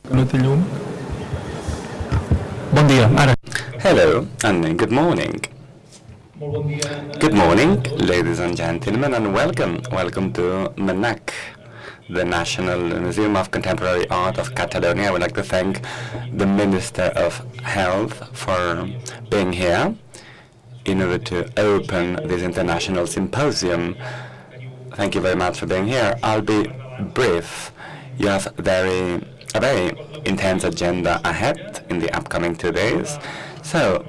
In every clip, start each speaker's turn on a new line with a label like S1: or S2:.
S1: Hello and good morning. Good morning, ladies and gentlemen, and welcome. Welcome to MNAC, the National Museum of Contemporary Art of Catalonia. I would like to thank the Minister of Health for being here in order to open this International Symposium. Thank you very much for being here. I'll be brief. You have a very intense agenda ahead in the upcoming 2 days. So,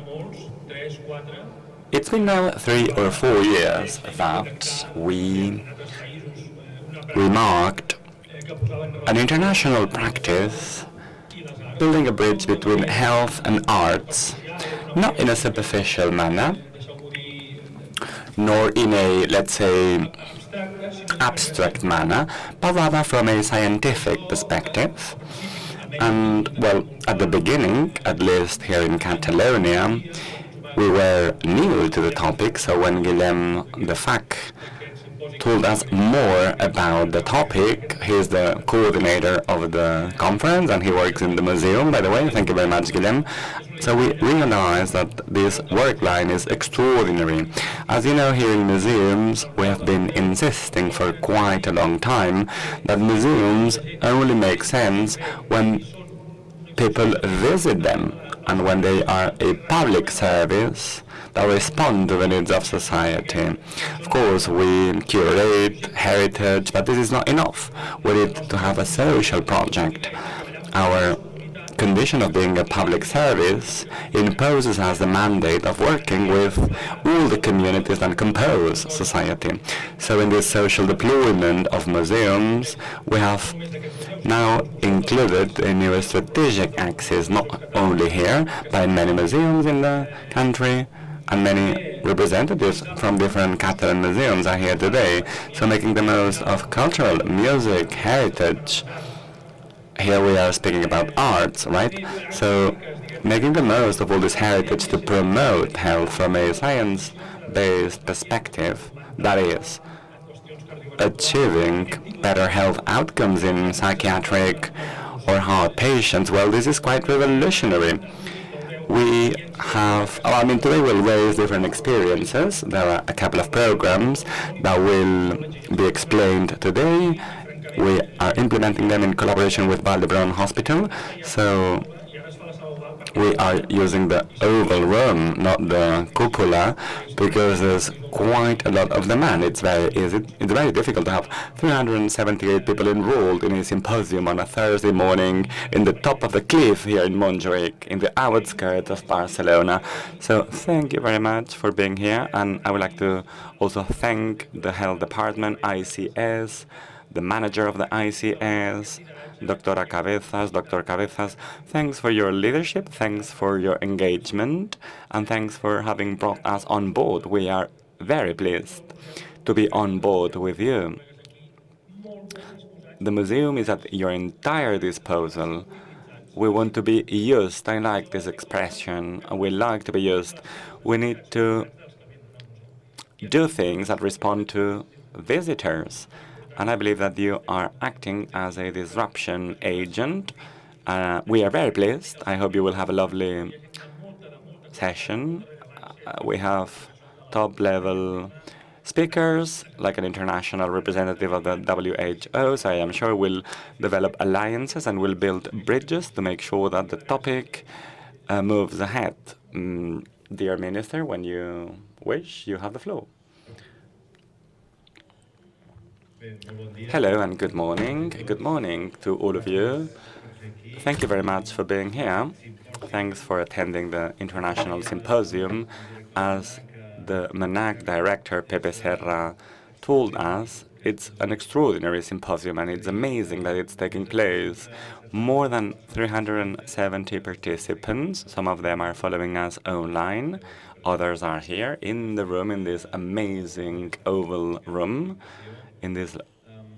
S1: it's been now 3 or 4 years that we remarked an international practice building a bridge between health and arts, not in a superficial manner, nor in a, let's say, abstract manner, but rather from a scientific perspective. And, well, at the beginning, at least here in Catalonia, we were new to the topic, so when Guillem de Fac told us more about the topic, he's the coordinator of the conference, and he works in the museum, by the way. Thank you very much, Guillem. So we realized that this work line is extraordinary. As you know, here in museums, we have been insisting for quite a long time that museums only make sense when people visit them and when they are a public service that respond to the needs of society. Of course, we curate heritage, but this is not enough. We need to have a social project. Our condition of being a public service imposes us the mandate of working with all the communities that compose society. So in this social deployment of museums, we have now included a new strategic axis, not only here, but in many museums in the country, and many representatives from different Catalan museums are here today. So making the most of cultural, music, heritage. Here we are speaking about arts, right? So making the most of all this heritage to promote health from a science-based perspective, that is, achieving better health outcomes in psychiatric or heart patients. Well, this is quite revolutionary. We have, today we'll raise different experiences. There are a couple of programs that will be explained today. We are implementing them in collaboration with Valdebrón Hospital. So we are using the oval room, not the cupola, because there's quite a lot of demand. It's very difficult to have 378 people enrolled in a symposium on a Thursday morning in the top of the cliff here in Montjuic, in the outskirts of Barcelona. So thank you very much for being here, and I would like to also thank the health department, ICS, the manager of the ICS, Dr. Cabezas, thanks for your leadership, thanks for your engagement, and thanks for having brought us on board. We are very pleased to be on board with you. The museum is at your entire disposal. We want to be used. I like this expression. We like to be used. We need to do things that respond to visitors. And I believe that you are acting as a disruption agent. We are very pleased. I hope you will have a lovely session. We have top-level speakers, like an international representative of the WHO, so I am sure we'll develop alliances and we'll build bridges to make sure that the topic moves ahead. Dear Minister, when you wish, you have the floor. Hello and good morning. Good morning to all of you. Thank you very much for being here. Thanks for attending the International Symposium. As the MNAC director, Pepe Serra, told us, it's an extraordinary symposium, and it's amazing that it's taking place. More than 370 participants. Some of them are following us online. Others are here in the room, in this amazing oval room, in this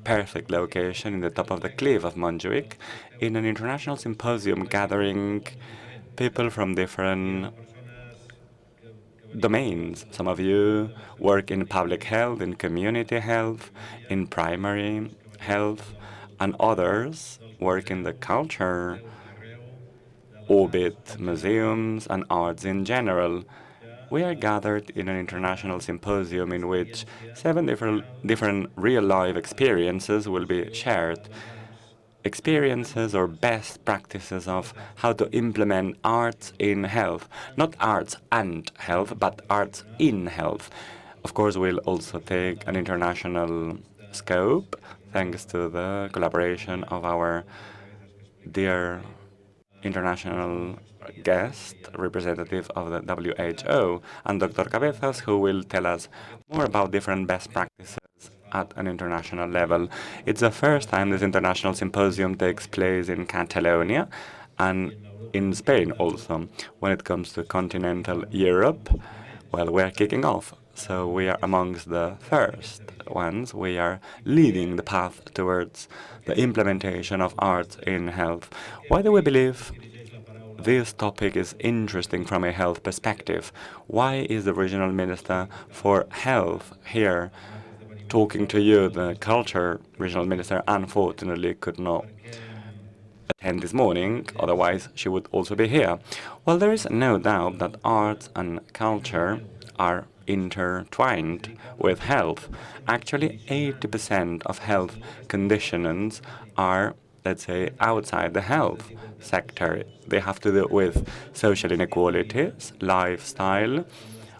S1: perfect location in the top of the cliff of Montjuic, in an international symposium gathering people from different domains. Some of you work in public health, in community health, in primary health, and others work in the culture orbit museums and arts in general. We are gathered in an international symposium in which 7 different real-life experiences will be shared. Experiences or best practices of how to implement arts in health. Not arts and health, but arts in health. Of course, we'll also take an international scope, thanks to the collaboration of our dear international guest, representative of the WHO, and Dr. Cabezas, who will tell us more about different best practices at an international level. It's the first time this international symposium takes place in Catalonia and in Spain also. When it comes to continental Europe, well, we're kicking off. So we are amongst the first ones. We are leading the path towards the implementation of arts in health. Why do we believe this topic is interesting from a health perspective? Why is the regional minister for health here talking to you? The culture regional minister unfortunately could not attend this morning, otherwise she would also be here. Well, there is no doubt that arts and culture are intertwined with health. Actually, 80% of health conditions are, let's say, outside the health sector. They have to do with social inequalities, lifestyle,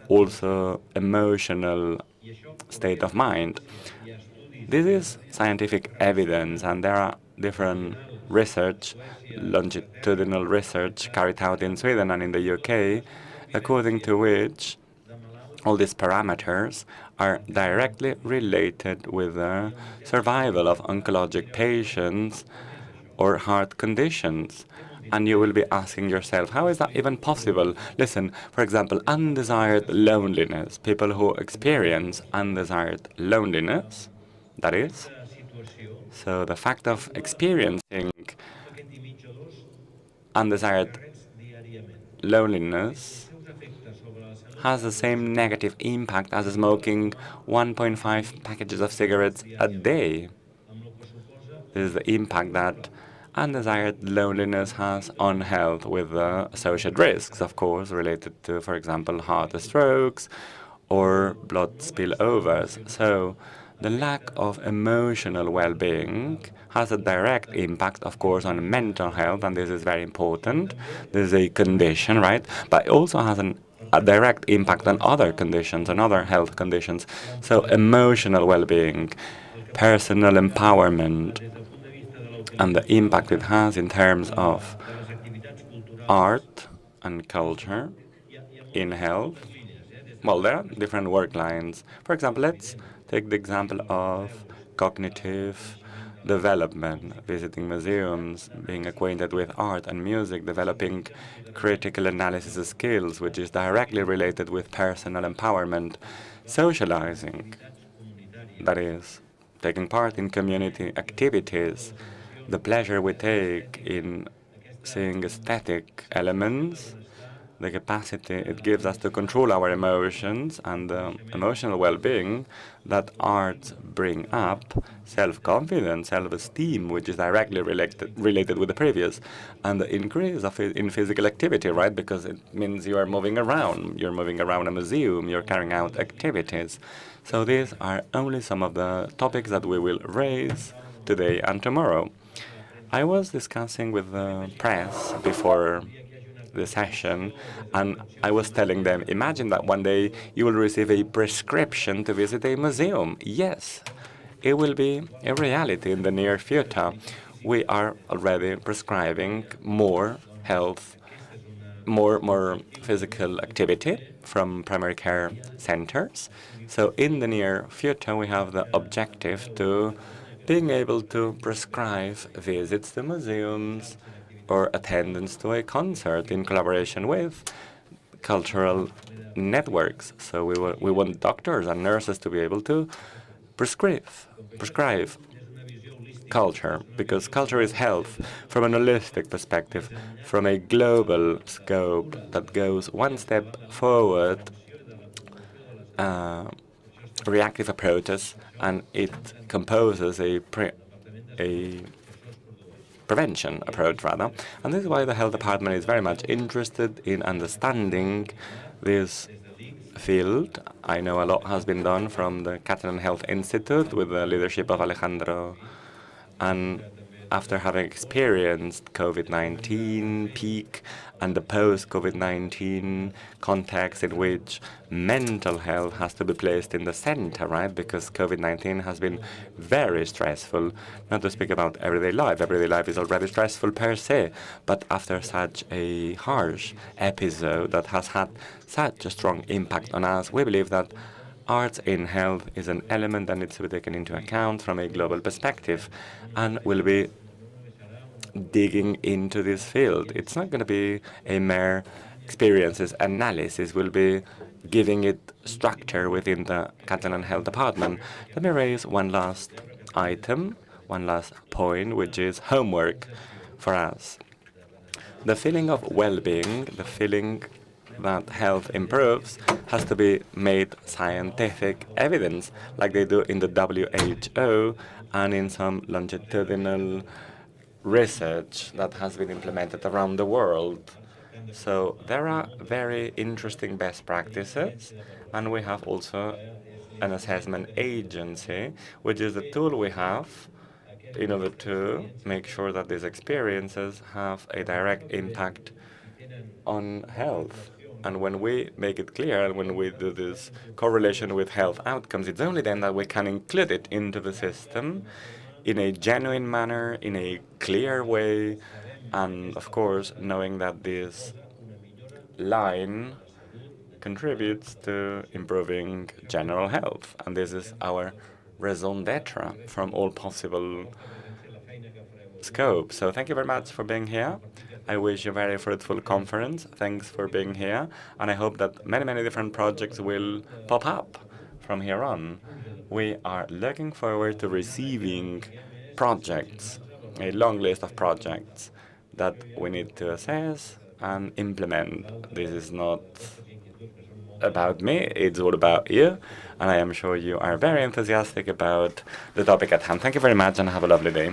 S1: also emotional state of mind. This is scientific evidence, and there are different research, longitudinal research carried out in Sweden and in the UK, according to which all these parameters are directly related with the survival of oncologic patients or heart conditions. And you will be asking yourself, how is that even possible? Listen, for example, undesired loneliness. People who experience undesired loneliness, that is. So the fact of experiencing undesired loneliness has the same negative impact as smoking 1.5 packages of cigarettes a day. This is the impact that undesired loneliness has on health, with associated risks, of course, related to, for example, heart strokes or blood spillovers. So the lack of emotional well-being has a direct impact, of course, on mental health, and this is very important. This is a condition, right? But it also has a direct impact on other conditions, on other health conditions. So emotional well-being, personal empowerment, and the impact it has in terms of art and culture in health. Well, there are different work lines. For example, let's take the example of cognitive development, visiting museums, being acquainted with art and music, developing critical analysis skills, which is directly related with personal empowerment, socializing, that is, taking part in community activities, the pleasure we take in seeing aesthetic elements, the capacity it gives us to control our emotions, and the emotional well-being that art bring up, self-confidence, self-esteem, which is directly related with the previous, and the increase in physical activity, right? Because it means you are moving around. You're moving around a museum. You're carrying out activities. So these are only some of the topics that we will raise today and tomorrow. I was discussing with the press before the session, and I was telling them, imagine that one day you will receive a prescription to visit a museum. Yes, it will be a reality in the near future. We are already prescribing more health, more physical activity from primary care centers. So in the near future, we have the objective to being able to prescribe visits to museums or attendance to a concert in collaboration with cultural networks. So we want doctors and nurses to be able to prescribe culture, because culture is health from an holistic perspective, from a global scope that goes one step forward, reactive approaches, and it composes a prevention approach, rather. And this is why the health department is very much interested in understanding this field. I know a lot has been done from the Catalan Health Institute with the leadership of Alejandro, and after having experienced COVID-19 peak and the post-COVID-19 context in which mental health has to be placed in the center, right? Because COVID-19 has been very stressful, not to speak about everyday life. Everyday life is already stressful per se, but after such a harsh episode that has had such a strong impact on us, we believe that arts in health is an element that needs to be taken into account from a global perspective, and will be digging into this field. It's not going to be a mere experiences analysis. We'll be giving it structure within the Catalan Health Department. Let me raise one last item, one last point, which is homework for us. The feeling of well-being, the feeling that health improves, has to be made scientific evidence, like they do in the WHO and in some longitudinal research that has been implemented around the world. So there are very interesting best practices, and we have also an assessment agency, which is the tool we have in order to make sure that these experiences have a direct impact on health. And when we make it clear, and when we do this correlation with health outcomes, it's only then that we can include it into the system in a genuine manner, in a clear way, and of course, knowing that this line contributes to improving general health. And this is our raison d'etre from all possible scope. So thank you very much for being here. I wish you a very fruitful conference. Thanks for being here. And I hope that many, many different projects will pop up from here on. We are looking forward to receiving projects, a long list of projects that we need to assess and implement. This is not about me, it's all about you. And I am sure you are very enthusiastic about the topic at hand. Thank you very much and have a lovely day.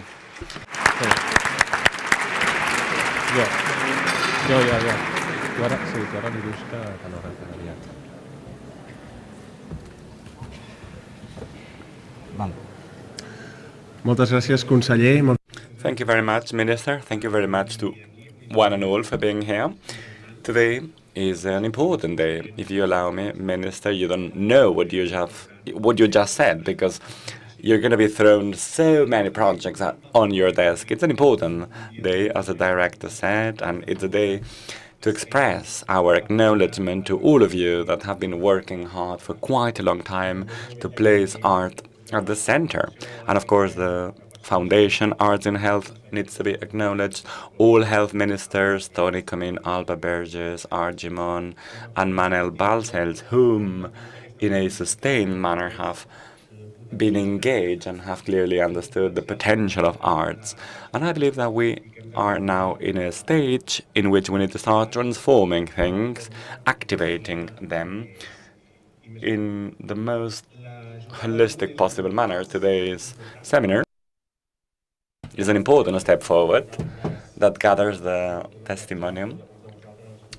S2: Moltes gràcies, conseller.
S1: Thank you very much, Minister. Thank you very much to one and all for being here. Today is an important day. If you allow me, Minister, you don't know what you just said, because you're going to be thrown so many projects on your desk. It's an important day, as the director said, and it's a day to express our acknowledgement to all of you that have been working hard for quite a long time to place art at the center. And of course, the Foundation Arts in Health needs to be acknowledged. All health ministers, Tony Comín, Alba Berges, Argimon, and Manel Balcells, whom in a sustained manner have been engaged and have clearly understood the potential of arts. And I believe that we are now in a stage in which we need to start transforming things, activating them in the most holistic possible manner. Today's seminar is an important step forward that gathers the testimonium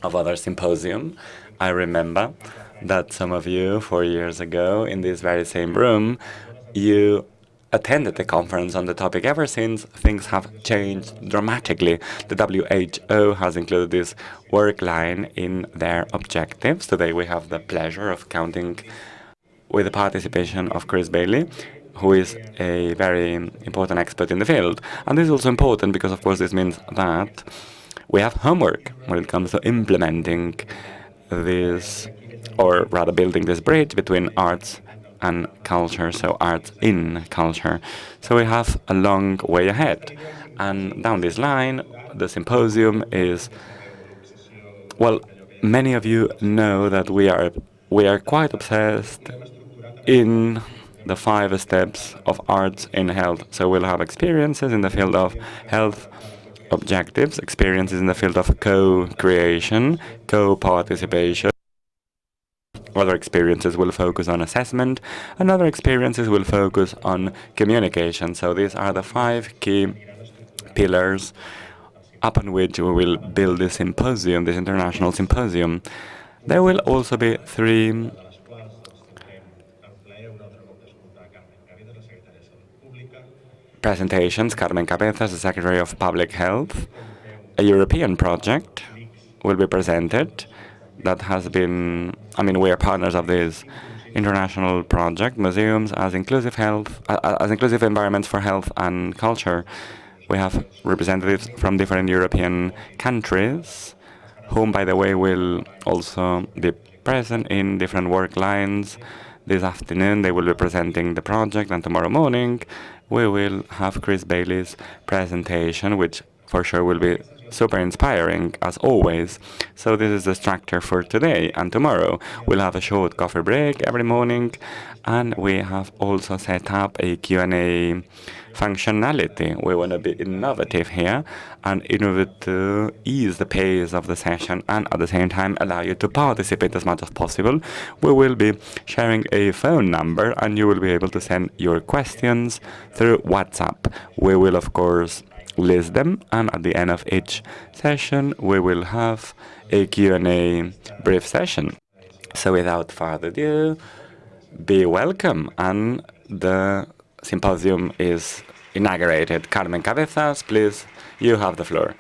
S1: of other symposium. I remember that some of you 4 years ago in this very same room, you attended the conference on the topic. Ever since, things have changed dramatically. The WHO has included this work line in their objectives. Today we have the pleasure of counting with the participation of Chris Bailey, who is a very important expert in the field. And this is also important because, of course, this means that we have homework when it comes to implementing this, or rather building this bridge between arts and culture, so arts in culture. So we have a long way ahead. And down this line, the symposium is, well, many of you know that we are quite obsessed in the 5 steps of arts in health. So we'll have experiences in the field of health objectives, experiences in the field of co-creation, co-participation. Other experiences will focus on assessment, and other experiences will focus on communication. So these are the 5 key pillars upon which we will build this symposium, this international symposium. There will also be 3 presentations. Carmen Cabezas, the Secretary of Public Health. A European project will be presented that has been, we are partners of this international project, museums as inclusive environments for health and culture. We have representatives from different European countries, whom, by the way, will also be present in different work lines. This afternoon, they will be presenting the project, and tomorrow morning, we will have Chris Bailey's presentation, which for sure will be super inspiring, as always. So this is the structure for today and tomorrow. We'll have a short coffee break every morning, and we have also set up a Q&A functionality. We want to be innovative here, and in order to ease the pace of the session and at the same time allow you to participate as much as possible, we will be sharing a phone number, and you will be able to send your questions through WhatsApp. We will, of course, list them, and at the end of each session, we will have a Q&A brief session. So without further ado, be welcome, and the symposium is inaugurated. Carmen Cabezas, please, you have the floor.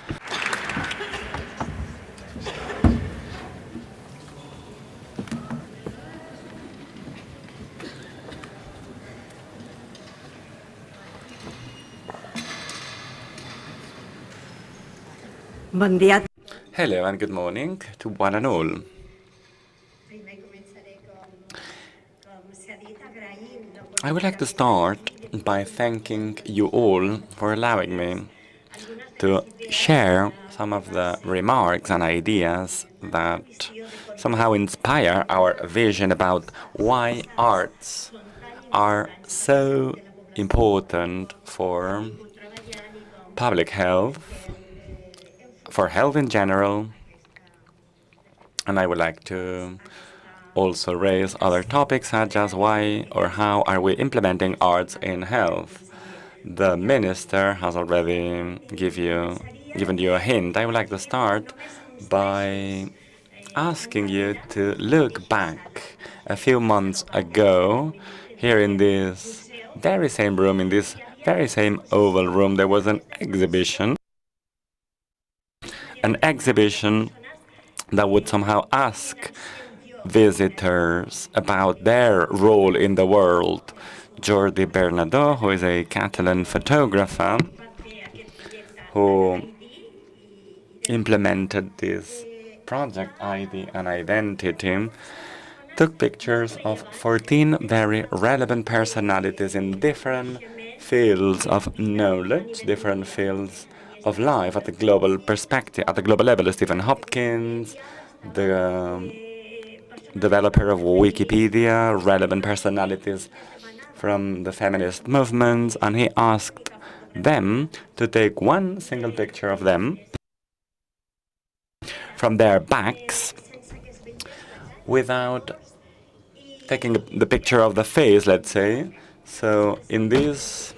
S1: Hello and good morning to one and all. I would like to start by thanking you all for allowing me to share some of the remarks and ideas that somehow inspire our vision about why arts are so important for public health, for health in general, and I would like to also raise other topics such as why or how are we implementing arts in health. The minister has already given you a hint. I would like to start by asking you to look back a few months ago. Here in this very same room, in this very same oval room, there was an exhibition that would somehow ask visitors about their role in the world. Jordi Bernadó, who is a Catalan photographer, who implemented this project ID and Identity, took pictures of 14 very relevant personalities in different fields of knowledge, different fields of life at the global perspective, at the global level. Stephen Hopkins, the developer of Wikipedia, relevant personalities from the feminist movements, and he asked them to take one single picture of them from their backs without taking the picture of the face, let's say. So in this,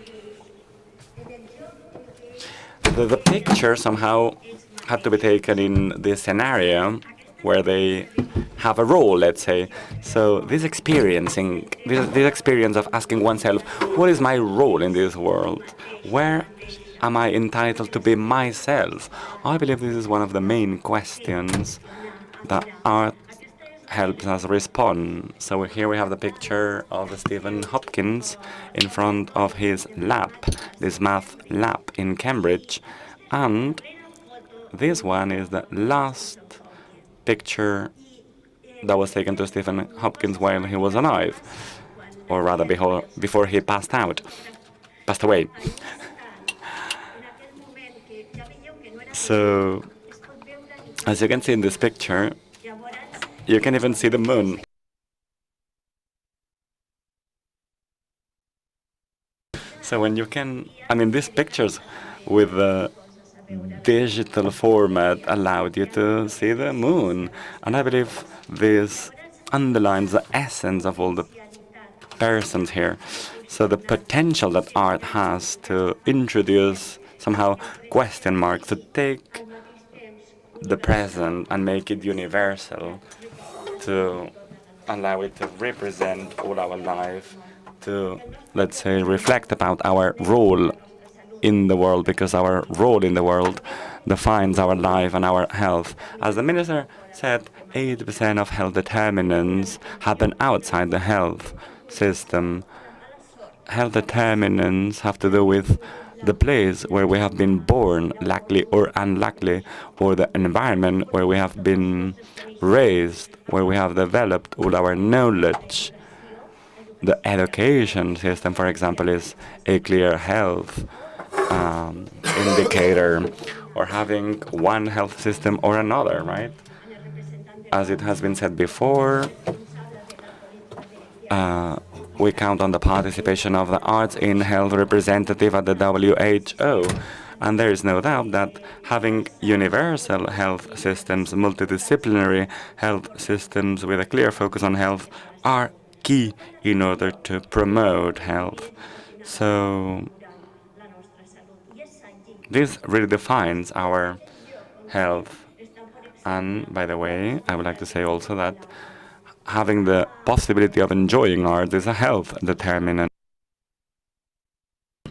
S1: the picture somehow had to be taken in this scenario where they have a role, let's say. So this experience of asking oneself, what is my role in this world? Where am I entitled to be myself? I believe this is one of the main questions that art helps us respond. So here we have the picture of Stephen Hopkins in front of his lab, this math lab in Cambridge. And this one is the last picture that was taken to Stephen Hopkins while he was alive, or rather before he passed away. So, as you can see in this picture, you can even see the moon. So when you can, these pictures with the digital format allowed you to see the moon. And I believe this underlines the essence of all the persons here. So the potential that art has to introduce somehow question marks, to take the present and make it universal, to allow it to represent all our life, to, let's say, reflect about our role in the world, because our role in the world defines our life and our health. As the minister said, 80% of health determinants happen outside the health system. Health determinants have to do with the place where we have been born, luckily or unluckily, or the environment where we have been raised, where we have developed all our knowledge. The education system, for example, is a clear health indicator, or having one health system or another, right? As it has been said before, we count on the participation of the arts in health representative at the WHO. And there is no doubt that having universal health systems, multidisciplinary health systems with a clear focus on health are key in order to promote health. So this really defines our health. And by the way, I would like to say also that having the possibility of enjoying art is a health determinant.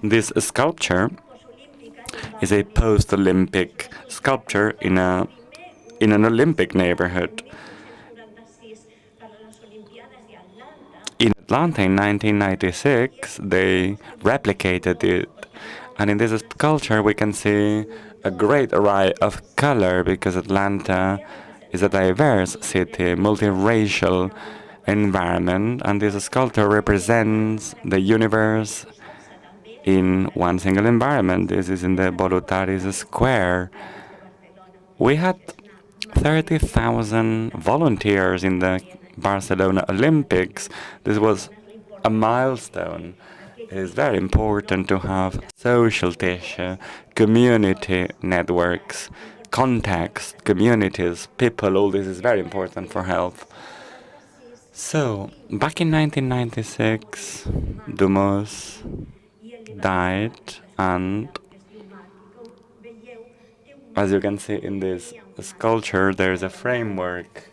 S1: This sculpture is a post-Olympic sculpture in an Olympic neighborhood. In Atlanta in 1996, they replicated it. And in this sculpture, we can see a great array of color, because Atlanta is a diverse city, multiracial environment, and this sculpture represents the universe in one single environment. This is in the Voluntaris Square. We had 30,000 volunteers in the Barcelona Olympics. This was a milestone. It is very important to have social tissue, community networks, context, communities, people. All this is very important for health. So, back in 1996, Dumas died, and as you can see in this sculpture, there is a framework.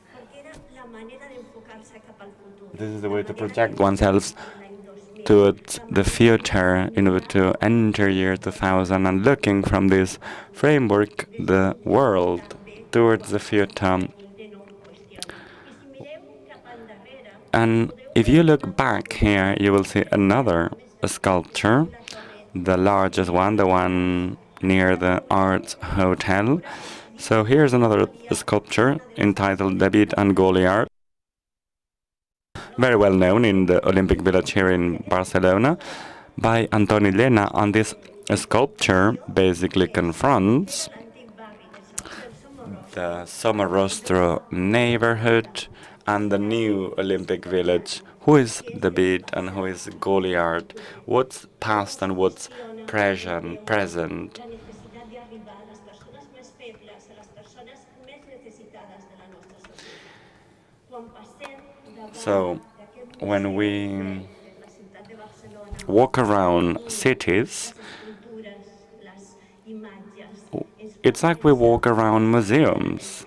S1: This is the way to project oneself towards the future in order to enter year 2000 and looking from this framework the world towards the future. And if you look back here, you will see another sculpture, the largest one, the one near the Arts Hotel. So here's another sculpture entitled David and Goliath, very well known in the Olympic Village here in Barcelona, by Antonella. And this sculpture basically confronts the Somorrostro neighborhood and the new Olympic Village. Who is David and who is Goliath? What's past and what's present? So, when we walk around cities, it's like we walk around museums,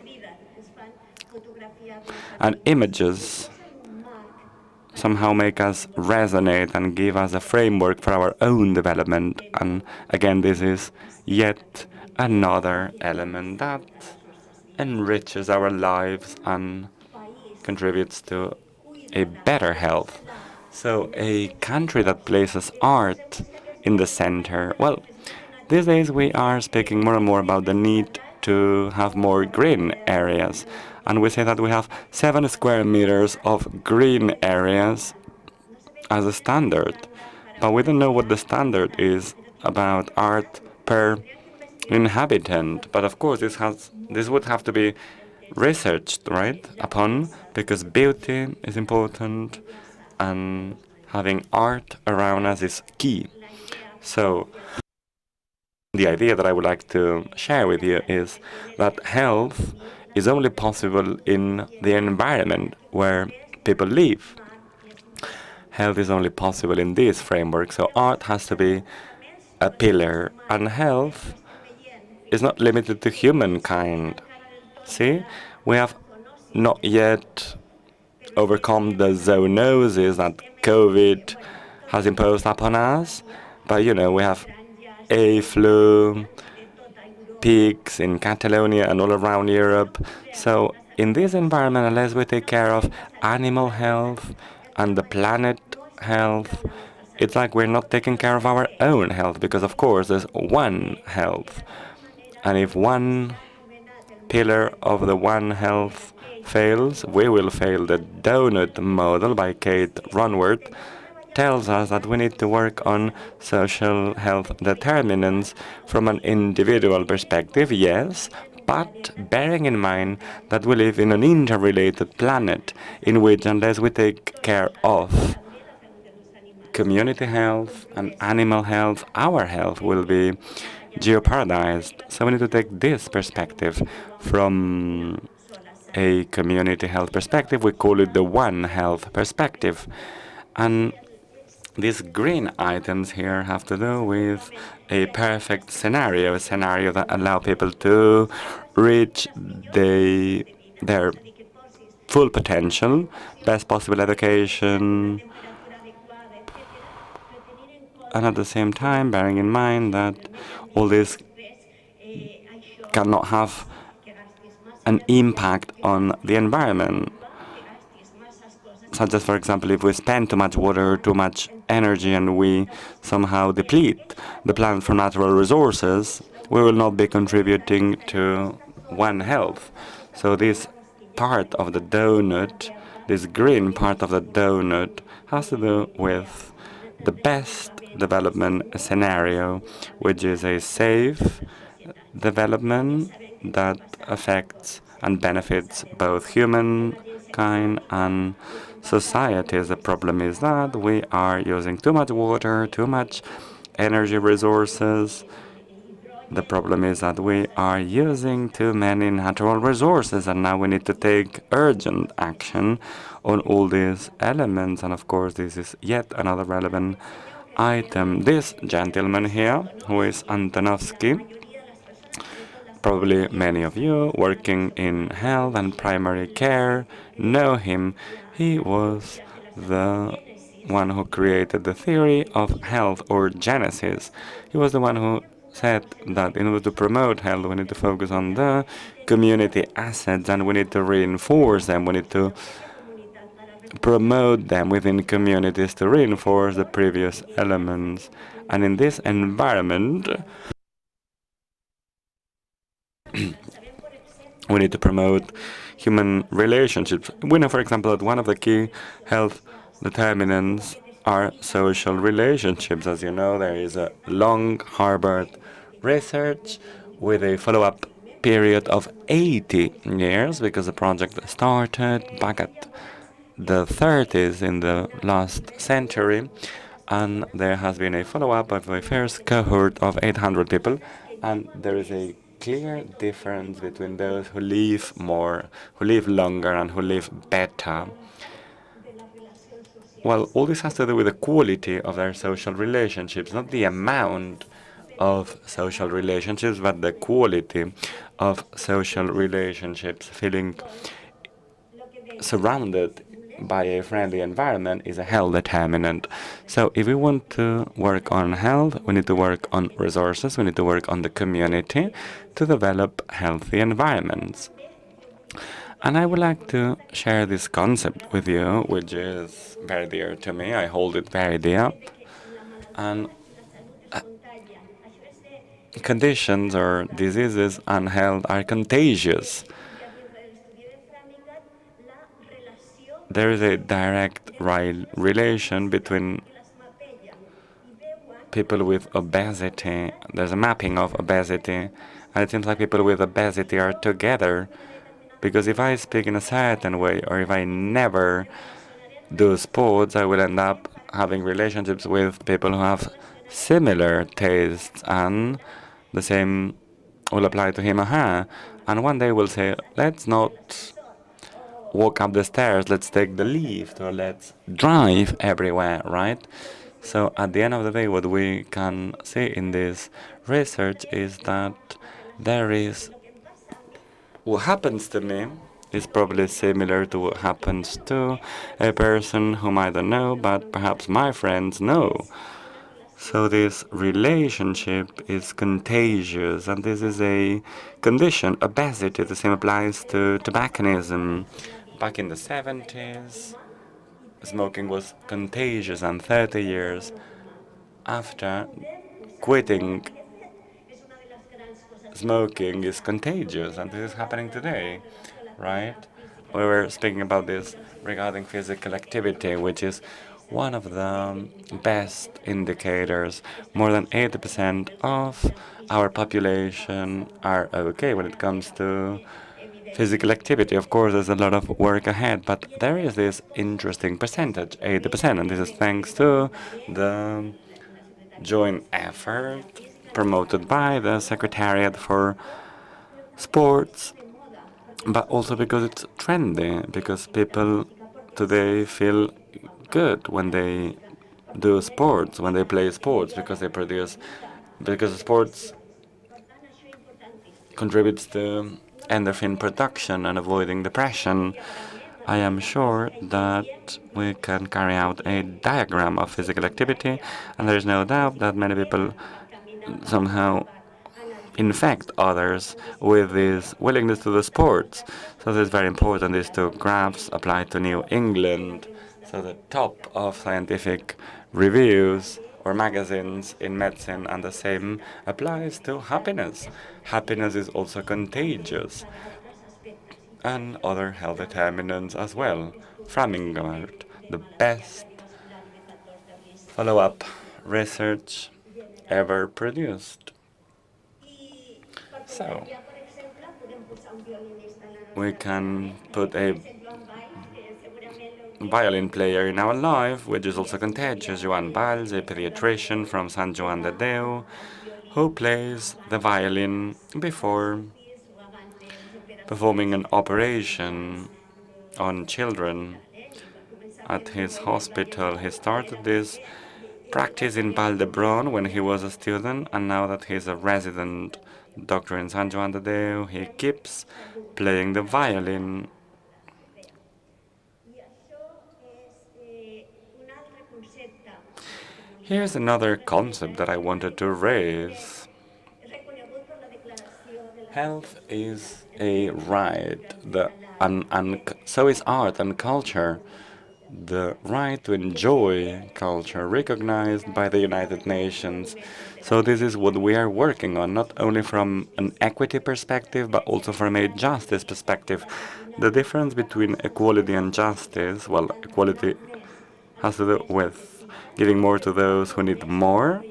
S1: and images somehow make us resonate and give us a framework for our own development. And again, this is yet another element that enriches our lives and contributes to a better health. So a country that places art in the center. Well, these days we are speaking more and more about the need to have more green areas. And we say that we have 7 square meters of green areas as a standard. But we don't know what the standard is about art per inhabitant. But of course, this would have to be researched, right, upon, because beauty is important and having art around us is key. So the idea that I would like to share with you is that health is only possible in the environment where people live. Health is only possible in this framework, so art has to be a pillar, and health is not limited to humankind. See, we have not yet overcome the zoonosis that COVID has imposed upon us, but we have a flu, pigs in Catalonia and all around Europe. So in this environment, unless we take care of animal health and the planet health, it's like we're not taking care of our own health, because of course there's one health. And if one pillar of the one health fails, we will fail. The donut model by Kate Runworth tells us that we need to work on social health determinants from an individual perspective, yes, but bearing in mind that we live in an interrelated planet in which, unless we take care of community health and animal health, our health will be jeopardized. So we need to take this perspective from a community health perspective. We call it the One Health perspective. And these green items here have to do with a perfect scenario, a scenario that allows people to reach their full potential, best possible education, and at the same time bearing in mind that all this cannot have an impact on the environment. Such as, for example, if we spend too much water, too much energy, and we somehow deplete the planet for natural resources, we will not be contributing to One Health. So this part of the donut, this green part of the donut, has to do with the best development scenario, which is a safe development that affects and benefits both humankind and societies. The problem is that we are using too much water, too much energy resources. The problem is that we are using too many natural resources, and now we need to take urgent action on all these elements. And of course, this is yet another relevant item. This gentleman here, who is Antonovsky, probably many of you working in health and primary care know him. He was the one who created the theory of health or genesis. He was the one who said that in order to promote health, we need to focus on the community assets and we need to reinforce them. We need to promote them within communities to reinforce the previous elements. And in this environment, we need to promote human relationships. We know, for example, that one of the key health determinants are social relationships. As you know, there is a long Harvard research with a follow-up period of 80 years, because the project started back at the 30s in the last century, and there has been a follow-up of a first cohort of 800 people, and there is a clear difference between those who live more, who live longer, and who live better. Well, all this has to do with the quality of their social relationships, not the amount of social relationships, but the quality of social relationships. Feeling surrounded by a friendly environment is a health determinant. So if we want to work on health, we need to work on resources, we need to work on the community to develop healthy environments. And I would like to share this concept with you, which is very dear to me. I hold it very dear. And conditions or diseases and health are contagious. There is a direct relation between people with obesity. There's a mapping of obesity, and it seems like people with obesity are together. Because if I speak in a certain way, or if I never do sports, I will end up having relationships with people who have similar tastes, and the same will apply to him or her. And one day we'll say, let's not walk up the stairs, let's take the lift, or let's drive everywhere, right? So at the end of the day, what we can see in this research is that there is what happens to me is probably similar to what happens to a person whom I don't know, but perhaps my friends know. So this relationship is contagious, and this is a condition. Obesity, the same applies to tobacconism. Back in the 70s, smoking was contagious, and 30 years after, quitting smoking is contagious, and this is happening today, right? We were speaking about this regarding physical activity, which is one of the best indicators. More than 80% of our population are okay when it comes to physical activity. Of course, there's a lot of work ahead, but there is this interesting percentage, 80%, and this is thanks to the joint effort promoted by the Secretariat for Sports, but also because it's trendy, because people today feel good when they do sports, when they play sports, because sports contributes to endorphin production and avoiding depression. I am sure that we can carry out a diagram of physical activity, and there is no doubt that many people somehow infect others with this willingness to do sports. So this is very important. These two graphs apply to New England. So the top of scientific reviews or magazines in medicine, and the same applies to happiness. Happiness is also contagious, and other health determinants as well. Framingham, the best follow-up research ever produced. So, we can put a violin player in our life, which is also contagious. Joan Valls, a pediatrician from San Juan de Déu, who plays the violin before performing an operation on children at his hospital. He started this practice in Valdebron when he was a student, and now that he's a resident doctor in San Juan de Déu, he keeps playing the violin. Here's another concept that I wanted to raise. Health is a right, so is art and culture. The right to enjoy culture recognized by the United Nations. So this is what we are working on, not only from an equity perspective, but also from a justice perspective. The difference between equality and justice, well, equality has to do with giving more to those who need more.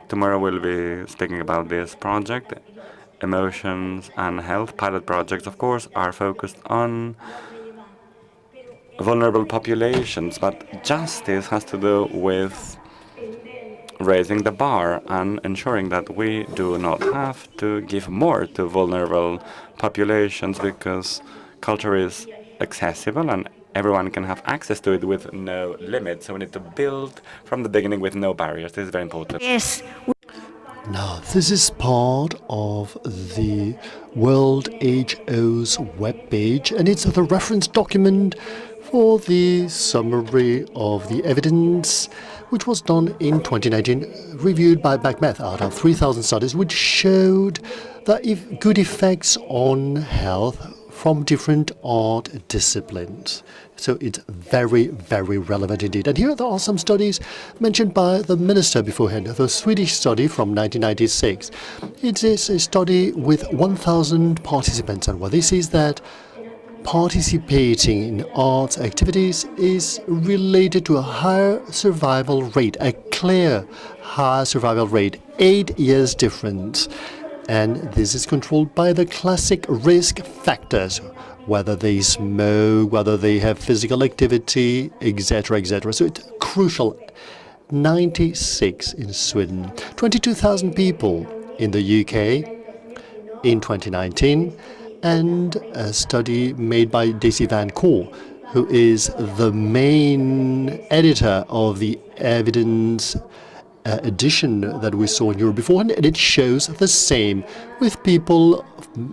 S1: Tomorrow we'll be speaking about this project. Emotions and health pilot projects, of course, are focused on vulnerable populations, but justice has to do with raising the bar and ensuring that we do not have to give more to vulnerable populations, because culture is accessible and everyone can have access to it with no limits. So we need to build from the beginning with no barriers. This is very important.
S2: Yes.
S3: Now, this is part of the World HO's webpage, and it's the reference document for the summary of the evidence, which was done in 2019, reviewed by BACMED out of 3,000 studies, which showed the good effects on health from different art disciplines. So it's very, very relevant indeed. And here there are some studies mentioned by the minister beforehand. The Swedish study from 1996. It is a study with 1,000 participants, and what this is that participating in arts activities is related to a higher survival rate, a clear higher survival rate, 8 years difference. And this is controlled by the classic risk factors, whether they smoke, whether they have physical activity, etc., etc. So it's crucial. 96 in Sweden, 22,000 people in the UK in 2019, and a study made by Daisy Van Kool who is the main editor of the evidence edition that we saw in Europe beforehand, and it shows the same with people,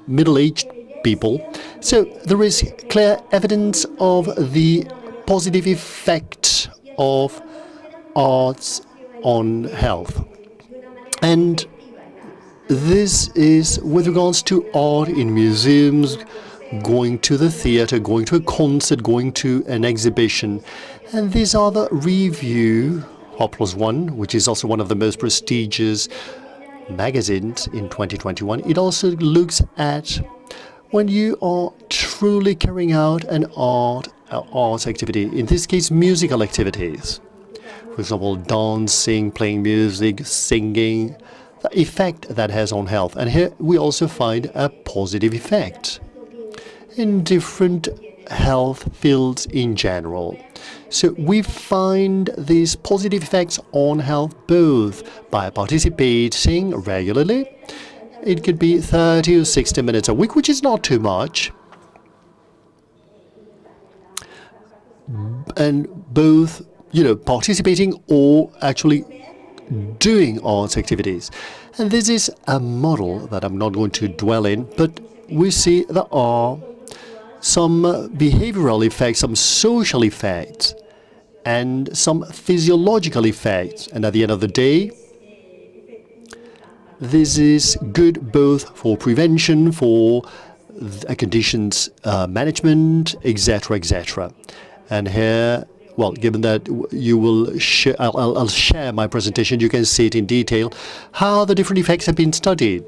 S3: middle-aged people. So there is clear evidence of the positive effect of arts on health. And this is with regards to art in museums, going to the theater, going to a concert, going to an exhibition. And these are the review, H+1, which is also one of the most prestigious magazines in 2021. It also looks at when you are truly carrying out an arts activity, in this case musical activities. For example, dancing, playing music, singing, the effect that has on health. And here we also find a positive effect in different health fields in general. So we find these positive effects on health both by participating regularly. It could be 30 or 60 minutes a week, which is not too much. And both, participating or actually doing arts activities. And this is a model that I'm not going to dwell in, but we see there are some behavioral effects, some social effects, and some physiological effects. And at the end of the day, this is good both for prevention, for conditions management, etc., etc. And here, well, given that you will I'll share my presentation, you can see it in detail, how the different effects have been studied,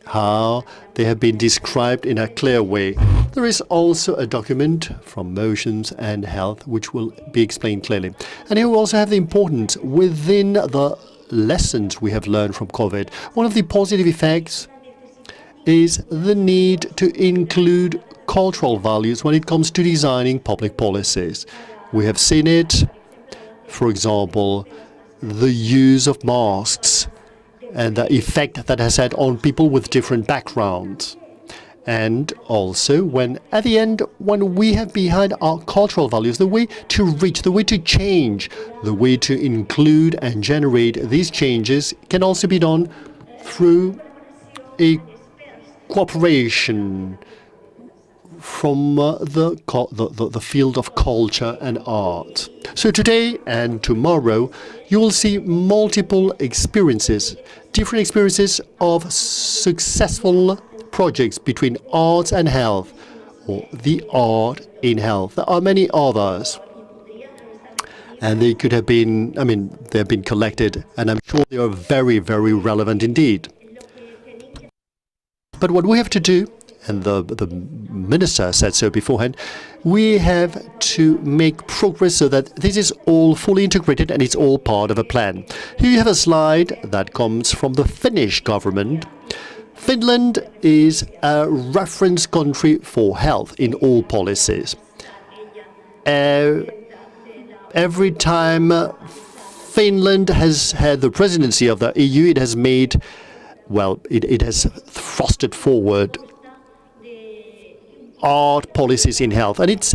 S3: how they have been described in a clear way. There is also a document from Motions and Health, which will be explained clearly. And here we also have the importance within the lessons we have learned from COVID. One of the positive effects is the need to include cultural values when it comes to designing public policies. We have seen it, for example, the use of masks and the effect that has had on people with different backgrounds. And also when, at the end, when we have behind our cultural values, the way to reach, the way to change, the way to include and generate these changes can also be done through a cooperation from the field of culture and art. So today and tomorrow, you will see multiple experiences, different experiences of successful projects between arts and health, or the art in health. There are many others. And they could have been, they have been collected, and I'm sure they are very, very relevant indeed. But what we have to do, and the minister said so beforehand, we have to make progress so that this is all fully integrated and it's all part of a plan. Here you have a slide that comes from the Finnish government. Finland is a reference country for health in all policies. Every time Finland has had the presidency of the EU, it has made, well, it has thrusted forward art policies in health. And it's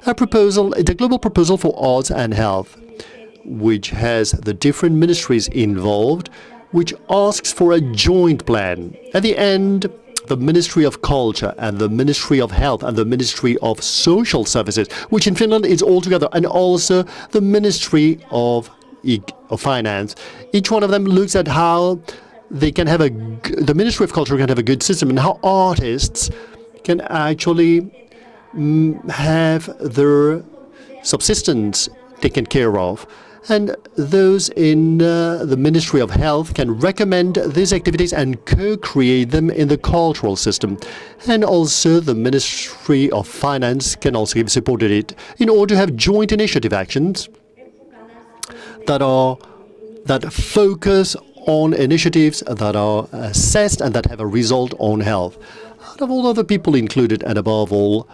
S3: a proposal, it's a global proposal for arts and health, which has the different ministries involved, which asks for a joint plan. At the end, the Ministry of Culture and the Ministry of Health and the Ministry of Social Services, which in Finland is all together, and also the Ministry of Finance. Each one of them looks at how they can have the Ministry of Culture can have a good system, and how artists can actually have their subsistence taken care of. And those in the Ministry of Health can recommend these activities and co-create them in the cultural system. And also the Ministry of Finance can also give support to it in order to have joint initiative actions that focus on initiatives that are assessed and that have a result on health. Out of all other people included, and above all,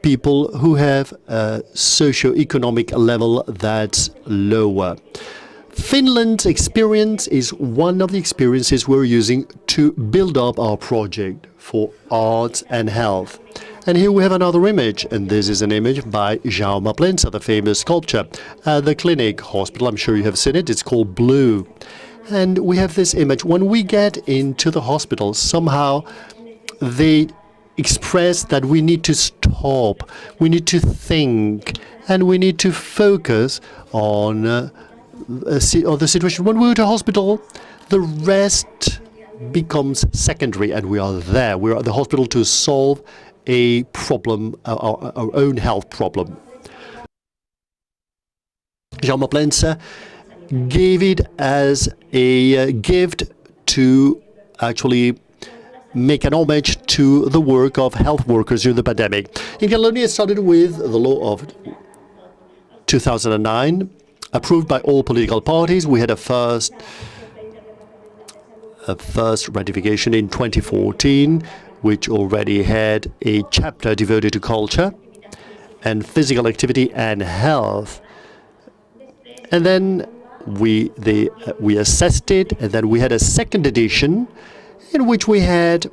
S3: people who have a socio-economic level that's lower. Finland's experience is one of the experiences we're using to build up our project for arts and health. And here we have another image, and this is an image by Jaume Plensa, the famous sculptor at the clinic hospital. I'm sure you have seen it. It's called Blue. And we have this image. When we get into the hospital, somehow they express that we need to stop, we need to think, and we need to focus on the situation. When we go to hospital, the rest becomes secondary, and we are there. We are at the hospital to solve a problem, our own health problem. Jaume Plensa gave it as a gift to actually make an homage to the work of health workers during the pandemic. In Catalonia, it started with the law of 2009, approved by all political parties. We had a first ratification in 2014, which already had a chapter devoted to culture and physical activity and health. And then we assessed it, and then we had a second edition in which we had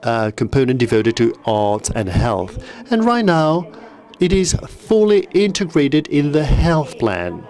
S3: a component devoted to arts and health. And right now, it is fully integrated in the health plan.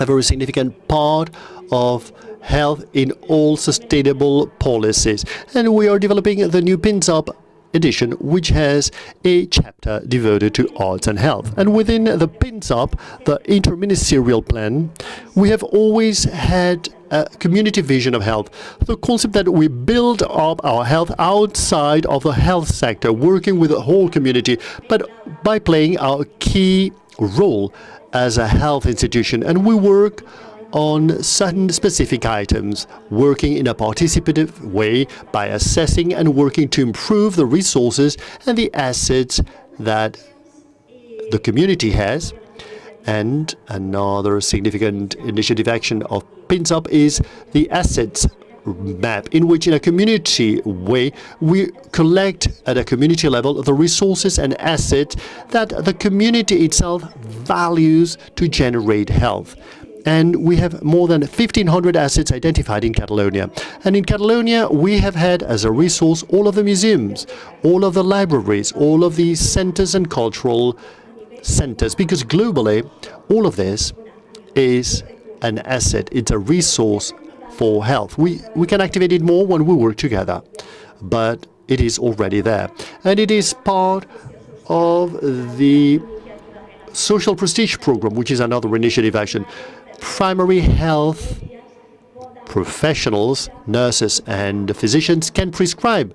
S3: A very significant part of health in all sustainable policies. And we are developing the new Pins-Up edition, which has a chapter devoted to arts and health. And within the Pins-Up, the interministerial plan, we have always had a community vision of health. The concept that we build up our health outside of the health sector, working with the whole community, but by playing our key role as a health institution. And we work on certain specific items, working in a participative way by assessing and working to improve the resources and the assets that the community has. And another significant initiative action of Pins-Up is the assets map, in which in a community way we collect at a community level the resources and assets that the community itself values to generate health. And we have more than 1,500 assets identified in Catalonia. And in Catalonia, we have had as a resource all of the museums, all of the libraries, all of the centers and cultural centers, because globally, all of this is an asset. It's a resource for health. We can activate it more when we work together, but it is already there. And it is part of the social prestige program, which is another initiative action. Primary health professionals, nurses and physicians can prescribe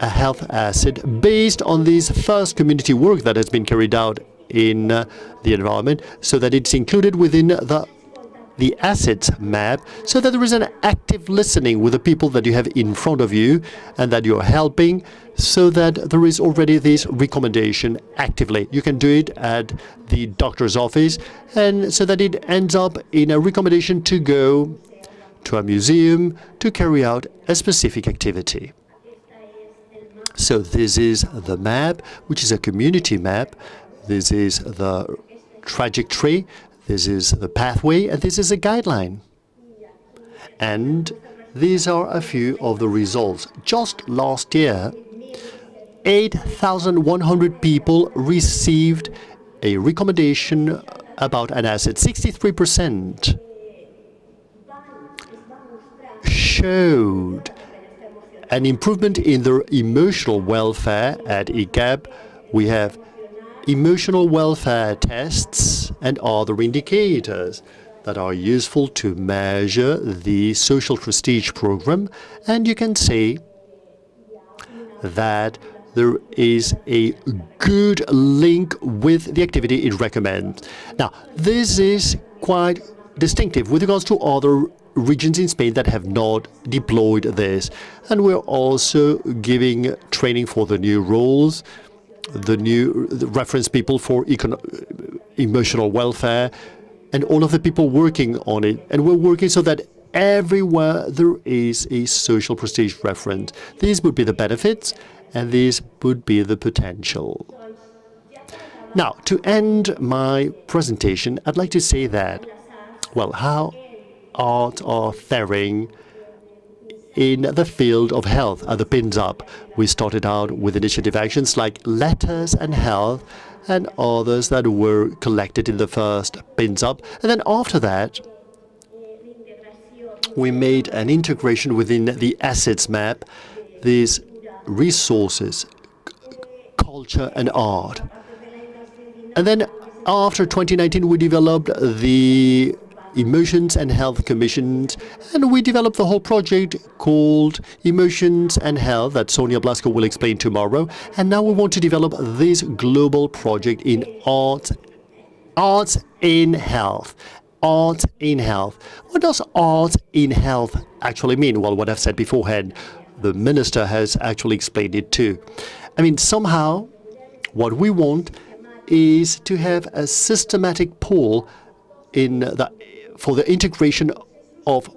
S3: a health asset based on this first community work that has been carried out in the environment, so that it's included within the assets map, so that there is an active listening with the people that you have in front of you and that you're helping, so that there is already this recommendation actively. You can do it at the doctor's office, and so that it ends up in a recommendation to go to a museum to carry out a specific activity. So this is the map, which is a community map. This is the trajectory. This is the pathway, and this is a guideline. And these are a few of the results. Just last year, 8,100 people received a recommendation about an asset. 63% showed an improvement in their emotional welfare. At ICAP, we have emotional welfare tests and other indicators that are useful to measure the social prestige program, and you can say that there is a good link with the activity it recommends. Now, this is quite distinctive with regards to other regions in Spain that have not deployed this, and we're also giving training for the new roles, the reference people for emotional welfare, and all of the people working on it. And we're working so that everywhere there is a social prestige reference. These would be the benefits, and these would be the potential. Now, to end my presentation, I'd like to say that, well, how art are faring in the field of health at the pins up. We started out with initiative actions like letters and health and others that were collected in the first pins up. And then after that, we made an integration within the assets map, these resources, culture and art. And then after 2019, we developed the Emotions and Health Commissions, and we developed the whole project called Emotions and Health that Sonia Blasco will explain tomorrow. And now we want to develop this global project in arts in health. Art in health. What does art in health actually mean? Well, what I've said beforehand, the minister has actually explained it too. I mean, somehow, what we want is to have a systematic pull for the integration of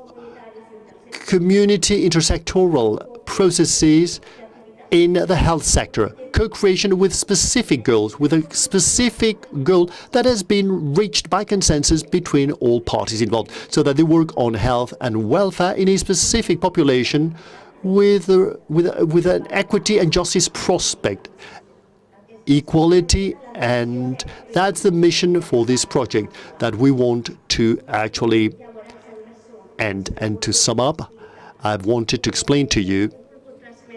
S3: community intersectoral processes in the health sector, co-creation with specific goals, with a specific goal that has been reached by consensus between all parties involved, so that they work on health and welfare in a specific population with an equity and justice prospect, equality, and that's the mission for this project that we want to actually end. And to sum up, I've wanted to explain to you,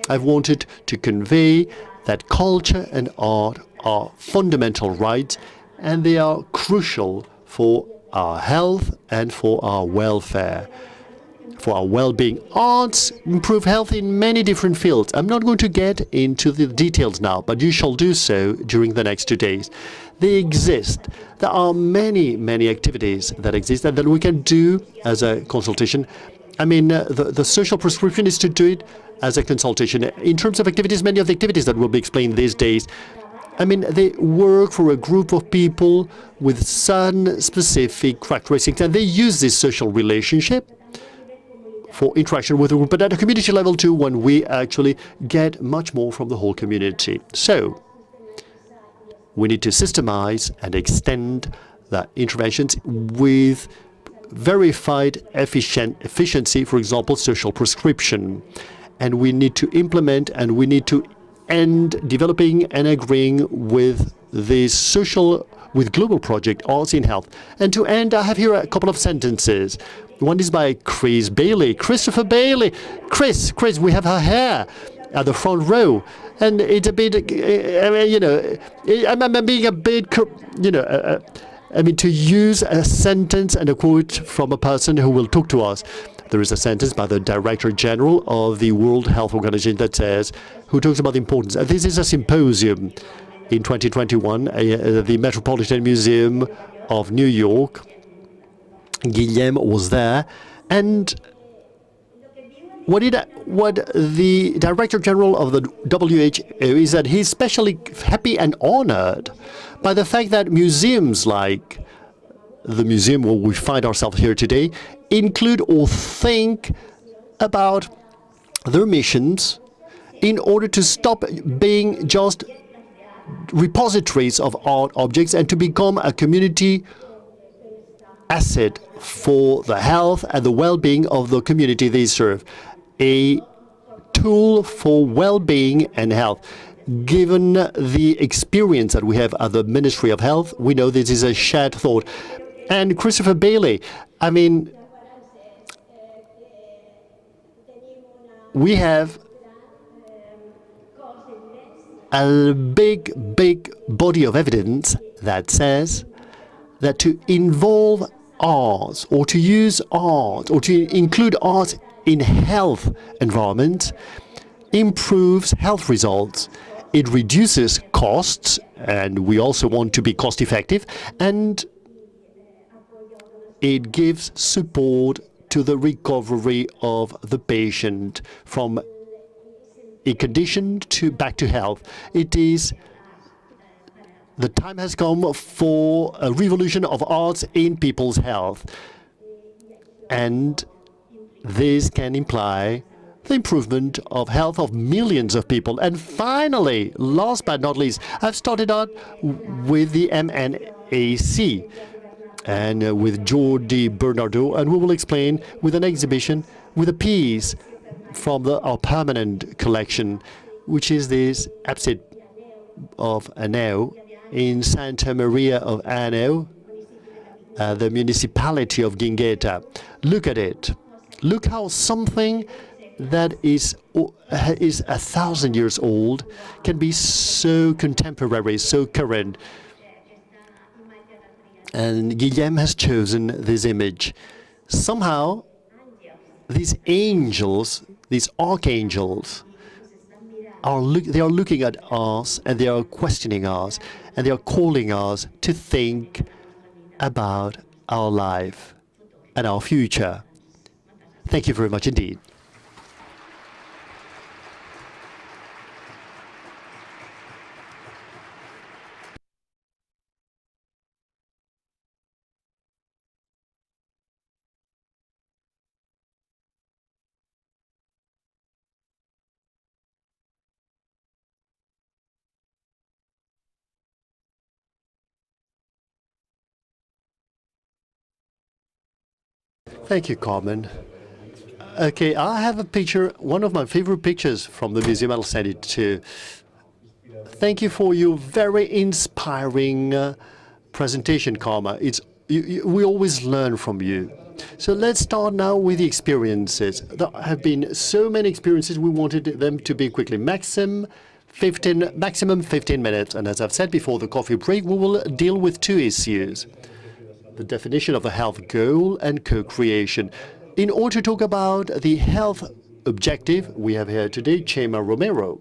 S3: I've wanted to convey that culture and art are fundamental rights, and they are crucial for our health and for our welfare, for our well-being. Arts improve health in many different fields. I'm not going to get into the details now, but you shall do so during the next 2 days. They exist. There are many, many activities that exist and that we can do as a consultation. I mean, the social prescription is to do it as a consultation. In terms of activities, many of the activities that will be explained these days, I mean, they work for a group of people with certain specific characteristics, and they use this social relationship for interaction with the group, but at a community level too, when we actually get much more from the whole community. So we need to systemize and extend the interventions with verified efficiency, for example, social prescription. And we need to implement, and we need to end developing and agreeing with this with global project, Arts in Health. And to end, I have here a couple of sentences. One is by Christopher Bailey. Chris, we have her hair at the front row. And it's a bit, I'm being a bit, to use a sentence and a quote from a person who will talk to us. There is a sentence by the Director General of the World Health Organization that says, who talks about the importance. This is a symposium in 2021, the Metropolitan Museum of New York. Guillaume was there, and what the Director General of the WHO is that he's especially happy and honored by the fact that museums like the museum where we find ourselves here today include or think about their missions in order to stop being just repositories of art objects and to become a community asset for the health and the well-being of the community they serve, a tool for well-being and health. Given the experience that we have at the Ministry of Health, we know this is a shared thought. And Christopher Bailey, I mean, we have a big body of evidence that says that to involve art or to use art or to include art in health environment improves health results. It reduces costs, and we also want to be cost effective, and it gives support to the recovery of the patient from a condition back to health. The time has come for a revolution of arts in people's health. And this can imply the improvement of health of millions of people. And finally, last but not least, I've started out with the MNAC and with Jordi Bernardo, and we will explain with an exhibition with a piece from our permanent collection, which is this apsid of Aneu in Santa Maria of Aneu, the municipality of Guingueta. Look at it. Look how something that is 1,000 years old can be so contemporary, so current. And Guillaume has chosen this image. Somehow, these angels, these archangels, they are looking at us, and they are questioning us, and they are calling us to think about our life and our future. Thank you very much indeed. Thank you, Carmen. Okay, I have a picture, one of my favorite pictures from the museum. I'll send it to. Thank you for your very inspiring presentation, Carmen. We always learn from you. So let's start now with the experiences. There have been so many experiences. We wanted them to be quickly, maximum 15 minutes. And as I've said before the coffee break, we will deal with two issues: the definition of the health goal and co-creation. In order to talk about the health objective, we have here today Chema Romero,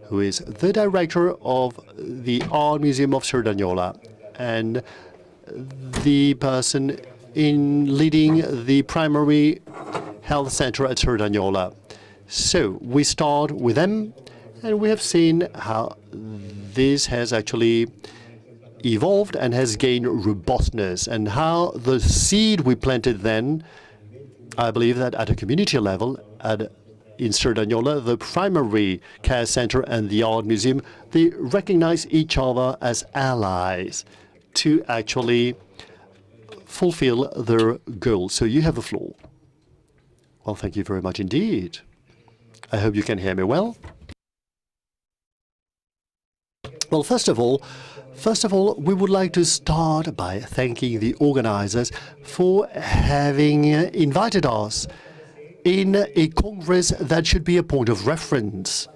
S3: who is the director of the Art Museum of Cerdanyola and the person in leading the primary health center at Cerdanyola. So we start with them, and we have seen how this has actually evolved and has gained robustness, and how the seed we planted then, I believe that at a community level, in Cerdanyola, the primary care center and the art museum, they recognize each other as allies to actually fulfill their goals. So you have the floor. Well, thank you very much indeed. I hope you can hear me well. Well, first of all, we would like to start by thanking the organizers for having invited us in a congress that should be a point of reference.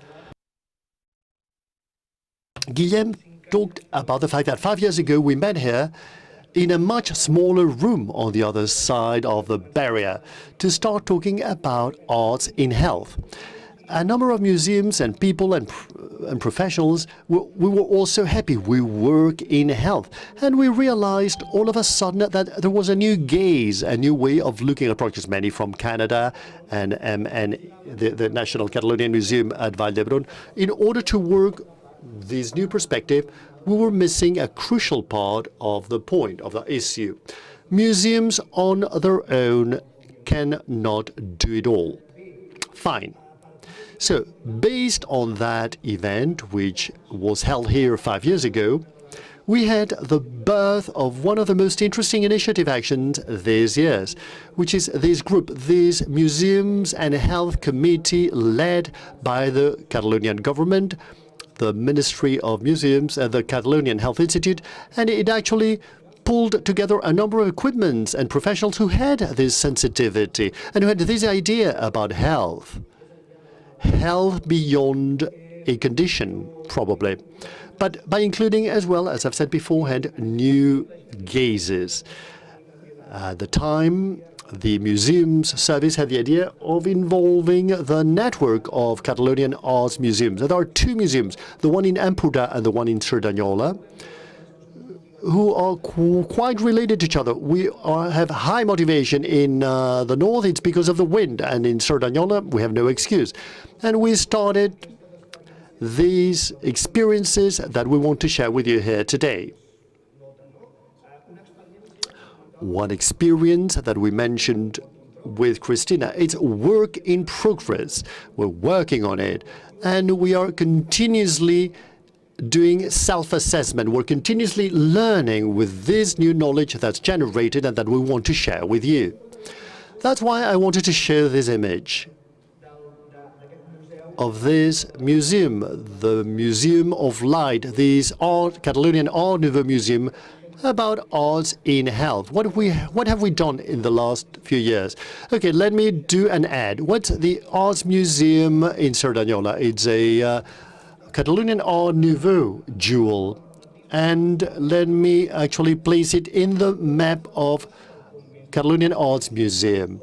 S3: Guillaume talked about the fact that 5 years ago we met here in a much smaller room on the other side of the barrier to start talking about arts in health. A number of museums and people and professionals, we were also happy. We work in health. And we realized all of a sudden that there was a new gaze, a new way of looking at projects, many from Canada and the National Catalonian Museum at Vall d'Hebron. In order to work this new perspective, we were missing a crucial part of the point, of the issue. Museums on their own cannot do it all. Fine. So, based on that event, which was held here 5 years ago, we had the birth of one of the most interesting initiative actions these years, which is this group, this Museums and Health Committee led by the Catalonian government, the Ministry of Museums and the Catalan Health Institute, and it actually pulled together a number of equipments and professionals who had this sensitivity and who had this idea about health. Health beyond a condition, probably, but by including as well, as I've said beforehand, new gazes. At the time, the museums service had the idea of involving the network of Catalonian arts museums. There are two museums, the one in Empordà and the one in Cerdanyola, who are quite related to each other. We have high motivation in the north. It's because of the wind, and in Cerdanyola we have no excuse. And we started these experiences that we want to share with you here today. One experience that we mentioned with Christina, it's work in progress. We're working on it, and we are continuously doing self-assessment. We're continuously learning with this new knowledge that's generated and that we want to share with you. That's why I wanted to share this image. of this museum, the Museum of Light, this Catalonian Art Nouveau Museum about arts in health. What have we done in the last few years? Okay, let me do an ad. What's the Arts Museum in Cerdanyola? It's a Catalonian Art Nouveau jewel. And let me actually place it in the map of Catalonian Arts Museum.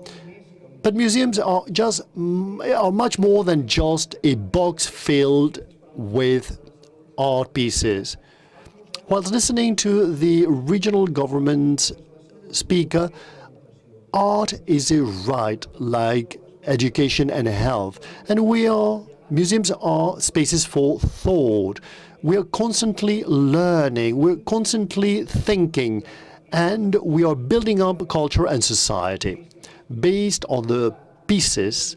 S3: But museums are much more than just a box filled with art pieces. Whilst listening to the regional government speaker, art is a right like education and health. And museums are spaces for thought. We are constantly learning, we're constantly thinking, and we are building up culture and society based on the pieces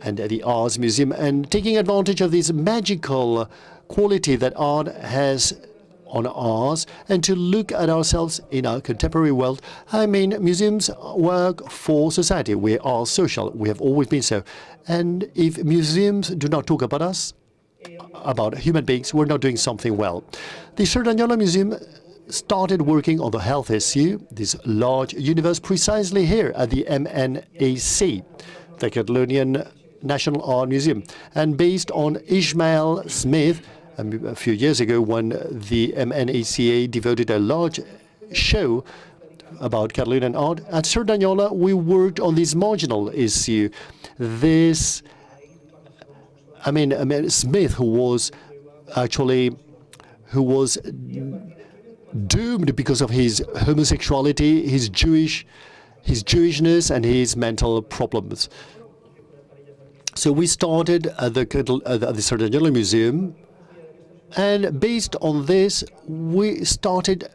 S3: and the Arts Museum, and taking advantage of this magical quality that art has on ours, and to look at ourselves in our contemporary world. I mean, museums work for society. We are social. We have always been so. And if museums do not talk about us, about human beings, we're not doing something well. The Cerdanyola Museum started working on the health issue, this large universe, precisely here at the MNAC, the Catalonian National Art Museum. And based on Ishmael Smith, a few years ago, when the MNACA devoted a large show about Catalonian art, at Cerdanyola we worked on this marginal issue. Smith, who was doomed because of his homosexuality, his Jewishness, and his mental problems. So we started at the Cerdanyola Museum, and based on this, we started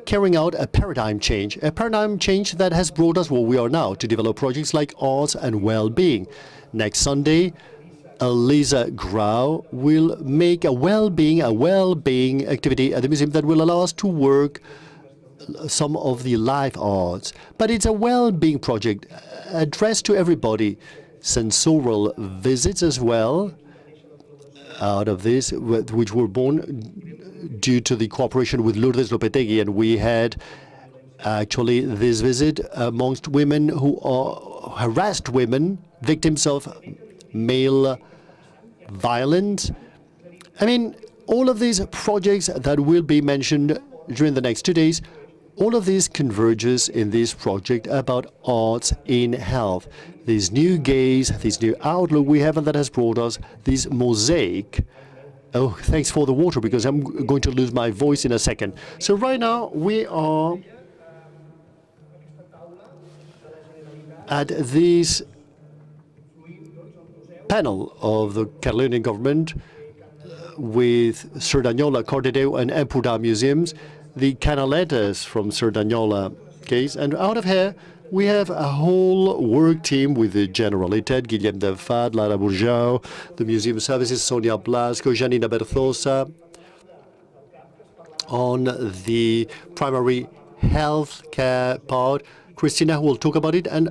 S3: carrying out a paradigm change that has brought us where we are now, to develop projects like arts and well-being. Next Sunday, Elisa Grau will make a well-being activity at the museum that will allow us to work some of the life arts. But it's a well-being project addressed to everybody. Sensorial visits as well out of this, which were born due to the cooperation with Lourdes Lopetegui, and we had actually this visit amongst women who are harassed women, victims of male violence. I mean, all of these projects that will be mentioned during the next 2 days, all of this converges in this project about arts in health. This new gaze, this new outlook we have, and that has brought us this mosaic. Oh, thanks for the water, because I'm going to lose my voice in a second. So right now we are at this panel of the Catalonian government with Cerdanyola, Cardedeu, and Empordà museums, the Canaletas from Cerdanyola case, and out of here we have a whole work team with the Generalitat, Guillem Delfat, Lara Bourgeau, the Museum Services, Sonia Blasco, Janina Berzosa, on the primary health care part, Christina, who will talk about it, and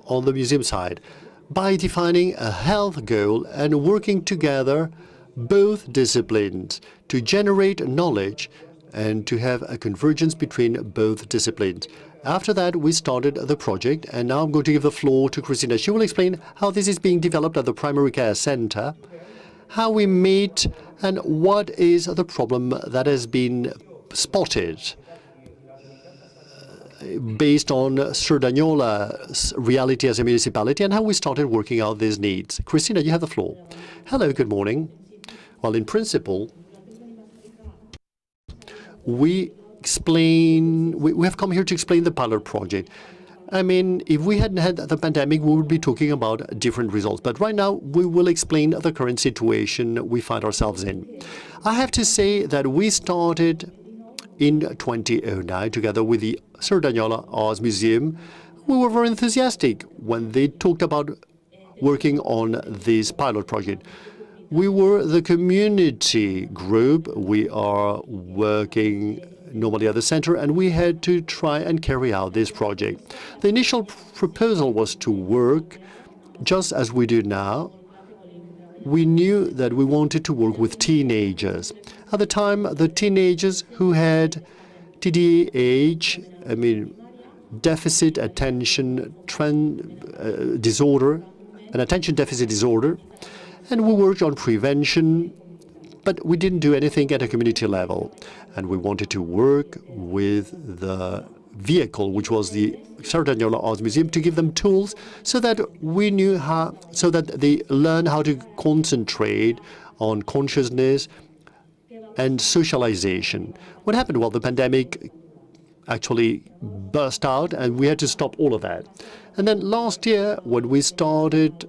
S3: on the museum side, by defining a health goal and working together both disciplines to generate knowledge and to have a convergence between both disciplines. After that, we started the project, and now I'm going to give the floor to Christina. She will explain how this is being developed at the primary care center, how we meet, and what is the problem that has been spotted based on Cerdanyola reality as a municipality, and how we started working out these needs. Christina, you have the floor. Hello, good morning. Well, in principle, we have come here to explain the pilot project. I mean, if we hadn't had the pandemic, we would be talking about different results. But right now, we will explain the current situation we find ourselves in. I have to say that we started in 2009 together with the Cerdanyola Arts Museum. We were very enthusiastic when they talked about working on this pilot project. We were the community group. We are working normally at the center, and we had to try and carry out this project. The initial proposal was to work just as we do now, we knew that we wanted to work with teenagers. At the time, the teenagers who had TDAH, deficit attention disorder, an attention deficit disorder, and we worked on prevention, but we didn't do anything at a community level. And we wanted to work with the vehicle, which was the Catalonia Arts Museum, to give them tools so that so that they learn how to concentrate on consciousness and socialization. What happened? Well, the pandemic actually burst out and we had to stop all of that. And then last year, when we started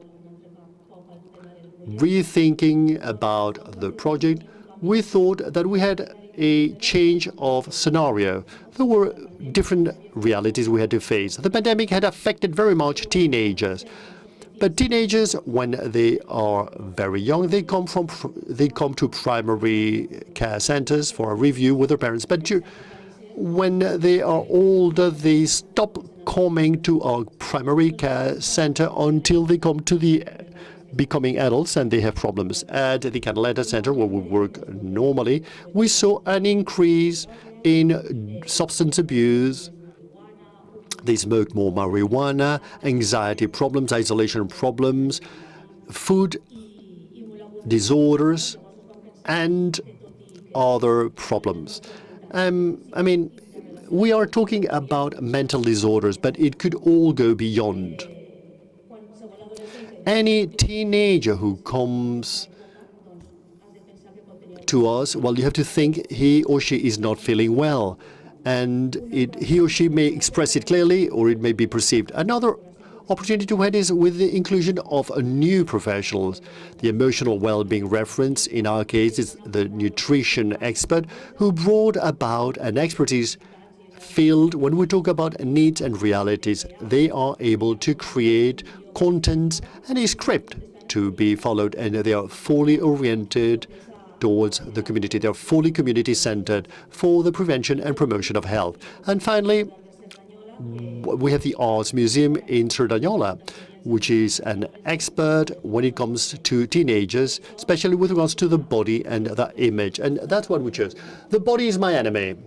S3: rethinking about the project, we thought that we had a change of scenario. There were different realities we had to face. The pandemic had affected very much teenagers. But teenagers, when they are very young, they come to primary care centers for a review with their parents. But when they are older, they stop coming to our primary care center until they come to the becoming adults and they have problems. At the Catalonia Center, where we work normally, we saw an increase in substance abuse. They smoked more marijuana, anxiety problems, isolation problems, food disorders, and other problems. We are talking about mental disorders, but it could all go beyond. Any teenager who comes to us, well, you have to think he or she is not feeling well. And he or she may express it clearly, or it may be perceived. Another opportunity to head is with the inclusion of new professionals. The emotional well-being reference, in our case, is the nutrition expert who brought about an expertise field. When we talk about needs and realities, they are able to create content and a script to be followed, and they are fully oriented towards the community. They are fully community-centered for the prevention and promotion of health. And finally, we have the Arts Museum in Catalonia, which is an expert when it comes to teenagers, especially with regards to the body and the image. And that's what we chose. The body is my enemy.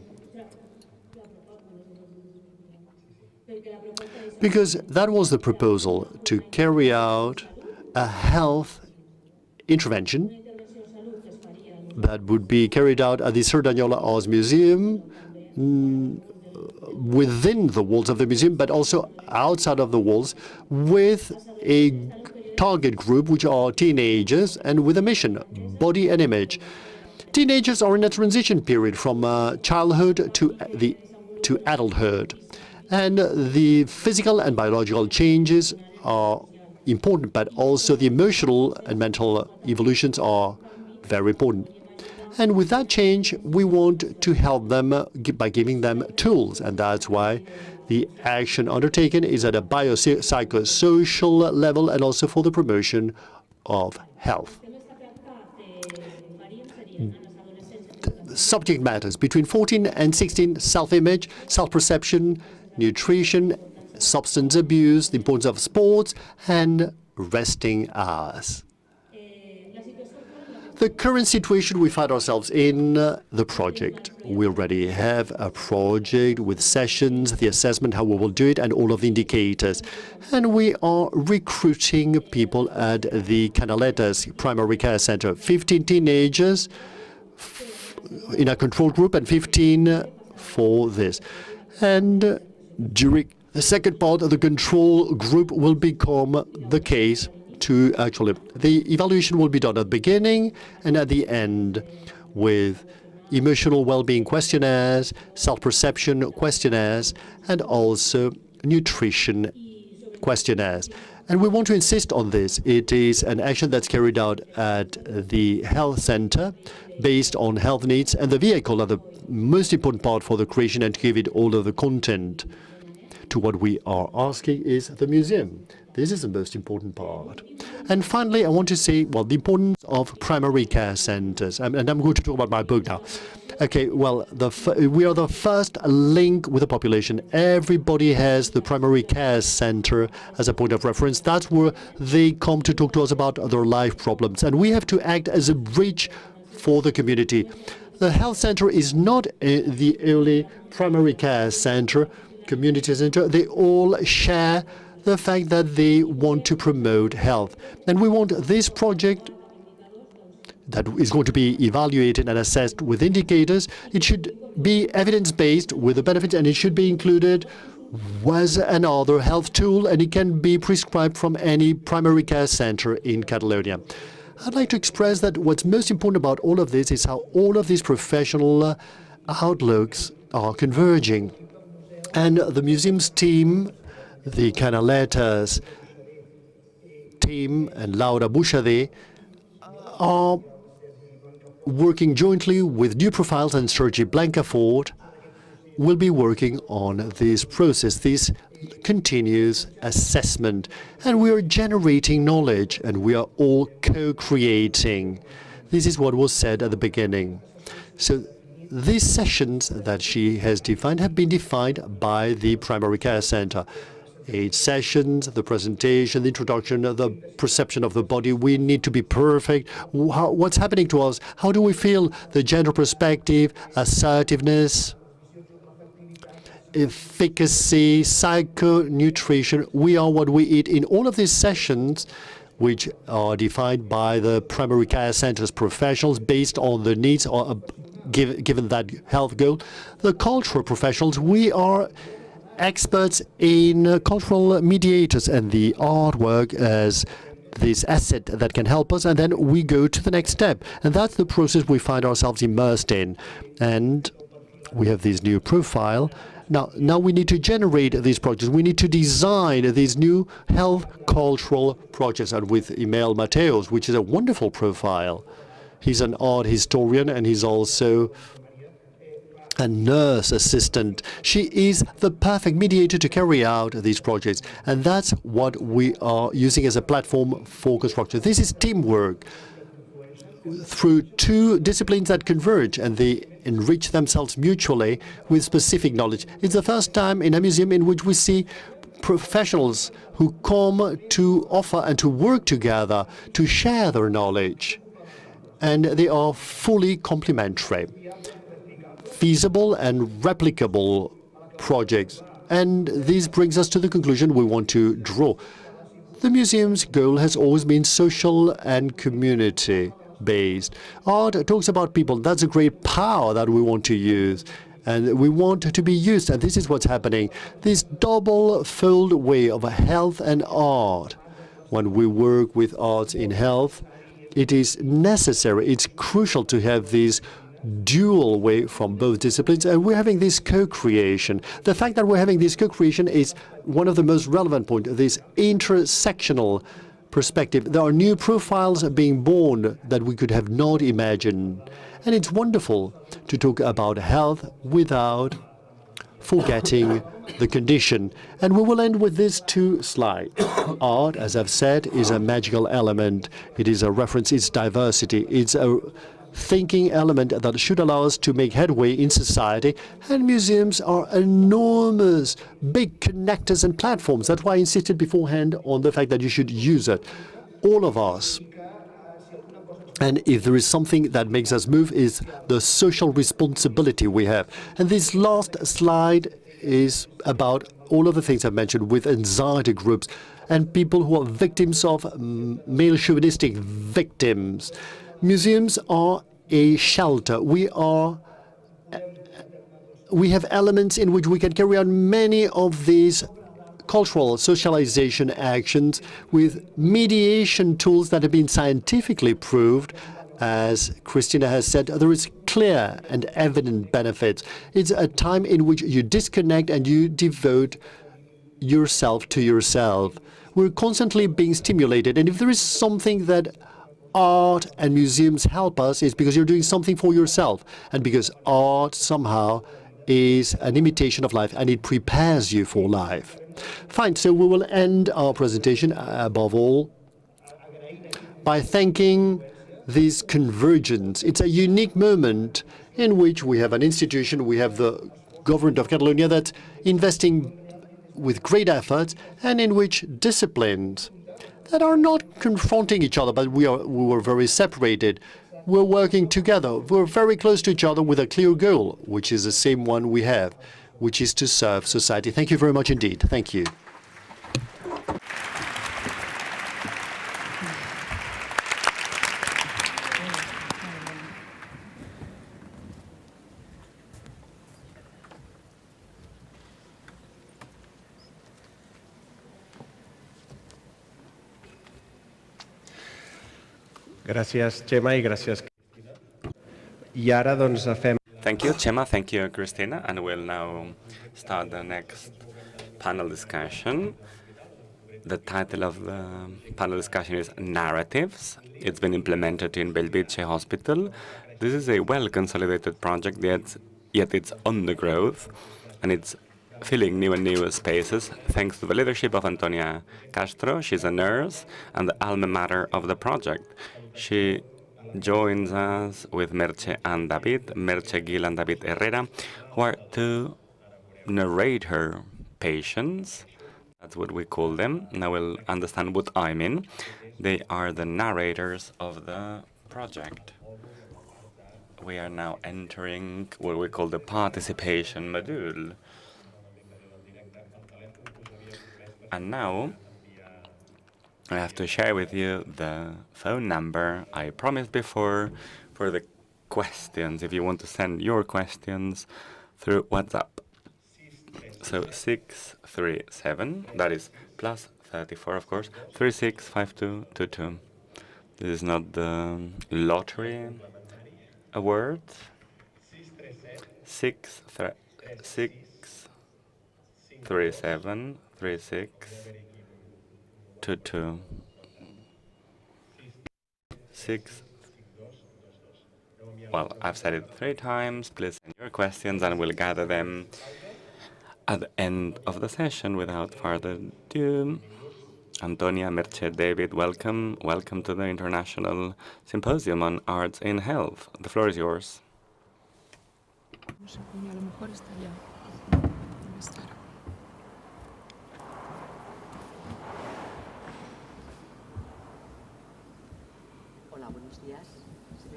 S3: Because that was the proposal, to carry out a health intervention that would be carried out at the Catalonia Arts Museum, within the walls of the museum, but also outside of the walls, with a target group, which are teenagers, and with a mission, body and image. Teenagers are in a transition period from childhood to adulthood. And the physical and biological changes are important, but also the emotional and mental evolutions are very important. And with that change, we want to help them by giving them tools. And that's why the action undertaken is at a biopsychosocial level and also for the promotion of health. Subject matters between 14 and 16: self-image, self-perception, nutrition, substance abuse, the importance of sports, and resting hours. The current situation we find ourselves in, the project. We already have a project with sessions, the assessment, how we will do it, and all of the indicators. And we are recruiting people at the Catalonia Primary Care Center. 15 teenagers in a control group and 15 for this. And during the second part of the control group will become the case to actually, the evaluation will be done at the beginning and at the end with emotional well-being questionnaires, self-perception questionnaires, and also nutrition questionnaires. And we want to insist on this. It is an action that's carried out at the health center based on health needs, and the vehicle are the most important part for the creation and to give it all of the content to what we are asking is the museum. This is the most important part. And finally, I want to say, well, the importance of primary care centers. And I'm going to talk about my book now. Okay, well, we are the first link with the population. Everybody has the primary care center as a point of reference. That's where they come to talk to us about their life problems. And we have to act as a bridge for the community. The health center is not the only primary care center, community center. They all share the fact that they want to promote health. And we want this project that is going to be evaluated and assessed with indicators. It should be evidence-based with the benefits, and it should be included as another health tool, and it can be prescribed from any primary care center in Catalonia. I'd like to express that what's most important about all of this is how all of these professional outlooks are converging. And the museum's team, the Canaletas team, and Laura Bouchade are working jointly with New Profiles, and Sergi Blancafort will be working on this process, this continuous assessment. And we are generating knowledge, and we are all co-creating. This is what was said at the beginning. So these sessions that she has defined have been defined by the primary care center. 8 sessions, the presentation, the introduction, the perception of the body. We need to be perfect. What's happening to us? How do we feel? The gender perspective, assertiveness, efficacy, psychonutrition. We are what we eat. In all of these sessions, which are defined by the primary care center's professionals based on the needs, given that health goal, the cultural professionals, we are experts in cultural mediators and the artwork as this asset that can help us, and then we go to the next step. And that's the process we find ourselves immersed in. And we have this new profile. Now we need to generate these projects. We need to design these new health cultural projects. And with Emil Mateos, which is a wonderful profile. He's an art historian, and he's also a nurse assistant. She is the perfect mediator to carry out these projects, and that's what we are using as a platform for construction. This is teamwork through 2 disciplines that converge, and they enrich themselves mutually with specific knowledge. It's the first time in a museum in which we see professionals who come to offer and to work together to share their knowledge, and they are fully complementary. Feasible and replicable projects. And this brings us to the conclusion we want to draw. The museum's goal has always been social and community-based. Art talks about people. That's a great power that we want to use. And we want to be used. And this is what's happening. This double-fold way of health and art. When we work with arts in health, it is necessary, it's crucial to have these dual way from both disciplines, and we're having this co-creation. The fact that we're having this co-creation is one of the most relevant points, this intersectional perspective. There are new profiles being born that we could have not imagined, and it's wonderful to talk about health without forgetting the condition. And we will end with these 2 slides. Art, as I've said, is a magical element. It is a reference, it's diversity, it's a thinking element that should allow us to make headway in society. And museums are enormous, big connectors and platforms. That's why I insisted beforehand on the fact that you should use it, all of us. And if there is something that makes us move, is the social responsibility we have. And this last slide is about all of the things I've mentioned with anxiety groups and people who are victims of male chauvinistic victims. Museums are a shelter. We have elements in which we can carry out many of these cultural socialization actions with mediation tools that have been scientifically proved. As Christina has said, there is clear and evident benefits. It's a time in which you disconnect and you devote yourself to yourself. We're constantly being stimulated, and if there is something that art and museums help us, it's because you're doing something for yourself, and because art somehow is an imitation of life, and it prepares you for life. Fine, so we will end our presentation, above all, by thanking this convergence. It's a unique moment in which we have an institution, we have the government of Catalonia that's investing with great effort, and in which disciplines that are not confronting each other, but we were very separated. We're working together. We're very close to each other with a clear goal, which is the same one we have, which is to serve society. Thank you very much indeed. Thank you.
S2: Gràcies, Gemma, i gràcies. I ara, doncs, fem...
S1: Thank you, Gemma. Thank you, Christina. And we'll now start the next panel discussion. The title of the panel discussion is Narratives. It's been implemented in Bellvitge Hospital. This is a well-consolidated project, yet it's on the growth, and it's filling new and new spaces thanks to the leadership of Antonia Castro. She's a nurse and the alma mater of the project. She joins us with Merche and David, Merche Gil and David Herrera, who are two narrator patients. That's what we call them. Now we'll understand what I mean. They are the narrators of the project. We are now entering what we call the participation module. And now I have to share with you the phone number I promised before for the questions, if you want to send your questions through WhatsApp. So 637, that is plus 34, of course, 365222. This is not the lottery award. 637 3622. 6. Well, I've said it 3 times. Please send your questions and we'll gather them at the end of the session. Without further ado, Antonia, Merche, David, welcome. Welcome to the International Symposium on Arts in Health. The floor is yours.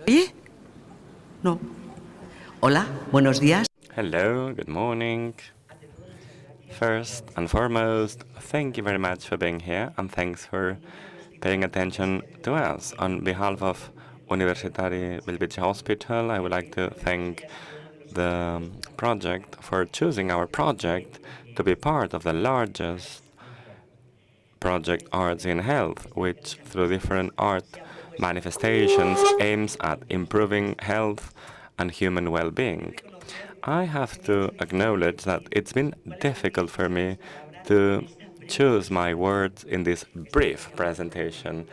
S4: ¿Oye? No. Hola, buenos días.
S1: Hello, good morning. First and foremost, thank you very much for being here, and thanks for paying attention to us. On behalf of Universitari Bellvitge Hospital, I would like to thank the project for choosing our project to be part of the largest project Arts in Health, which through different art manifestations aims at improving health and human well-being. I have to acknowledge that it's been difficult for me to choose my words in this brief presentation.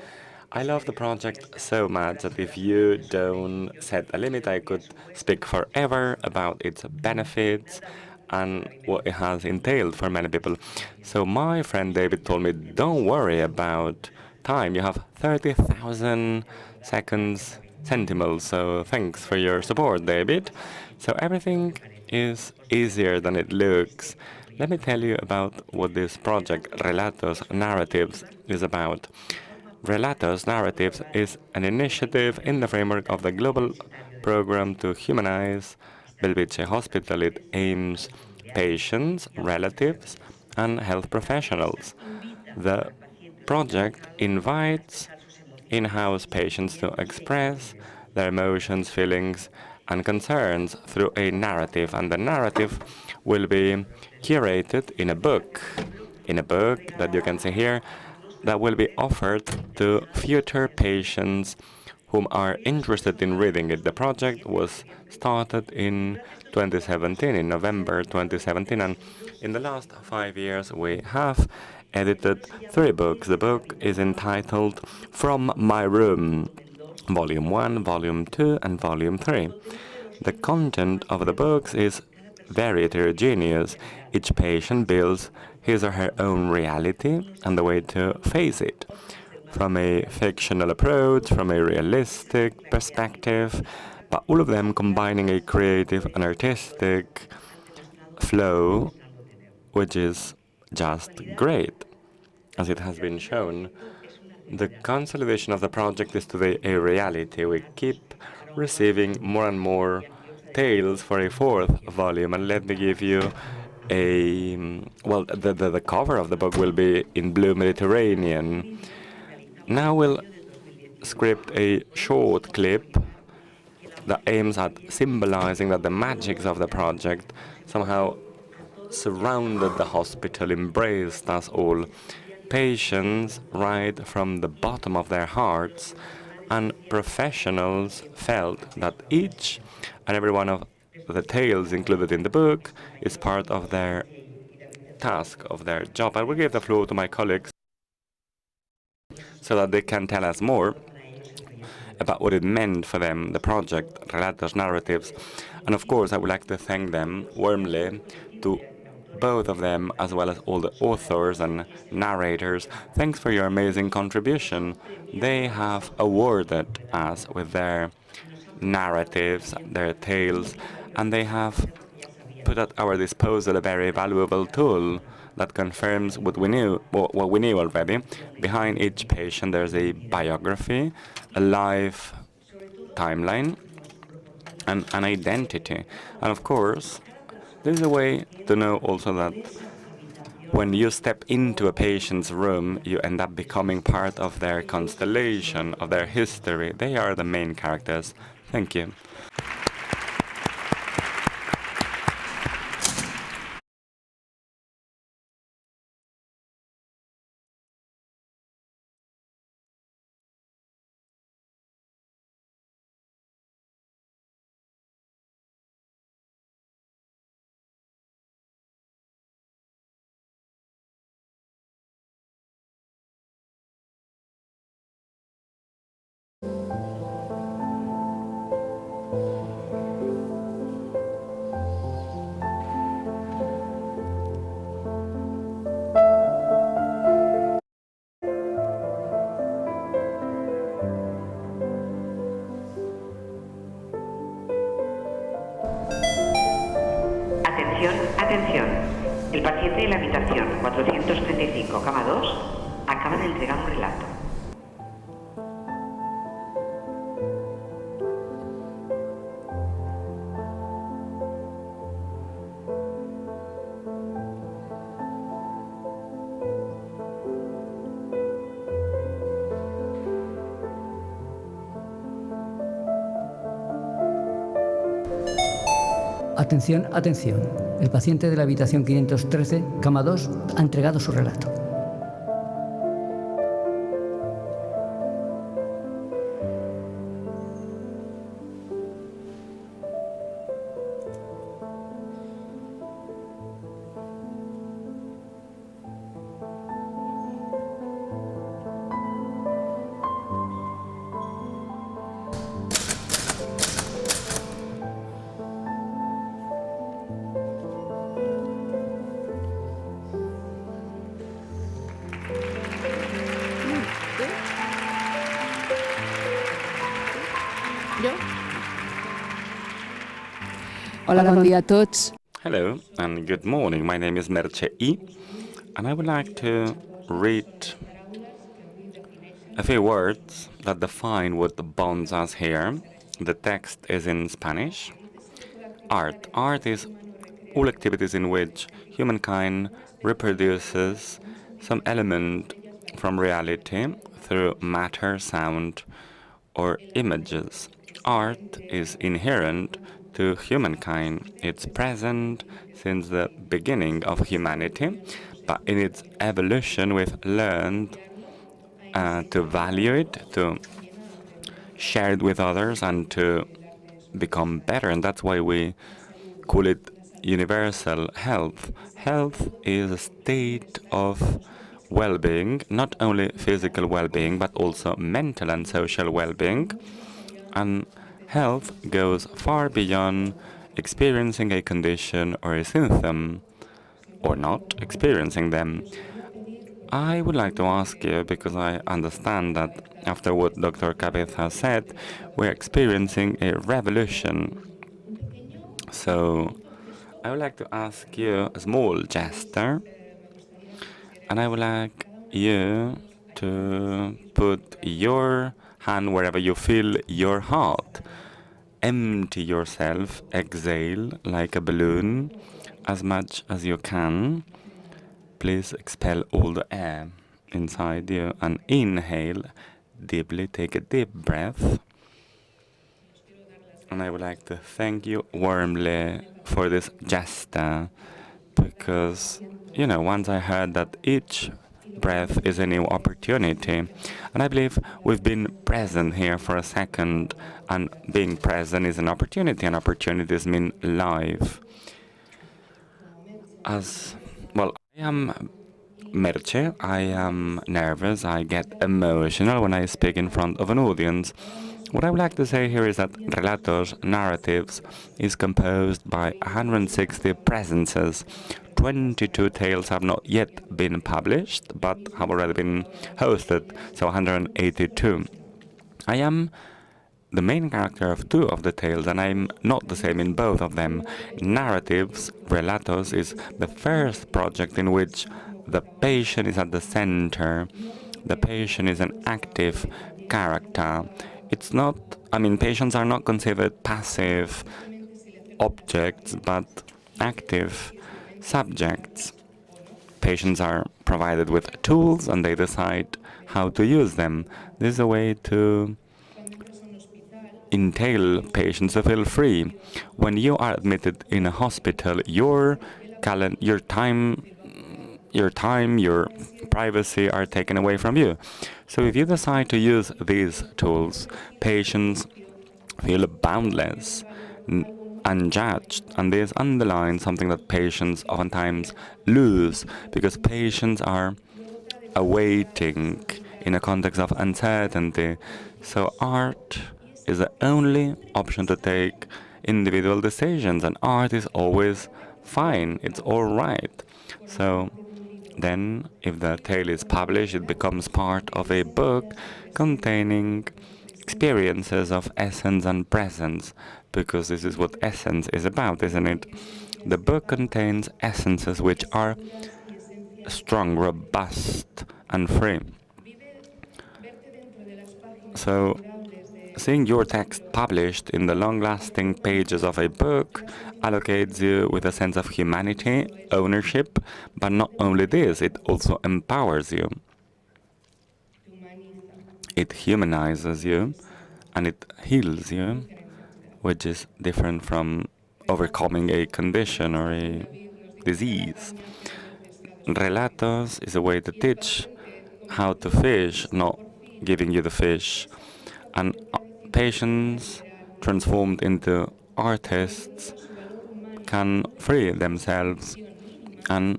S1: I love the project so much that if you don't set a limit, I could speak forever about its benefits and what it has entailed for many people. So my friend David told me, don't worry about time. You have 30,000 seconds centimals. So thanks for your support, David. So everything is easier than it looks. Let me tell you about what this project, Relatos Narratives, is about. Relatos Narratives is an initiative in the framework of the global program to humanize Bellvitge Hospital. It aims patients, relatives, and health professionals. The project invites in-house patients to express their emotions, feelings, and concerns through a narrative, and the narrative will be curated in a book that you can see here, that will be offered to future patients whom are interested in reading it. The project was started in 2017, in November 2017, and in the last 5 years we have edited 3 books. The book is entitled From My Room, Volume 1, Volume 2, and Volume 3. The content of the books is very heterogeneous. Each patient builds his or her own reality and the way to face it. from a fictional approach, from a realistic perspective, but all of them combining a creative and artistic flow, which is just great, as it has been shown. The consolidation of the project is today a reality. We keep receiving more and more tales for a fourth volume, and let me give you a well, the cover of the book will be in blue Mediterranean. Now we'll script a short clip that aims at symbolizing that the magics of the project somehow surrounded the hospital, embraced us all. Patients right from the bottom of their hearts, and professionals felt that each and every one of the tales included in the book is part of their task, of their job. I will give the floor to my colleagues so that they can tell us more about what it meant for them, the project, Relatos Narratives. And of course, I would like to thank them warmly, to both of them, as well as all the authors and narrators. Thanks for your amazing contribution. They have awarded us with their narratives, their tales, and they have put at our disposal a very valuable tool that confirms what we knew already. Behind each patient, there's a biography, a life timeline, and an identity. And of course, there's a way to know also that when you step into a patient's room, you end up becoming part of their constellation, of their history. They are the main characters. Thank you.
S5: Atención, el paciente de la habitación 435, cama 2, acaba de entregar un relato.
S6: Atención, atención. El paciente de la habitación 513, cama 2, ha entregado su relato.
S7: Hola, bon dia a tots.
S1: Hello and good morning. My name is Merche I, and I would like to read a few words that define what bonds us here. The text is in Spanish. Art. Art is all activities in which humankind reproduces some element from reality through matter, sound, or images. Art is inherent to humankind. It's present since the beginning of humanity, but in its evolution we've learned to value it, to share it with others, and to become better, and that's why we call it universal health. Health is a state of well-being, not only physical well-being, but also mental and social well-being. And health goes far beyond experiencing a condition or a symptom, or not experiencing them. I would like to ask you, because I understand that after what Dr. Cabeza said, we're experiencing a revolution. So I would like to ask you a small gesture, and I would like you to put your hand wherever you feel your heart. Empty yourself, exhale like a balloon as much as you can. Please expel all the air inside you and inhale deeply. Take a deep breath. And I would like to thank you warmly for this gesture, because, once I heard that each breath is a new opportunity, and I believe we've been present here for a second, and being present is an opportunity, and opportunities mean life. As well, I am Merche, I am nervous, I get emotional when I speak in front of an audience. What I would like to say here is that Relatos, narratives, is composed by 160 presences. 22 tales have not yet been published, but have already been hosted, so 182. I am the main character of 2 of the tales, and I'm not the same in both of them. Narratives, Relatos, is the first project in which the patient is at the center. The patient is an active character. It's not, patients are not considered passive objects, but active subjects. Patients are provided with tools and they decide how to use them. This is a way to entail patients to feel free. When you are admitted in a hospital, your time, your privacy are taken away from you. So if you decide to use these tools, patients feel boundless, unjudged, and this underlines something that patients oftentimes lose, because patients are awaiting in a context of uncertainty. So art is the only option to take individual decisions, and art is always fine, it's all right. So then, if the tale is published, it becomes part of a book containing experiences of essence and presence, because this is what essence is about, isn't it? The book contains essences which are strong, robust, and free. So, seeing your text published in the long-lasting pages of a book allocates you with a sense of humanity, ownership, but not only this, it also empowers you. It humanizes you, and it heals you, which is different from overcoming a condition or a disease. Relatos is a way to teach how to fish, not giving you the fish. And patients transformed into artists can free themselves and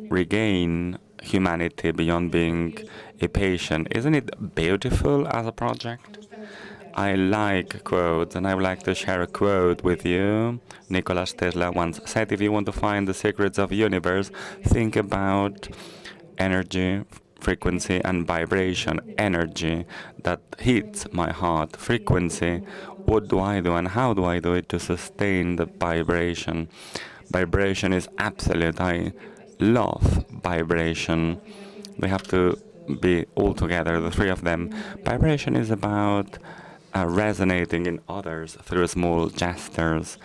S1: regain humanity beyond being a patient. Isn't it beautiful as a project? I like quotes, and I would like to share a quote with you. Nikola Tesla once said, if you want to find the secrets of the universe, think about energy, frequency, and vibration. Energy that hits my heart. Frequency, what do I do and how do I do it to sustain the vibration? Vibration is absolute. I love vibration. We have to be all together, the 3 of them. Vibration is about resonating in others through small gestures.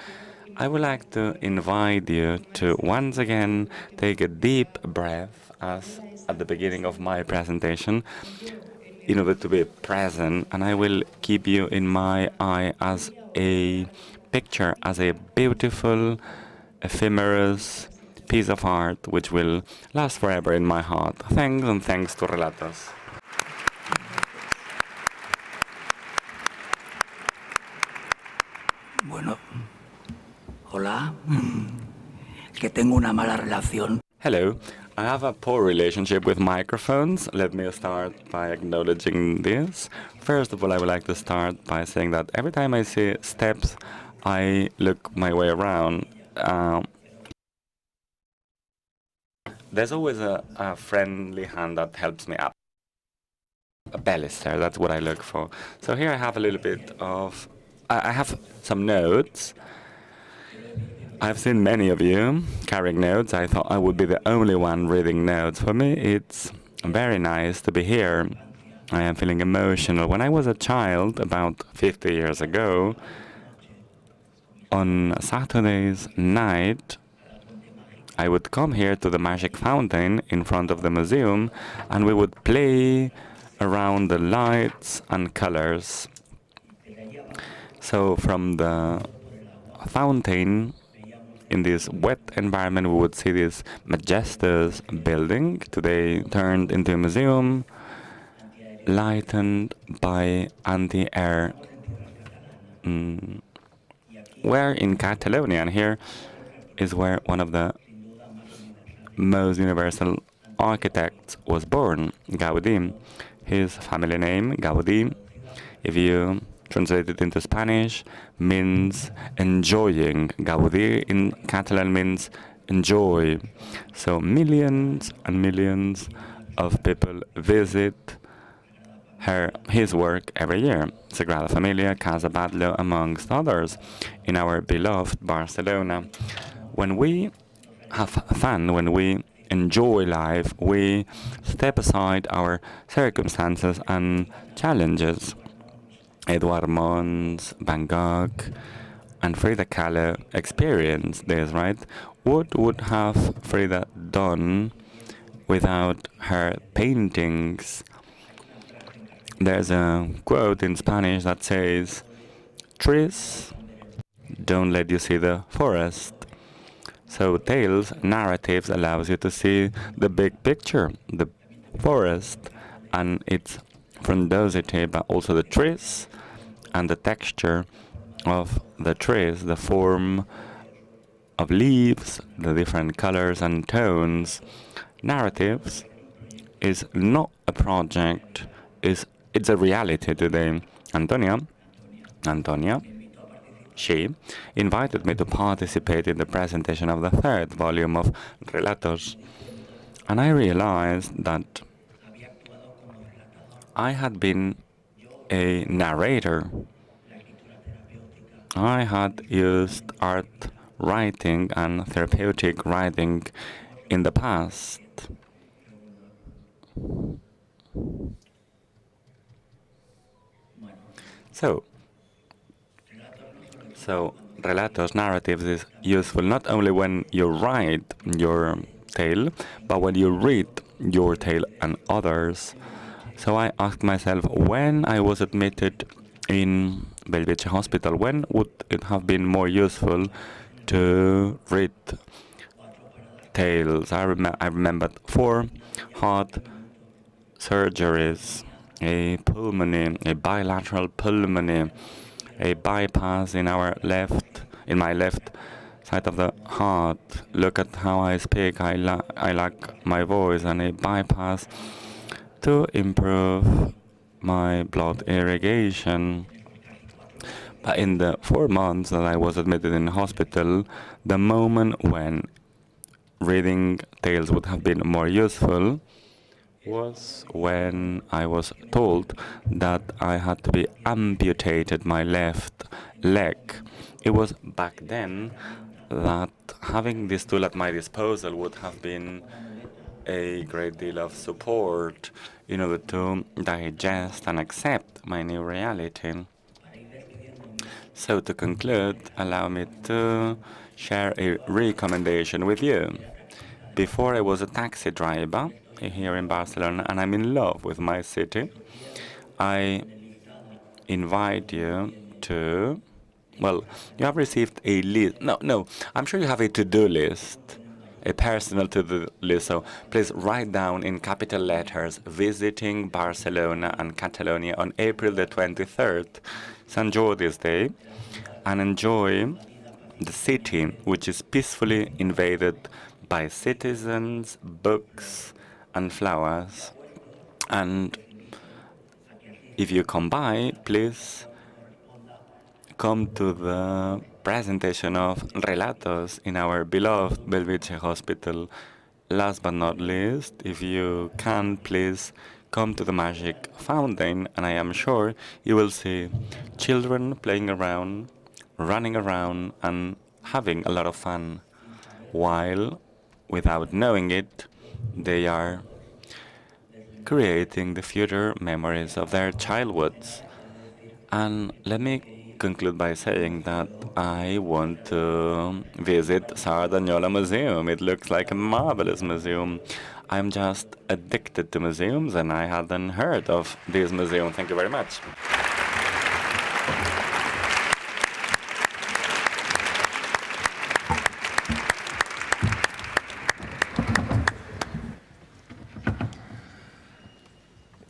S1: I would like to invite you to once again take a deep breath, as at the beginning of my presentation, in order to be present, and I will keep you in my eye as a picture, as a beautiful, ephemeral piece of art which will last forever in my heart. Thanks, and thanks to Relatos.
S8: Bueno, hola, que tengo una mala relación.
S1: Hello, I have a poor relationship with microphones. Let me start by acknowledging this. First of all, I would like to start by saying that every time I see steps, I look my way around. there's always a friendly hand that helps me up. A baluster, that's what I look for. So here I have a little bit of, I have some notes. I've seen many of you carrying notes. I thought I would be the only one reading notes. For me, it's very nice to be here. I am feeling emotional. When I was a child, about 50 years ago, on Saturdays night, I would come here to the magic fountain in front of the museum, and we would play around the lights and colors. So from the fountain, in this wet environment, we would see this majestuous building, today turned into a museum, lightened by anti-air. We're in Catalonia, and here is where one of the most universal architects was born, Gaudí. His family name, Gaudí, if you translate it into Spanish, means enjoying. Gaudí in Catalan means enjoy. So millions and millions of people visit his work every year. Sagrada Familia, Casa Batlló, amongst others, in our beloved Barcelona. When we have fun, when we enjoy life, we step aside our circumstances and challenges. Edouard Mons, Van Gogh, and Frida Kahlo experienced this, right? What would have Frida done without her paintings? There's a quote in Spanish that says, "Trees don't let you see the forest." So tales, narratives allows you to see the big picture, the forest, and its frondosity, but also the trees and the texture of the trees, the form of leaves, the different colors and tones. Narratives is not a project, it's a reality today. Antonia, she invited me to participate in the presentation of the third volume of Relatos, and I realized that I had been a narrator. I had used art writing and therapeutic writing in the past. So Relatos, narratives, is useful not only when you write your tale, but when you read your tale and others. So I asked myself, when I was admitted in Belviche Hospital, when would it have been more useful to read tales? I remembered 4 heart surgeries, a bilateral pulmonary, a bypass in my left side of the heart. Look at how I speak. I lack my voice, and a bypass to improve my blood irrigation. But in the 4 months that I was admitted in hospital, the moment when reading tales would have been more useful was when I was told that I had to be amputated my left leg. It was back then that having this tool at my disposal would have been a great deal of support in order to digest and accept my new reality. So to conclude, allow me to share a recommendation with you. Before I was a taxi driver here in Barcelona, and I'm in love with my city, I invite you to, well, you have received a list. No, I'm sure you have a to-do list, a personal to-do list. So please write down in capital letters, visiting Barcelona and Catalonia on April the 23rd, St. Jordi's Day, and enjoy the city, which is peacefully invaded by citizens, books, and flowers. And if you come by, please come to the presentation of Relatos in our beloved Belviche Hospital. last but not least, if you can, please come to the Magic Fountain, and I am sure you will see children playing around, running around, and having a lot of fun, while, without knowing it, they are creating the future memories of their childhoods. And let me conclude by saying that I want to visit Sardaniola Museum. It looks like a marvelous museum. I'm just addicted to museums, and I hadn't heard of this museum. Thank you very much.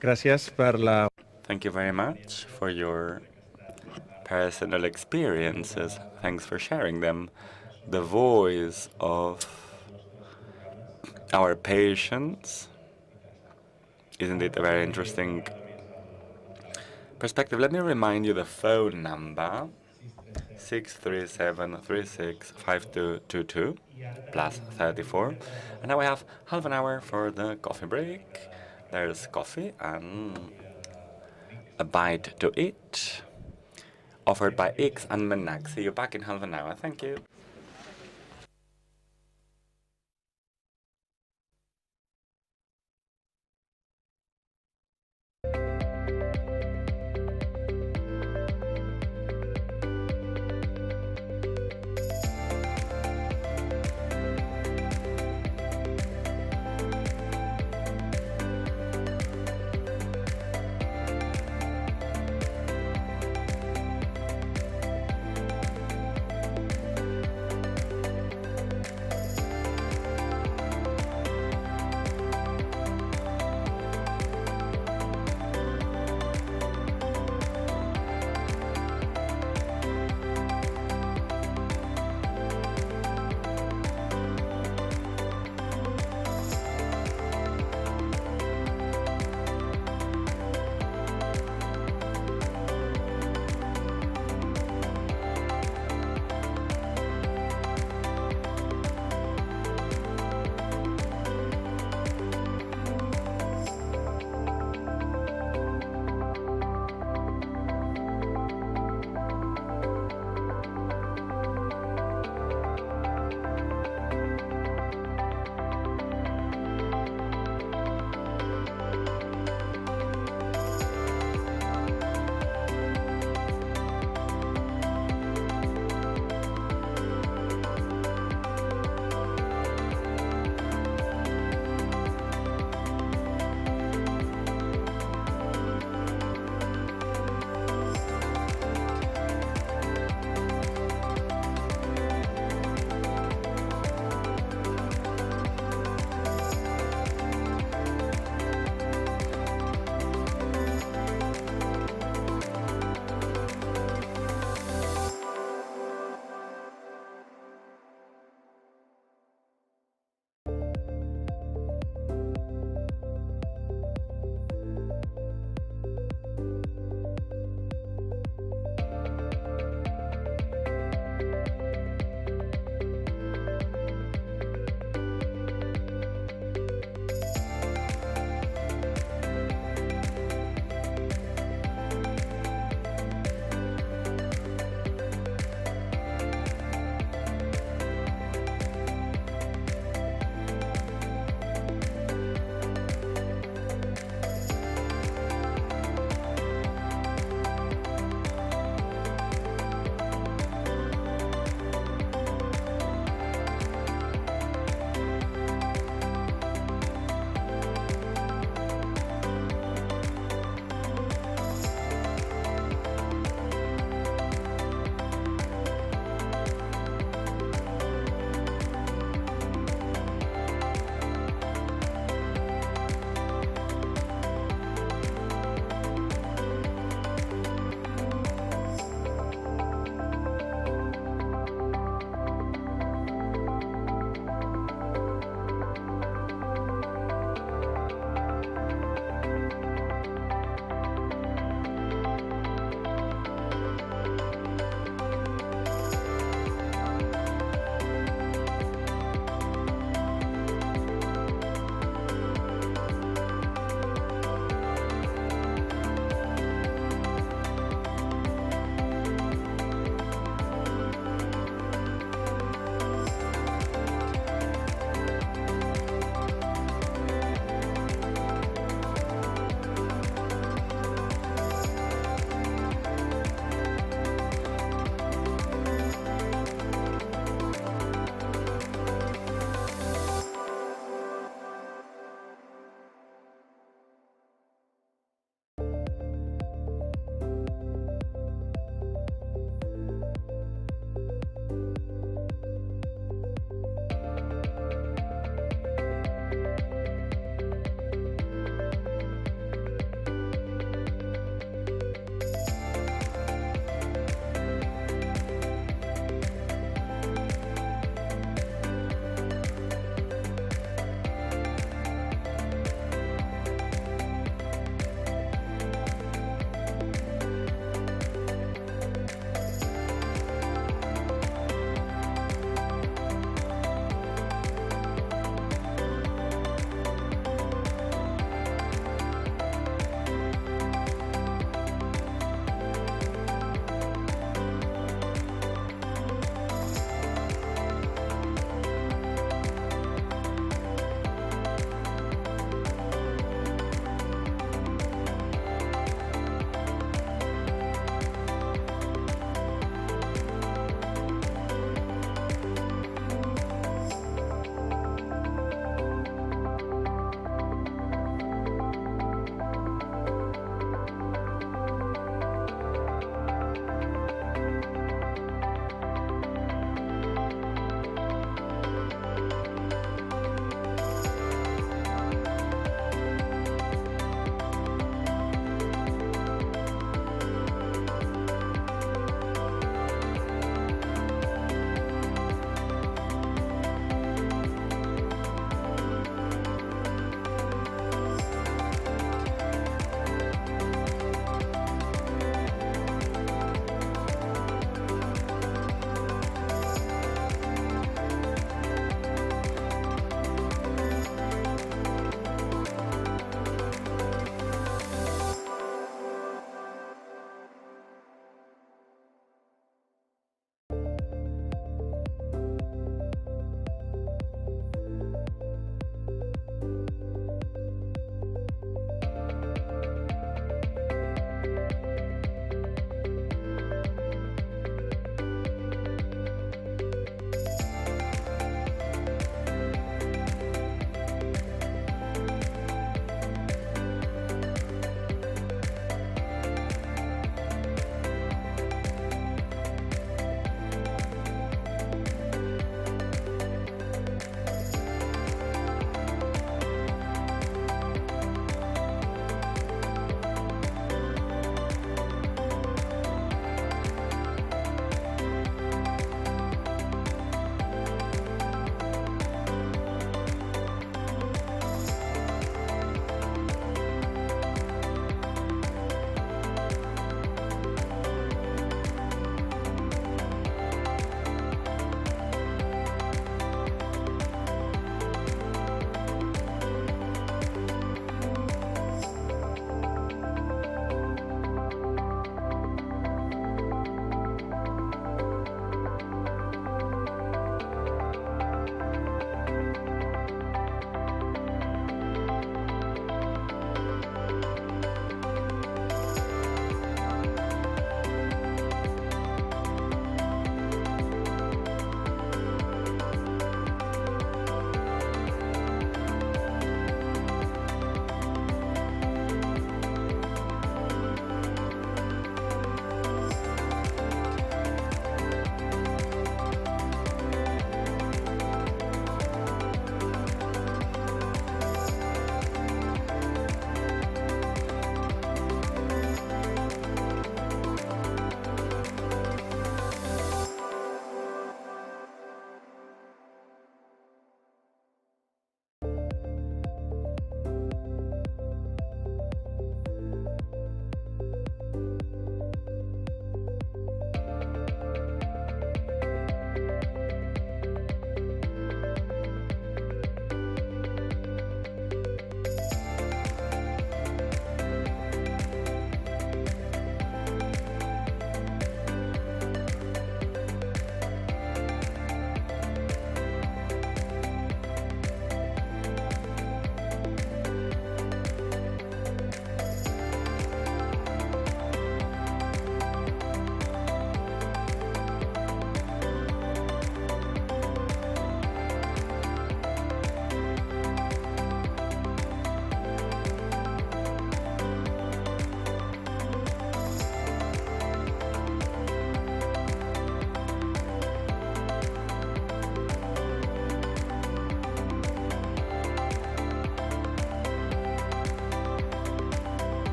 S2: Gràcies per la...
S1: Thank you very much for your personal experiences. Thanks for sharing them. The voice of our patients is indeed a very interesting perspective. Let me remind you the phone number, 637-365222, +34. And now we have half an hour for the coffee break. There's coffee and a bite to eat, offered by AiHIF and MNAC. See you back in half an hour. Thank you.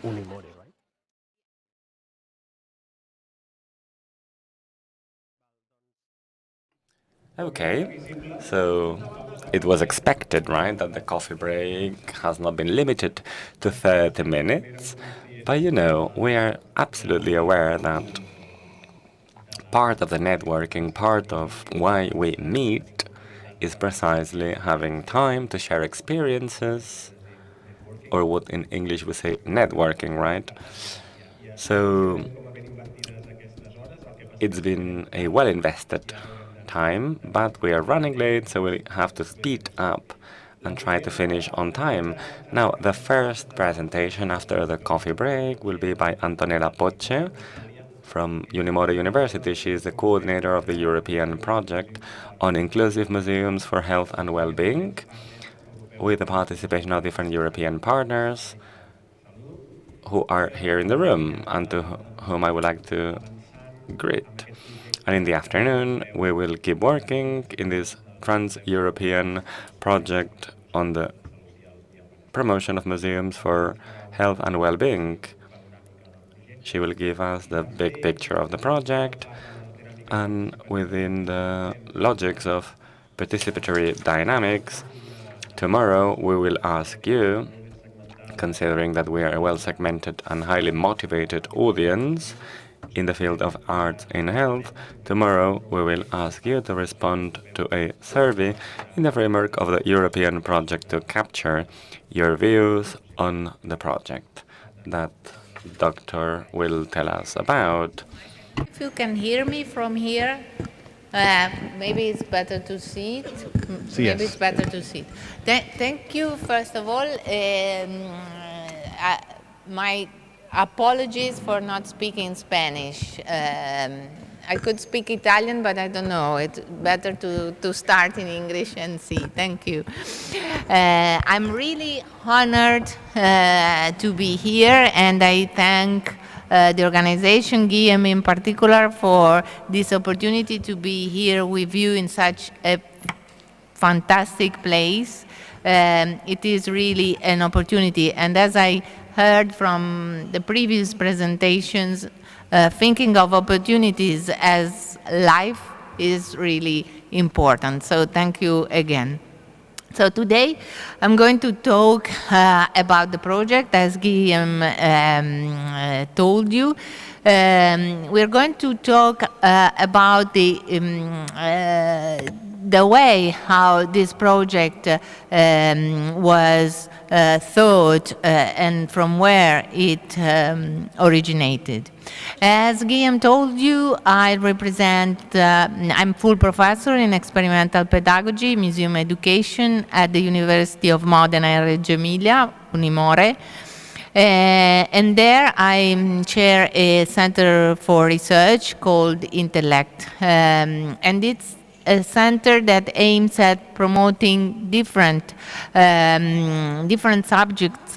S2: Unimore, right?
S1: Okay, so it was expected, right, that the coffee break has not been limited to 30 minutes. But you know, we are absolutely aware that part of the networking, part of why we meet, is precisely having time to share experiences, or what in English we say networking, right? So it's been a well-invested time, but we are running late, so we have to speed up and try to finish on time. Now, the first presentation after the coffee break will be by Antonella Poce from Unimore University. She is the coordinator of the European project on inclusive museums for health and well-being, with the participation of different European partners who are here in the room and to whom I would like to greet. And in the afternoon, we will keep working in this trans-European project on the promotion of museums for health and well-being. She will give us the big picture of the project, and within the logics of participatory dynamics, tomorrow we will ask you, considering that we are a well-segmented and highly motivated audience in the field of arts in health, tomorrow we will ask you to respond to a survey in the framework of the European project to capture your views on the project that Doctor will tell us about.
S9: If you can hear me from here, maybe it's better to see it. Maybe it's better to see it. Thank you, first of all. My apologies for not speaking Spanish. I could speak Italian, but I don't know. It's better to start in English and see. Thank you. I'm really honored to be here, and I thank the organization, Guillaume in particular, for this opportunity to be here with you in such a fantastic place. It is really an opportunity, and as I heard from the previous presentations, thinking of opportunities as life is really important. So thank you again. So today I'm going to talk about the project, as Guillaume told you. We're going to talk about the way how this project was thought and from where it originated. As Guillaume told you, I represent, I'm full professor in experimental pedagogy, museum education at the University of Modena and Reggio Emilia, Unimore. And there I chair a center for research called Intellect. And it's a center that aims at promoting different subjects,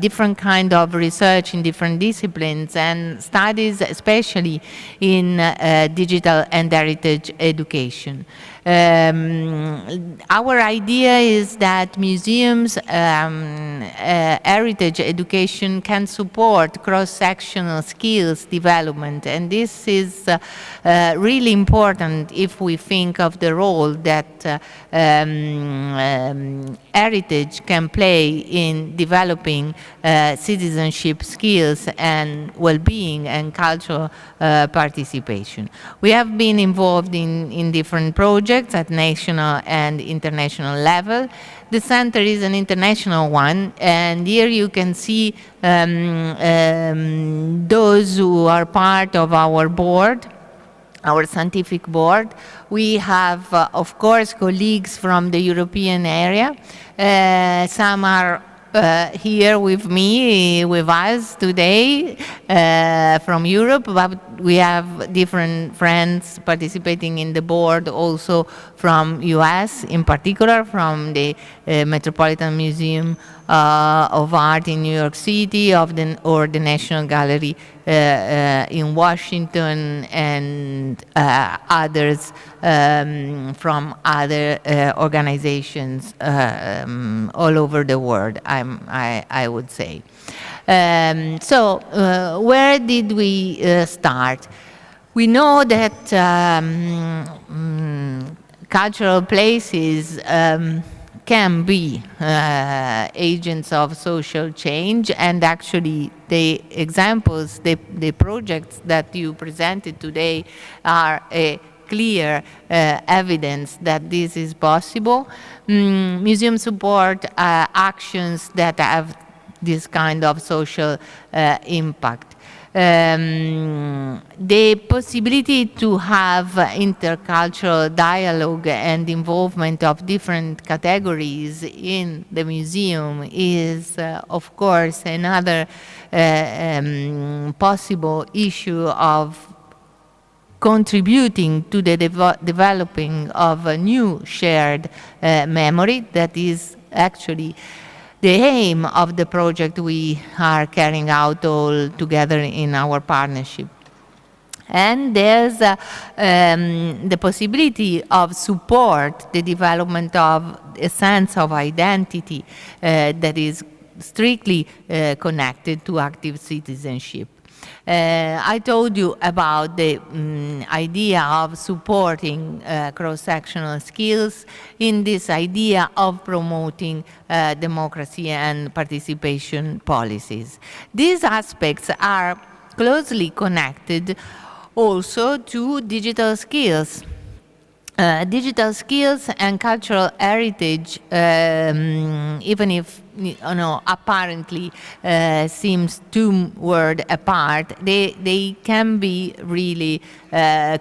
S9: different kind of research in different disciplines, and studies especially in digital and heritage education. Our idea is that museums, heritage education can support cross-sectional skills development, and this is really important if we think of the role that heritage can play in developing citizenship skills and well-being and cultural participation. We have been involved in different projects at national and international level. The center is an international one, and here you can see those who are part of our board, our scientific board. We have, of course, colleagues from the European area. Some are here with me, with us today from Europe, but we have different friends participating in the board also from US, in particular from the Metropolitan Museum of Art in New York City, or the National Gallery in Washington, and others from other organizations all over the world, I would say. So where did we start? We know that cultural places can be agents of social change, and actually the examples, the projects that you presented today are a clear evidence that this is possible. Museums support actions that have this kind of social impact. The possibility to have intercultural dialogue and involvement of different categories in the museum is, of course, another possible issue of contributing to the developing of a new shared memory that is actually the aim of the project we are carrying out all together in our partnership. And there's the possibility of support the development of a sense of identity that is strictly connected to active citizenship. I told you about the idea of supporting cross-sectional skills in this idea of promoting democracy and participation policies. These aspects are closely connected also to digital skills. Digital skills and cultural heritage, even if apparently seems two words apart, they can be really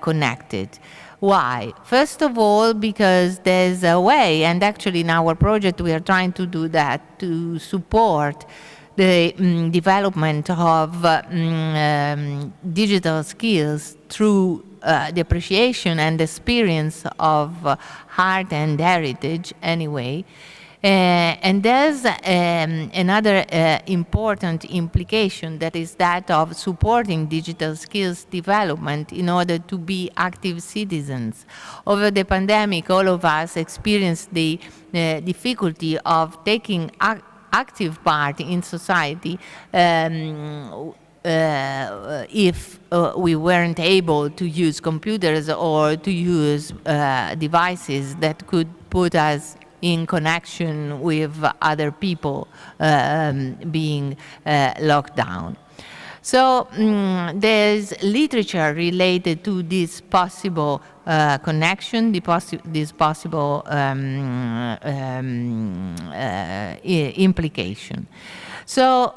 S9: connected. Why? First of all, because there's a way, and actually in our project we are trying to do that, to support the development of digital skills through the appreciation and experience of art and heritage anyway. And there's another important implication, that is that of supporting digital skills development in order to be active citizens. Over the pandemic, all of us experienced the difficulty of taking active part in society if we weren't able to use computers or to use devices that could put us in connection with other people being locked down. So there's literature related to this possible connection, this possible implication. So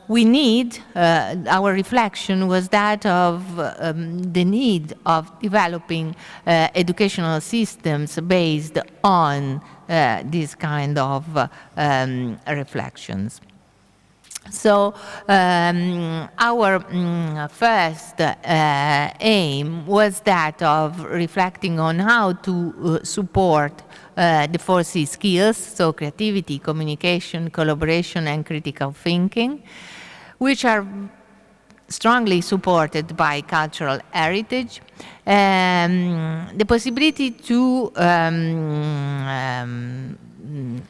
S9: we need, our reflection was that of the need of developing educational systems based on this kind of reflections. So our first aim was that of reflecting on how to support the 4C skills, so creativity, communication, collaboration, and critical thinking, which are strongly supported by cultural heritage. The possibility to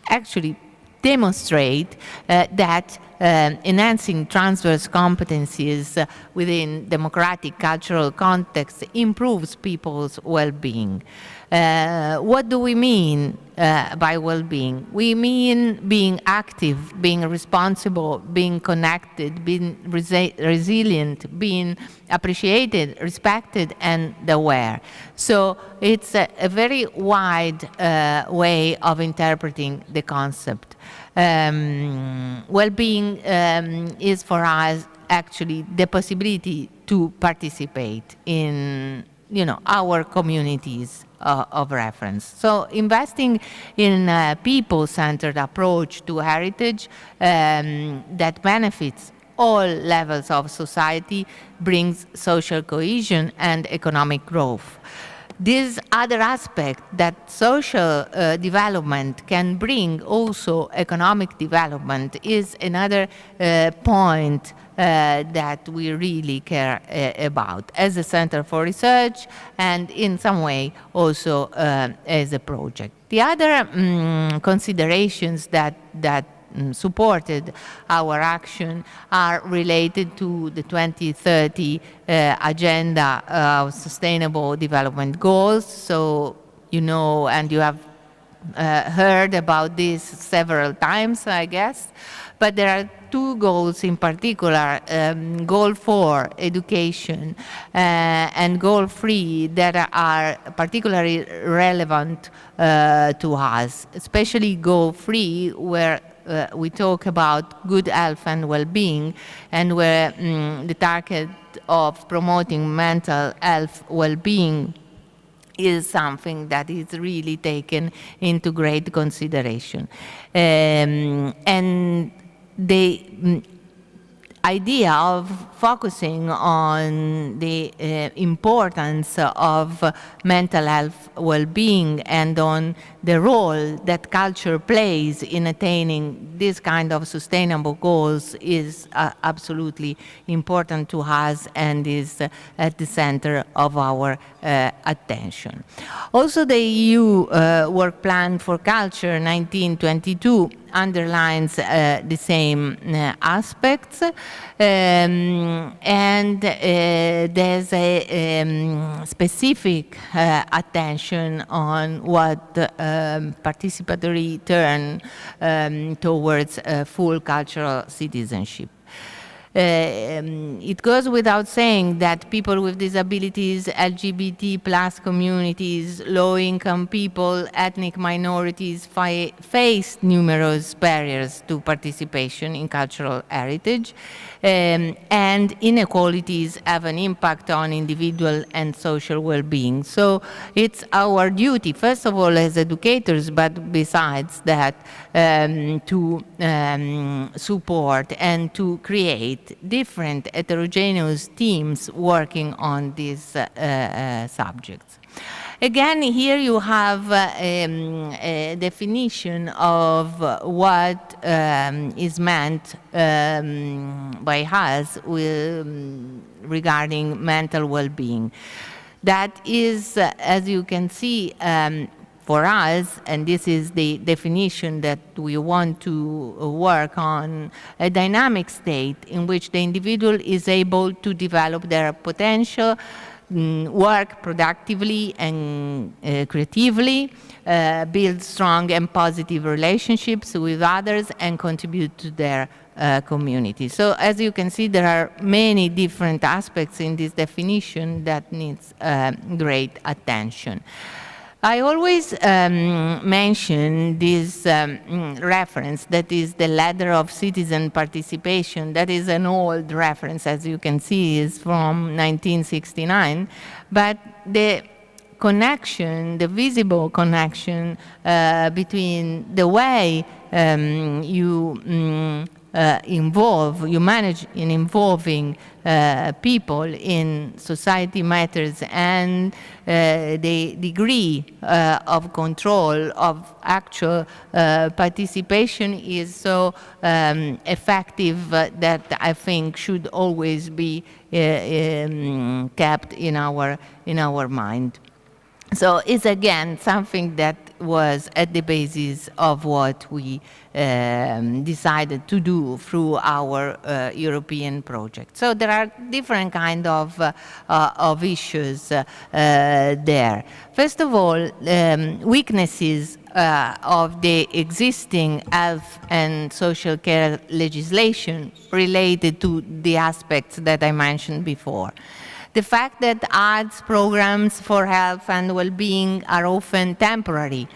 S9: actually demonstrate that enhancing transverse competencies within democratic cultural contexts improves people's well-being. What do we mean by well-being? We mean being active, being responsible, being connected, being resilient, being appreciated, respected, and aware. So it's a very wide way of interpreting the concept. Well-being is for us actually the possibility to participate in our communities of reference. So investing in a people-centered approach to heritage that benefits all levels of society brings social cohesion and economic growth. this other aspect that social development can bring also economic development is another point that we really care about as a center for research and in some way also as a project. The other considerations that supported our action are related to the 2030 agenda of sustainable development goals. So you know, and you have heard about this several times, I guess, but there are two goals in particular, goal 4, education, and goal 3 that are particularly relevant to us, especially goal 3 where we talk about good health and well-being, and where the target of promoting mental health well-being is something that is really taken into great consideration. And the idea of focusing on the importance of mental health well-being and on the role that culture plays in attaining this kind of sustainable goals is absolutely important to us and is at the center of our attention. Also, the EU Work Plan for Culture 1922 underlines the same aspects, and there's a specific attention on what participatory turn towards full cultural citizenship. It goes without saying that people with disabilities, LGBT plus communities, low-income people, ethnic minorities face numerous barriers to participation in cultural heritage, and inequalities have an impact on individual and social well-being. So it's our duty, first of all, as educators, but besides that, to support and to create different heterogeneous teams working on these subjects. Again, here you have a definition of what is meant by us regarding mental well-being. That is, as you can see, for us, and this is the definition that we want to work on, a dynamic state in which the individual is able to develop their potential, work productively and creatively, build strong and positive relationships with others, and contribute to their community. So as you can see, there are many different aspects in this definition that needs great attention. I always mention this reference, that is the ladder of citizen participation. That is an old reference, as you can see, is from 1969. But the connection, the visible connection between the way you manage in involving people in society matters and the degree of control of actual participation is so effective that I think should always be kept in our mind. So it's again something that was at the basis of what we decided to do through our European project. So there are different kind of issues there. First of all, weaknesses of the existing health and social care legislation related to the aspects that I mentioned before. The fact that arts programs for health and well-being are often temporary.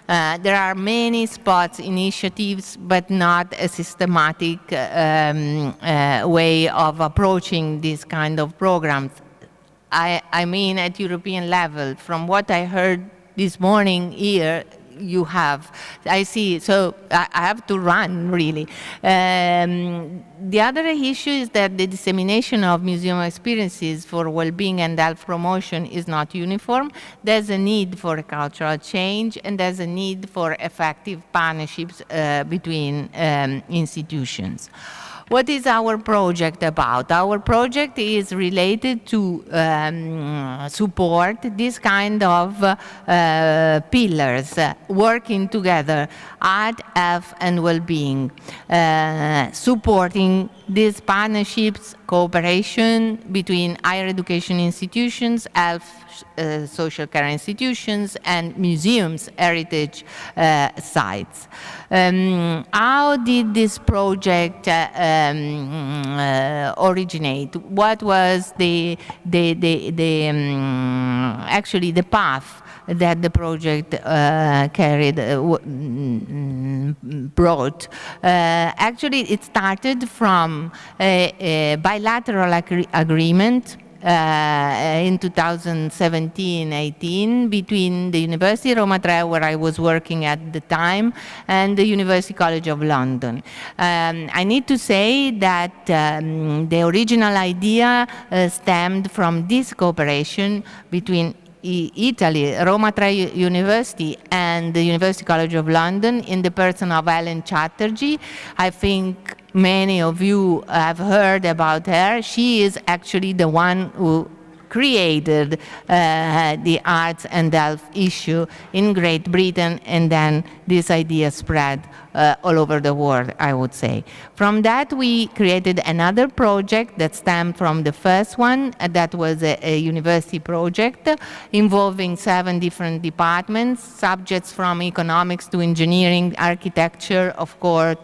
S9: There are many spots initiatives, but not a systematic way of approaching this kind of programs. I mean at European level. From what I heard this morning here, you have. I see, so I have to run, really. The other issue is that the dissemination of museum experiences for well-being and health promotion is not uniform. There's a need for a cultural change, and there's a need for effective partnerships between institutions. What is our project about? Our project is related to support this kind of pillars, working together, art, health, and well-being, supporting these partnerships, cooperation between higher education institutions, health, social care institutions, and museums, heritage sites. How did this project originate? What was actually the path that the project brought? Actually, it started from a bilateral agreement in 2017-18 between the University of Roma Tre, where I was working at the time, and the University College of London. I need to say that the original idea stemmed from this cooperation between Italy, Roma Tre University, and the University College of London in the person of Ellen Chatterjee. I think many of you have heard about her. She is actually the one who created the arts and health issue in Great Britain, and then this idea spread all over the world, I would say. From that, we created another project that stemmed from the first one. That was a university project involving 7 different departments, subjects from economics to engineering, architecture, of course,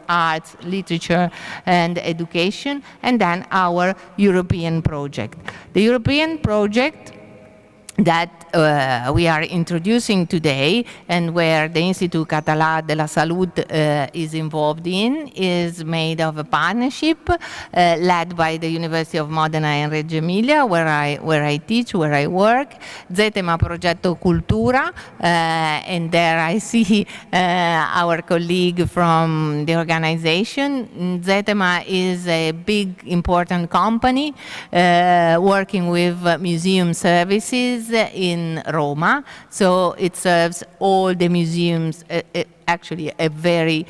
S9: arts, literature, and education, and then our European project. The European project that we are introducing today, and where the Institute Catalan de la Salud is involved in, is made of a partnership led by the University of Modena and Reggio Emilia, where I teach, where I work, Zetema Progetto Cultura, and there I see our colleague from the organization. Zetema is a big, important company working with museum services in Roma, so it serves all the museums, actually a very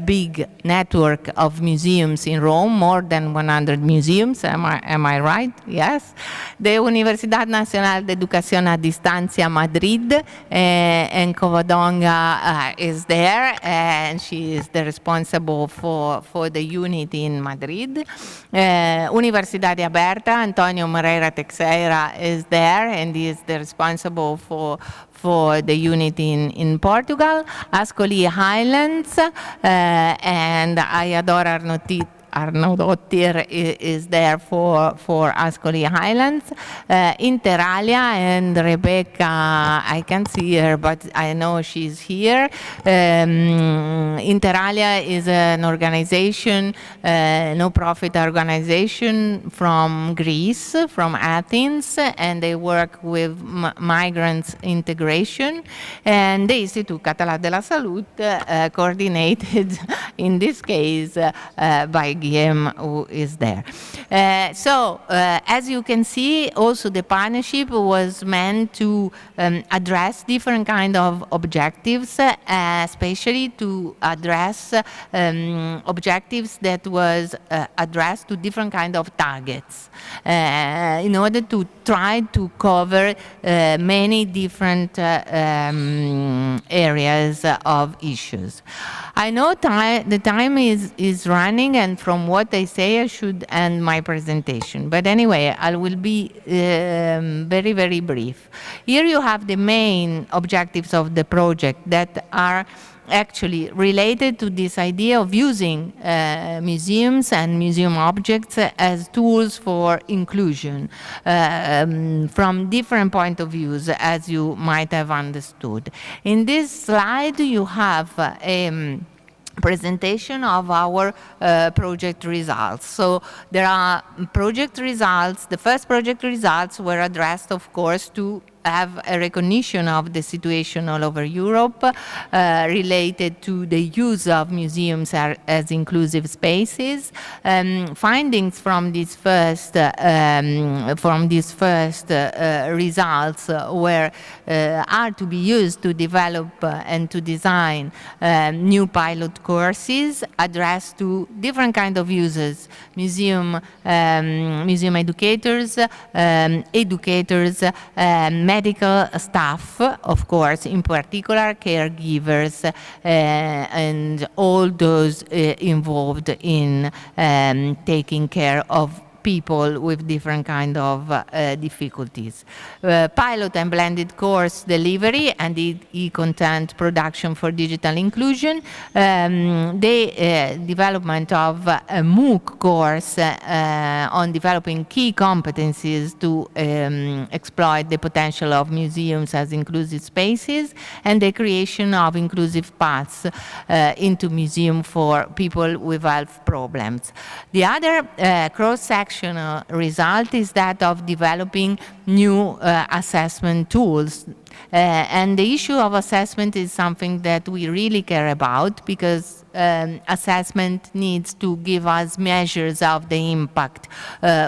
S9: big network of museums in Rome, more than 100 museums, am I right? Yes. The Universidad Nacional de Educación a Distancia Madrid, and Covadonga is there, and she is the responsible for the unit in Madrid. Universidade Aberta, Antonio Moreira Teixeira is there, and he is the responsible for the unit in Portugal. Ascoli Highlands, and Ayador Arnaudottir is there for Ascoli Highlands. Interalia, and Rebecca, I can't see her, but I know she's here. Interalia is an organization, no-profit organization from Greece, from Athens, and they work with migrants integration. And the Institute Catalan de la Salud, coordinated in this case by Guillaume, who is there. So, as you can see, also the partnership was meant to address different kind of objectives, especially to address objectives that was addressed to different kind of targets, in order to try to cover many different areas of issues. I know the time is running, and from what I say, I should end my presentation. But anyway, I will be very, very brief. Here you have the main objectives of the project that are actually related to this idea of using museums and museum objects as tools for inclusion from different point of views, as you might have understood. In this slide, you have a presentation of our project results. So there are project results. The first project results were addressed, of course, to have a recognition of the situation all over Europe related to the use of museums as inclusive spaces. Findings from these first results are to be used to develop and to design new pilot courses addressed to different kind of users: museum educators, educators, medical staff, of course, in particular caregivers, and all those involved in taking care of people with different kind of difficulties. Pilot and blended course delivery and e-content production for digital inclusion. The development of a MOOC course on developing key competencies to exploit the potential of museums as inclusive spaces, and the creation of inclusive paths into museum for people with health problems. The other cross-section result is that of developing new assessment tools. And the issue of assessment is something that we really care about, because assessment needs to give us measures of the impact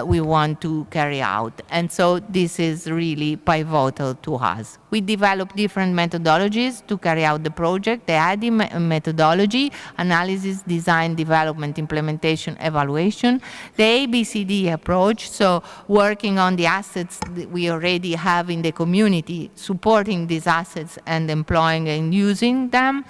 S9: we want to carry out. And so this is really pivotal to us. We develop different methodologies to carry out the project: the ADI methodology, analysis, design, development, implementation, evaluation; the ABCD approach, so working on the assets that we already have in the community, supporting these assets and employing and using them,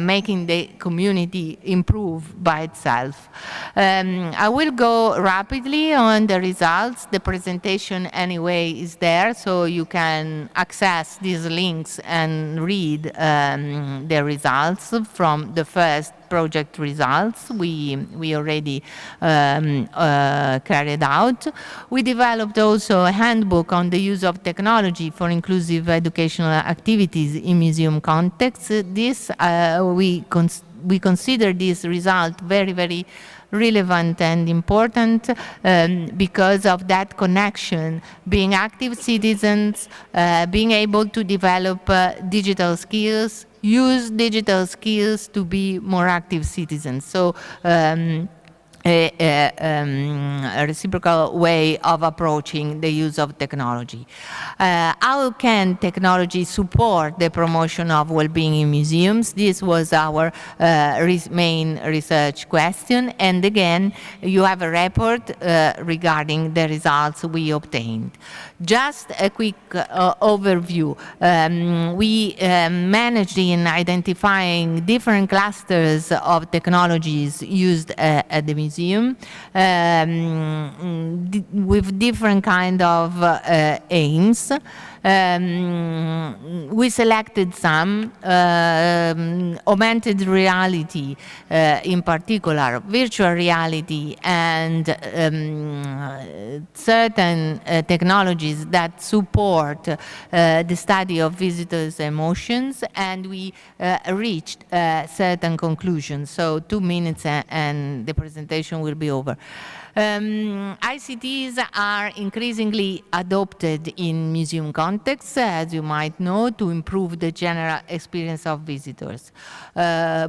S9: making the community improve by itself. I will go rapidly on the results. The presentation anyway is there, so you can access these links and read the results from the first project results we already carried out. We developed also a handbook on the use of technology for inclusive educational activities in museum context. This we consider this result very, very relevant and important because of that connection, being active citizens, being able to develop digital skills, use digital skills to be more active citizens. So a reciprocal way of approaching the use of technology. How can technology support the promotion of well-being in museums? This was our main research question, and again you have a report regarding the results we obtained. Just a quick overview. We managed in identifying different clusters of technologies used at the museum with different kind of aims. We selected some, augmented reality in particular, virtual reality, and certain technologies that support the study of visitors' emotions, and we reached certain conclusions. So 2 minutes and the presentation will be over. ICTs are increasingly adopted in museum contexts, as you might know, to improve the general experience of visitors.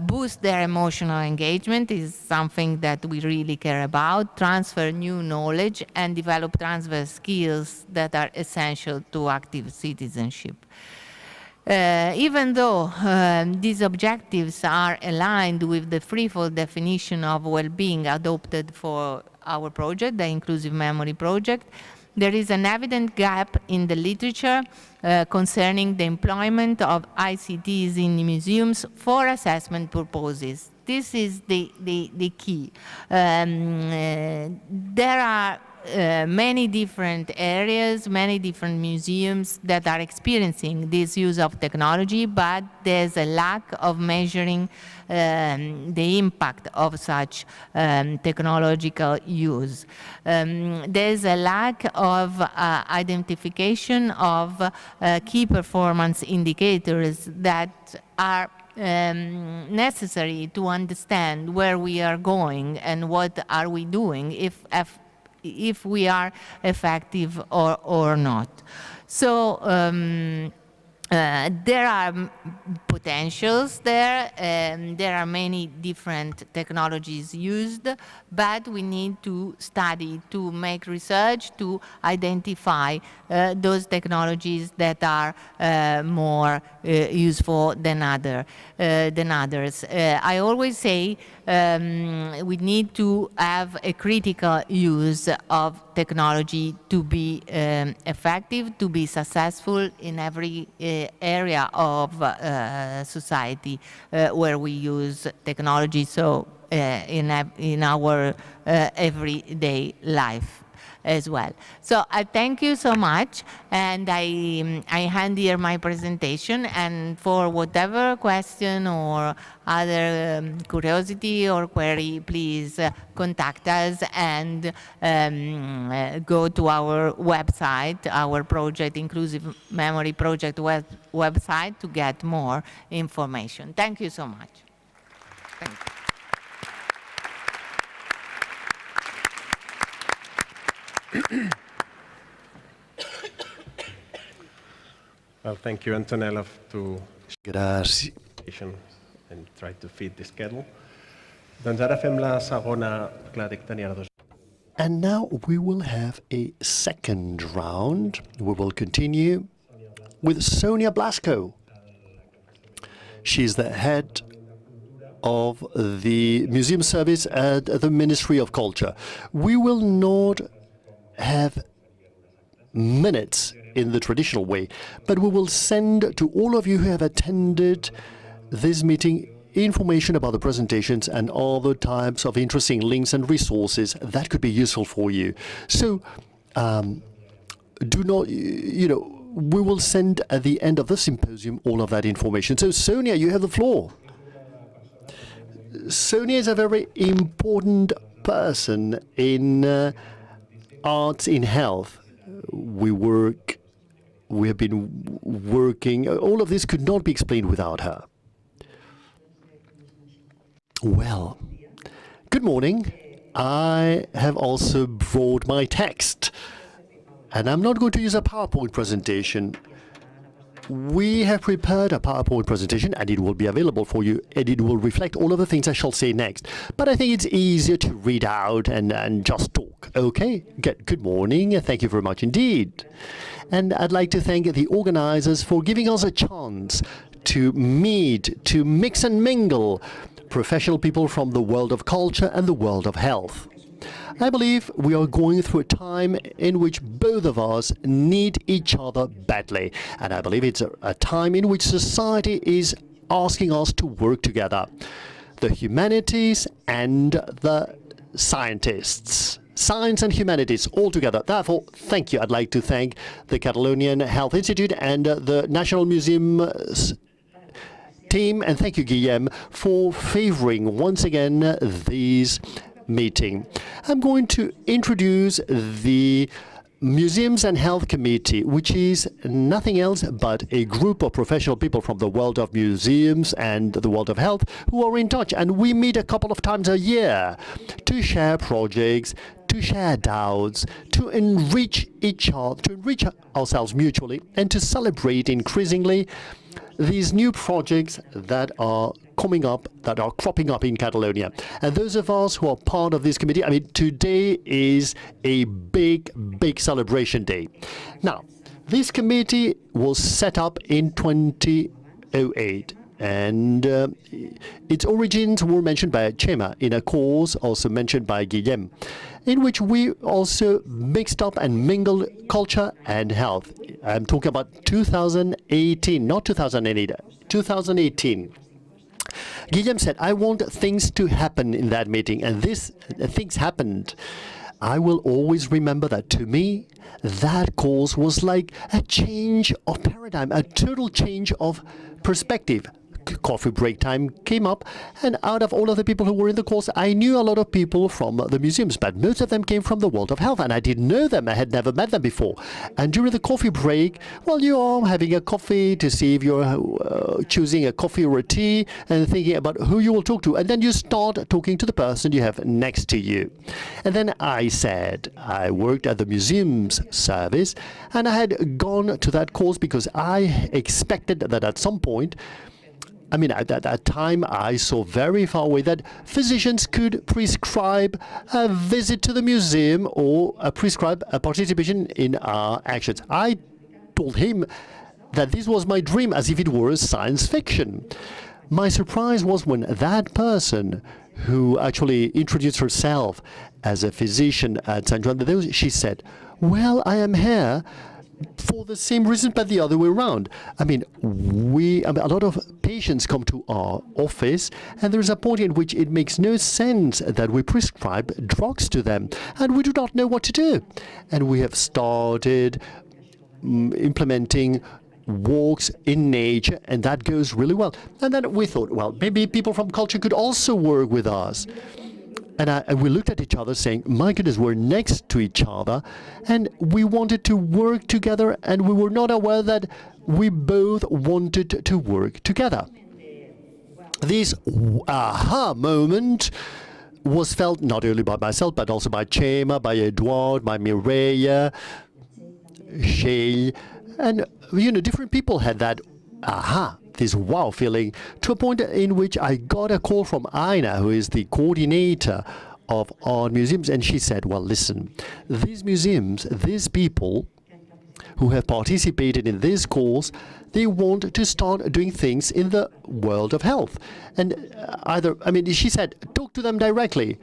S9: Boost their emotional engagement is something that we really care about, transfer new knowledge, and develop transfer skills that are essential to active citizenship. Even though these objectives are aligned with the threefold definition of well-being adopted for our project, the Inclusive Memory Project, there is an evident gap in the literature concerning the employment of ICTs in museums for assessment purposes. This is the key. There are many different areas, many different museums that are experiencing this use of technology, but there's a lack of measuring the impact of such technological use. There's a lack of identification of key performance indicators that are necessary to understand where we are going and what are we doing if we are effective or not. So there are potentials there, and there are many different technologies used, but we need to study, to make research, to identify those technologies that are more useful than others. I always say we need to have a critical use of technology to be effective, to be successful in every area of society where we use technology, so in our everyday life as well. So I thank you so much, and I hand here my presentation, and for whatever question or other curiosity or query, please contact us and go to our website, our project, Inclusive Memory Project website, to get more information. Thank you so much. Thank you.
S2: Well, thank you, Antonella, to
S3: Gracias.
S2: and try to fit the schedule. Doncs ara fem la segona... Clar, dic, tenia dos.
S3: And now we will have a second round. We will continue with Sonia Blasco. She's the head of the museum service at the Ministry of Culture. We will not have minutes in the traditional way, but we will send to all of you who have attended this meeting information about the presentations and other types of interesting links and resources that could be useful for you. So do not, we will send at the end of the symposium all of that information. So Sonia, you have the floor. Sonia is a very important person in arts in health. We have been working, all of this could not be explained without her. Well, good morning. I have also brought my text, and I'm not going to use a PowerPoint presentation. We have prepared a PowerPoint presentation, and it will be available for you, and it will reflect all of the things I shall say next. But I think it's easier to read out and just talk. Okay? Good morning. Thank you very much indeed. And I'd like to thank the organizers for giving us a chance to meet, to mix and mingle professional people from the world of culture and the world of health. I believe we are going through a time in which both of us need each other badly. And I believe it's a time in which society is asking us to work together. The humanities and the scientists. Science and humanities all together. Therefore, thank you. I'd like to thank the Catalan Health Institute and the National Museum team. And thank you, Guillaume, for favoring once again this meeting. I'm going to introduce the Museums and Health Committee, which is nothing else but a group of professional people from the world of museums and the world of health who are in touch. And we meet a couple of times a year to share projects, to share doubts, to enrich each other, to enrich ourselves mutually, and to celebrate increasingly these new projects that are coming up, that are cropping up in Catalonia. And those of us who are part of this committee, I mean, today is a big, big celebration day. Now, this committee was set up in 2008. And its origins were mentioned by Chema in a course also mentioned by Guillaume, in which we also mixed up and mingled culture and health. I'm talking about 2018, not 2008, 2018. Guillaume said, I want things to happen in that meeting, and things happened. I will always remember that to me, that course was like a change of paradigm, a total change of perspective. coffee break time came up, and out of all of the people who were in the course, I knew a lot of people from the museums, but most of them came from the world of health, and I didn't know them. I had never met them before. And during the coffee break, well, you are having a coffee to see if you're choosing a coffee or a tea and thinking about who you will talk to, and then you start talking to the person you have next to you. And then I said I worked at the museums service, and I had gone to that course because I expected that at some point, I mean, at that time, I saw very far away that physicians could prescribe a visit to the museum or prescribe a participation in our actions. I told him that this was my dream, as if it were science fiction. My surprise was when that person, who actually introduced herself as a physician at St. Juan de Deus, she said, "Well, I am here for the same reason, but the other way around. I mean, a lot of patients come to our office, and there's a point in which it makes no sense that we prescribe drugs to them, and we do not know what to do. And we have started implementing walks in nature, and that goes really well. And then we thought, well, maybe people from culture could also work with us. And we looked at each other saying, my goodness, we're next to each other, and we wanted to work together, and we were not aware that we both wanted to work together. This aha moment was felt not only by myself, but also by Chema, by Eduard, by Mireia, Shay, and different people had that aha, this wow feeling, to a point in which I got a call from Aina, who is the coordinator of our museums, and she said, well, listen, these museums, these people who have participated in this course, they want to start doing things in the world of health. And she said, talk to them directly.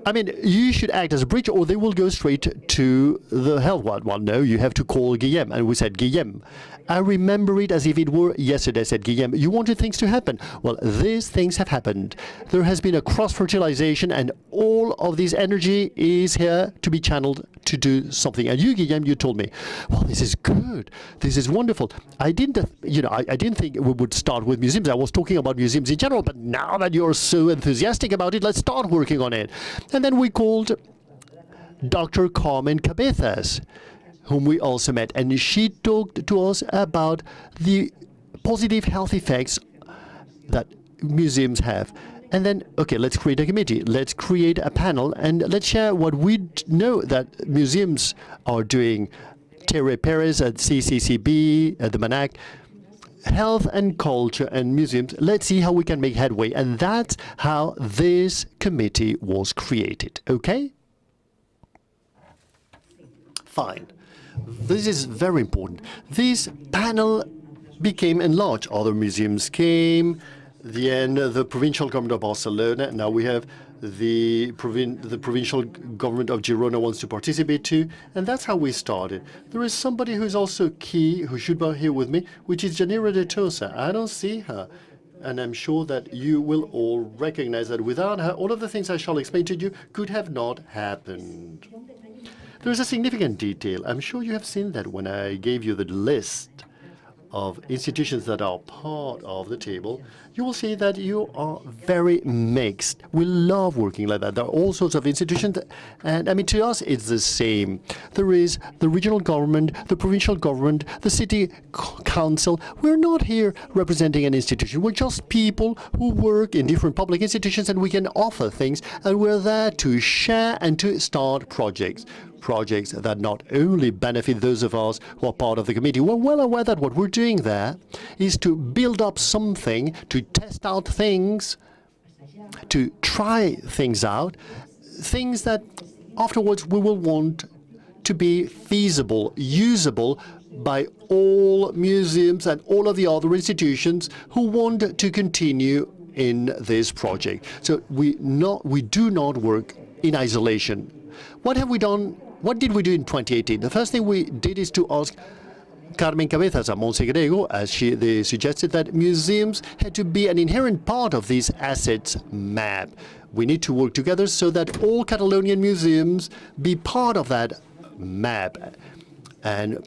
S3: I mean, you should act as a bridge, or they will go straight to the health one. Well, no, you have to call Guillaume. And we said, Guillaume. I remember it as if it were yesterday. I said, Guillaume, you wanted things to happen. Well, these things have happened. There has been a cross-fertilization, and all of this energy is here to be channeled to do something. And you, Guillaume, you told me, well, this is good. This is wonderful. I didn't think we would start with museums. I was talking about museums in general, but now that you're so enthusiastic about it, let's start working on it. And then we called Dr. Carmen Cabezas, whom we also met, and she talked to us about the positive health effects that museums have. And then, okay, let's create a committee, let's create a panel, and let's share what we know that museums are doing. Terry Perez at CCCB, at the MNAC, health and culture and museums. Let's see how we can make headway. And that's how this committee was created, okay? Fine. This is very important. This panel became enlarged. Other museums came. The provincial government of Barcelona. Now we have the provincial government of Girona wants to participate too. And that's how we started. There is somebody who's also key, who should be here with me, which is Janira de Tosa. I don't see her. And I'm sure that you will all recognize that without her, all of the things I shall explain to you could have not happened. There is a significant detail. I'm sure you have seen that when I gave you the list of institutions that are part of the table. You will see that you are very mixed. We love working like that. There are all sorts of institutions, and I mean, to us, it's the same. There is the regional government, the provincial government, the city council. We're not here representing an institution. We're just people who work in different public institutions, and we can offer things, and we're there to share and to start projects that not only benefit those of us who are part of the committee. We're well aware that what we're doing there is to build up something, to test out things, to try things out, things that afterwards we will want to be feasible, usable by all museums and all of the other institutions who want to continue in this project. So we do not work in isolation. What have we done? What did we do in 2018? The first thing we did is to ask Carmen Cabezas and Monsegrego, as they suggested, that museums had to be an inherent part of this assets map. We need to work together so that all Catalonian museums be part of that map. And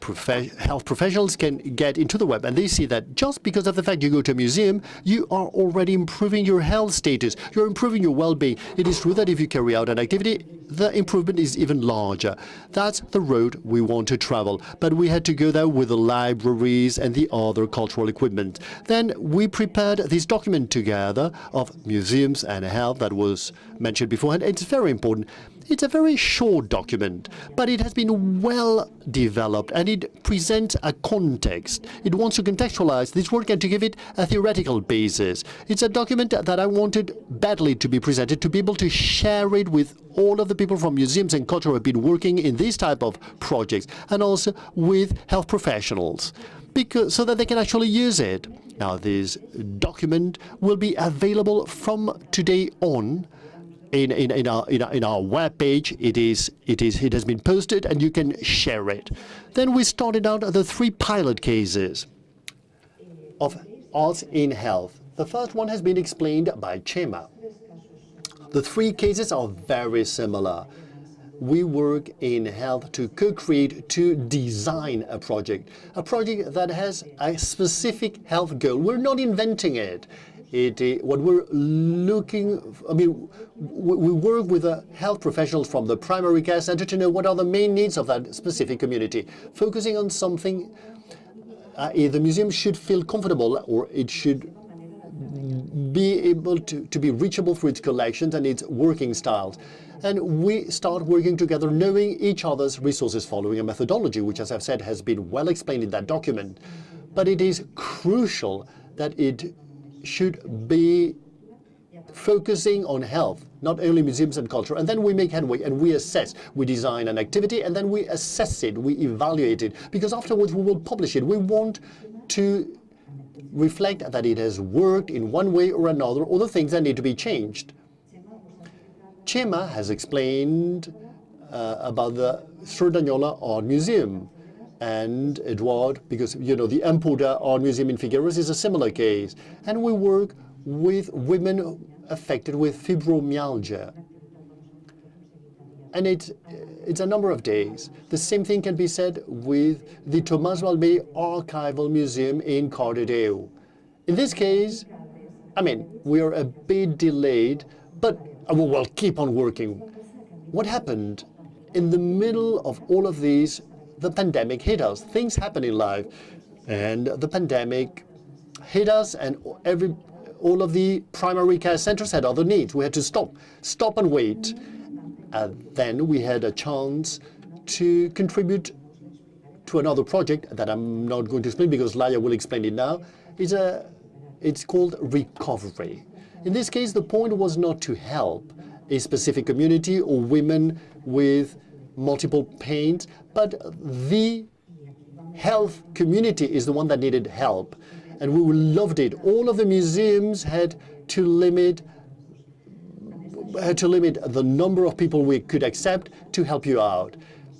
S3: health professionals can get into the web, and they see that just because of the fact you go to a museum, you are already improving your health status. You're improving your well-being. It is true that if you carry out an activity, the improvement is even larger. That's the road we want to travel. But we had to go there with the libraries and the other cultural equipment. Then we prepared this document together of museums and health that was mentioned beforehand. It's very important. It's a very short document, but it has been well developed, and it presents a context. It wants to contextualize this work and to give it a theoretical basis. It's a document that I wanted badly to be presented, to be able to share it with all of the people from museums and culture who have been working in these type of projects, and also with health professionals, so that they can actually use it. Now, this document will be available from today on. In our web page, it has been posted, and you can share it. Then we started out the 3 pilot cases of arts in health. The first one has been explained by Chema. The 3 cases are very similar. We work in health to co-create, to design a project that has a specific health goal. We're not inventing it. What we're looking, we work with the health professionals from the primary care center to know what are the main needs of that specific community. Focusing on something, the museum should feel comfortable, or it should be able to be reachable for its collections and its working styles. And we start working together, knowing each other's resources, following a methodology, which, as I've said, has been well explained in that document. But it is crucial that it should be focusing on health, not only museums and culture. And then we make headway and we assess. We design an activity and then we assess it, we evaluate it, because afterwards we will publish it. We want to reflect that it has worked in one way or another, or the things that need to be changed. Chema has explained about the Cerdanyola Art Museum. And Edward, because, the Empuda Art Museum in Figueres is a similar case. And we work with women affected with fibromyalgia. And it's a number of days. The same thing can be said with the Tomás Balbé Archival Museum in Cardedeu. In this case, we are a bit delayed, but we'll keep on working. What happened? In the middle of all of these, the pandemic hit us. Things happen in life, and the pandemic hit us, and all of the primary care centers had other needs. We had to stop and wait. And then we had a chance to contribute to another project that I'm not going to explain because Laia will explain it now. It's called Recovery. In this case, the point was not to help a specific community or women with multiple pains, but the health community is the one that needed help. And we loved it. All of the museums had to limit the number of people we could accept to help you out.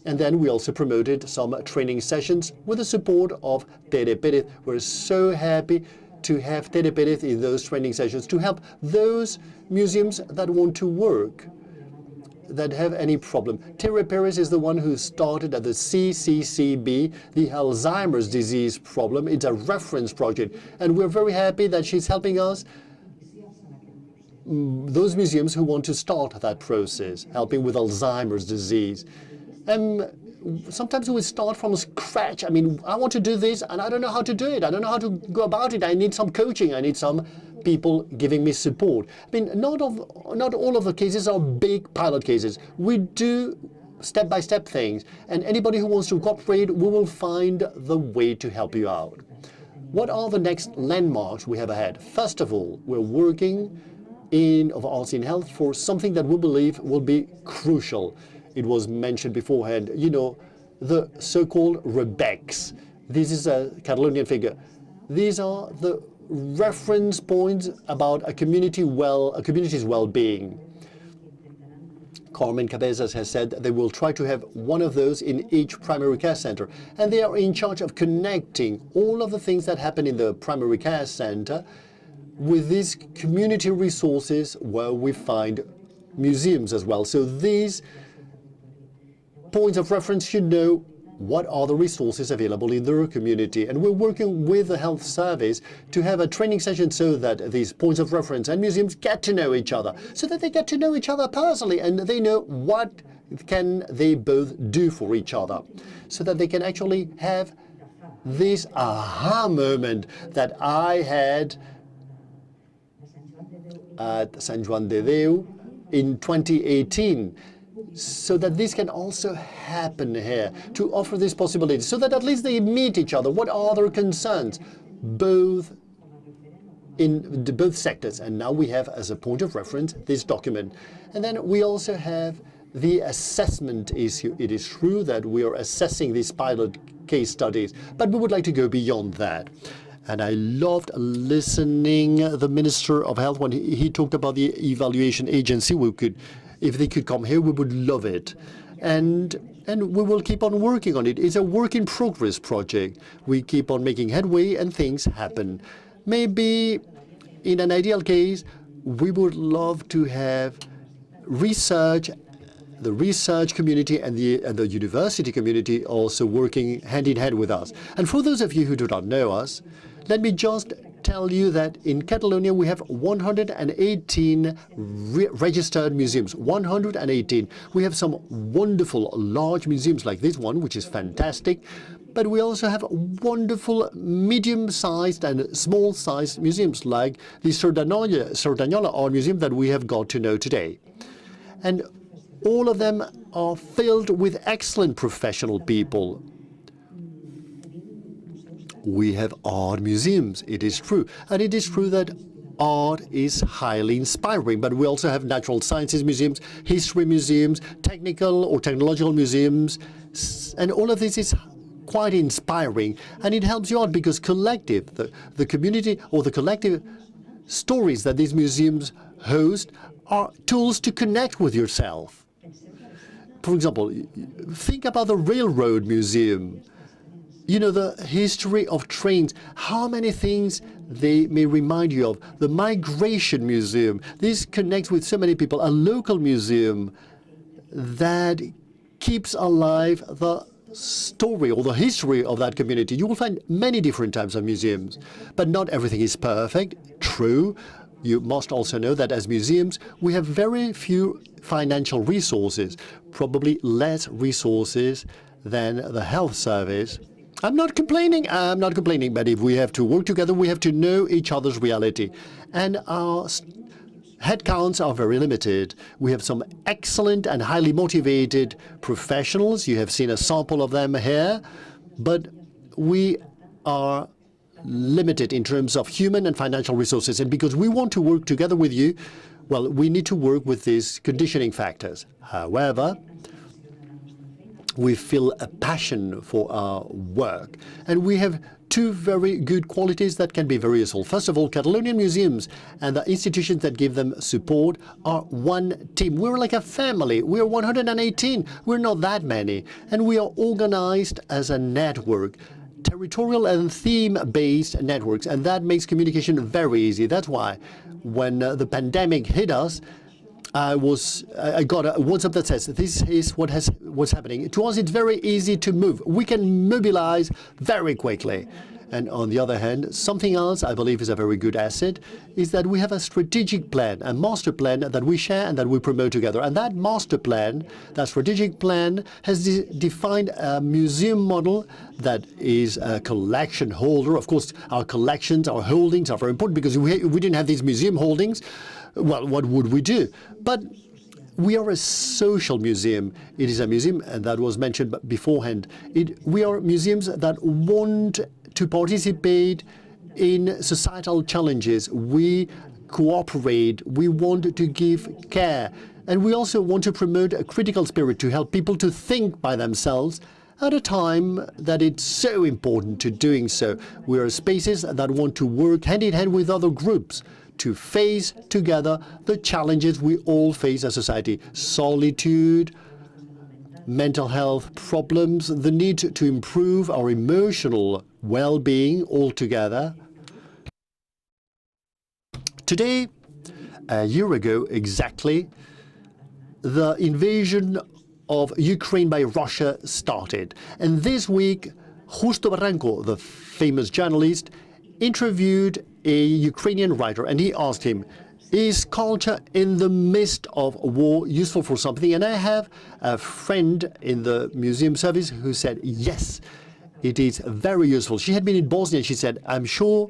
S3: And then we also promoted some training sessions with the support of Tere Perez. We're so happy to have Tere Perez in those training sessions to help those museums that want to work, that have any problem. Tere Perez is the one who started at the CCCB, the Alzheimer's disease problem. It's a reference project, and we're very happy that she's helping us, those museums who want to start that process, helping with Alzheimer's disease. Sometimes we start from scratch. I want to do this, and I don't know how to do it. I don't know how to go about it. I need some coaching. I need some people giving me support. Not all of the cases are big pilot cases. We do step-by-step things, and anybody who wants to cooperate, we will find the way to help you out. What are the next landmarks we have ahead? First of all, we're working of Arts in Health for something that we believe will be crucial. It was mentioned beforehand, the so-called REBECs. This is a Catalonian figure. These are the reference points about a community's well-being. Carmen Cabezas has said they will try to have one of those in each primary care center, and they are in charge of connecting all of the things that happen in the primary care center with these community resources where we find museums as well. So these points of reference should know what are the resources available in their community. And we're working with the health service to have a training session so that these points of reference and museums get to know each other, so that they get to know each other personally and they know what can they both do for each other, so that they can actually have this aha moment that I had at San Juan de Déu in 2018, so that this can also happen here, to offer this possibility, so that at least they meet each other. What are their concerns, both in both sectors? And now we have as a point of reference this document. And then we also have the assessment issue. It is true that we are assessing these pilot case studies, but we would like to go beyond that. And I loved listening the Minister of Health when he talked about the evaluation agency. We could, if they could come here, we would love it. And we will keep on working on it. It's a work in progress project. We keep on making headway and things happen. Maybe in an ideal case, we would love to have research, the research community and the university community also working hand in hand with us. And for those of you who do not know us, let me just tell you that in Catalonia we have 118 registered museums. 118. We have some wonderful large museums like this one, which is fantastic. But we also have wonderful medium-sized and small-sized museums like the Cerdanyola Art Museum that we have got to know today. And all of them are filled with excellent professional people. We have art museums, it is true. And it is true that art is highly inspiring, but we also have natural sciences museums, history museums, technical or technological museums, and all of this is quite inspiring, and it helps you out because collective, the community or the collective stories that these museums host are tools to connect with yourself. For example, think about the Railroad Museum. You know, the history of trains, how many things they may remind you of. The Migration Museum, this connects with so many people. A local museum that keeps alive the story or the history of that community. You will find many different types of museums, but not everything is perfect. True. You must also know that as museums, we have very few financial resources, probably less resources than the health service. I'm not complaining, but if we have to work together, we have to know each other's reality. And our headcounts are very limited. We have some excellent and highly motivated professionals. You have seen a sample of them here, but we are limited in terms of human and financial resources. And because we want to work together with you, well, we need to work with these conditioning factors. However, we feel a passion for our work, and we have two very good qualities that can be very useful. First of all, Catalonian museums and the institutions that give them support are one team. We're like a family. We're 118. We're not that many, and we are organized as a network, territorial and theme-based networks, and that makes communication very easy. That's why when the pandemic hit us, I got a WhatsApp that says, this is what's happening. To us, it's very easy to move. We can mobilize very quickly. And on the other hand, something else I believe is a very good asset is that we have a strategic plan, a master plan that we share and that we promote together. And that master plan, that strategic plan, has defined a museum model that is a collection holder. Of course, our collections, our holdings are very important because we didn't have these museum holdings. Well, what would we do? But we are a social museum. It is a museum, and that was mentioned beforehand. We are museums that want to participate in societal challenges. We cooperate. We want to give care. And we also want to promote a critical spirit to help people to think by themselves at a time that it's so important to doing so. We are spaces that want to work hand in hand with other groups to face together the challenges we all face as society. Solitude, mental health problems, the need to improve our emotional well-being altogether. Today, a year ago exactly, the invasion of Ukraine by Russia started. And this week, Justo Barranco, the famous journalist, interviewed a Ukrainian writer, and he asked him, is culture in the midst of war useful for something? And I have a friend in the museum service who said, yes, it is very useful. She had been in Bosnia, and she said, I'm sure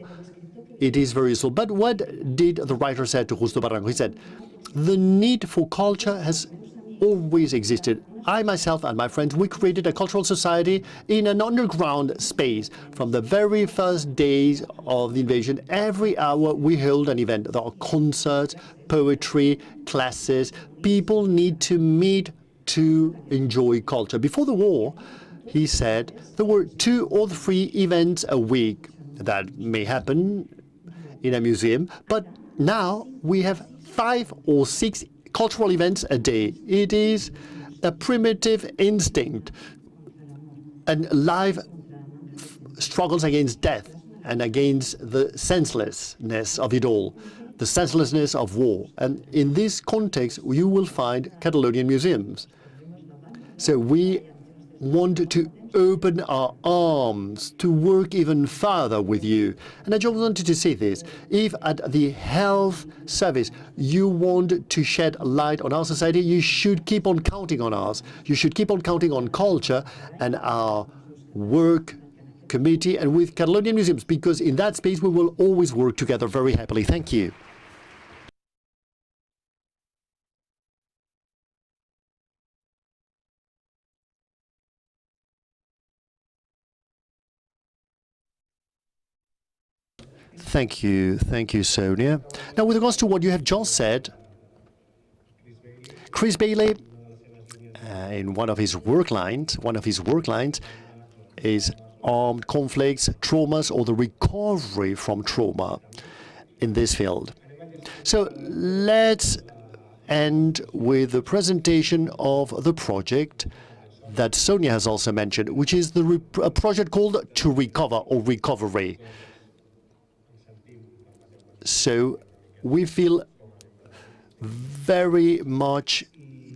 S3: it is very useful. But what did the writer say to Justo Barranco? He said, the need for culture has always existed. I myself and my friends, we created a cultural society in an underground space. From the very first days of the invasion, every hour we hold an event. There are concerts, poetry, classes. People need to meet to enjoy culture. Before the war, he said, there were 2 or 3 events a week. That may happen in a museum, but now we have 5 or 6 cultural events a day. It is a primitive instinct, and life struggles against death and against the senselessness of it all, the senselessness of war. And in this context, you will find Catalonian museums. So we want to open our arms to work even further with you. And I just wanted to say this. If at the health service you want to shed light on our society, you should keep on counting on us. You should keep on counting on culture and our work committee and with Catalonian museums, because in that space we will always work together very happily. Thank you. Thank you, Sonia. Now, with regards to what you have just said, Chris Bailey, in one of his work lines is armed conflicts, traumas, or the recovery from trauma in this field. So let's end with the presentation of the project that Sonia has also mentioned, which is a project called To Recover or Recovery. So we feel very much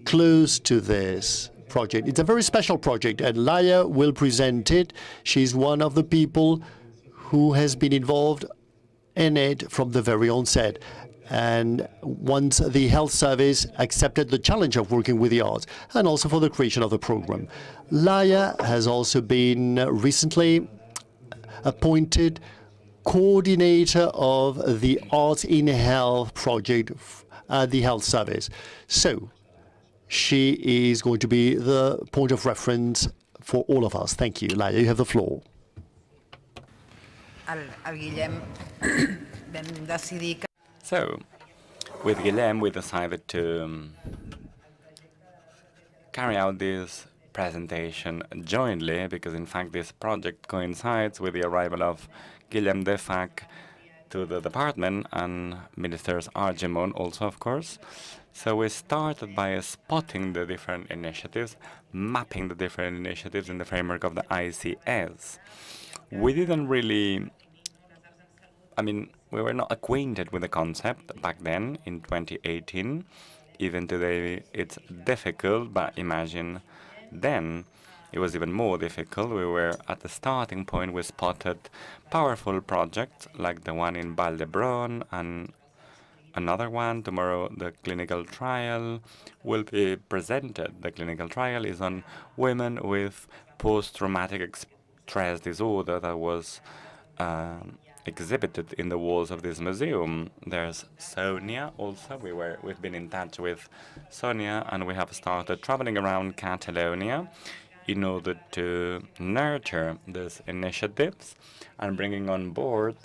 S3: close to this project. It's a very special project, and Laia will present it. She's one of the people who has been involved in it from the very onset. And once the health service accepted the challenge of working with the arts, and also for the creation of the program. Laia has also been recently appointed coordinator of the Arts in Health project at the Health Service. So she is going to be the point of reference for all of us. Thank you. Laia, you have the floor.
S1: So, with Guillem, we decided to carry out this presentation jointly, because in fact this project coincides with the arrival of Guillem Defac to the department, and Ministers Argemon also, of course. So we started by spotting the different initiatives, mapping the different initiatives in the framework of the ICS. We didn't really, we were not acquainted with the concept back then in 2018. Even today it's difficult, but imagine then it was even more difficult. We were at the starting point. We spotted powerful projects like the one in Valdebron and another one. Tomorrow the clinical trial will be presented. The clinical trial is on women with post-traumatic stress disorder that was exhibited in the walls of this museum. There's Sonia also. We've been in touch with Sonia, and we have started traveling around Catalonia in order to nurture these initiatives and bringing on board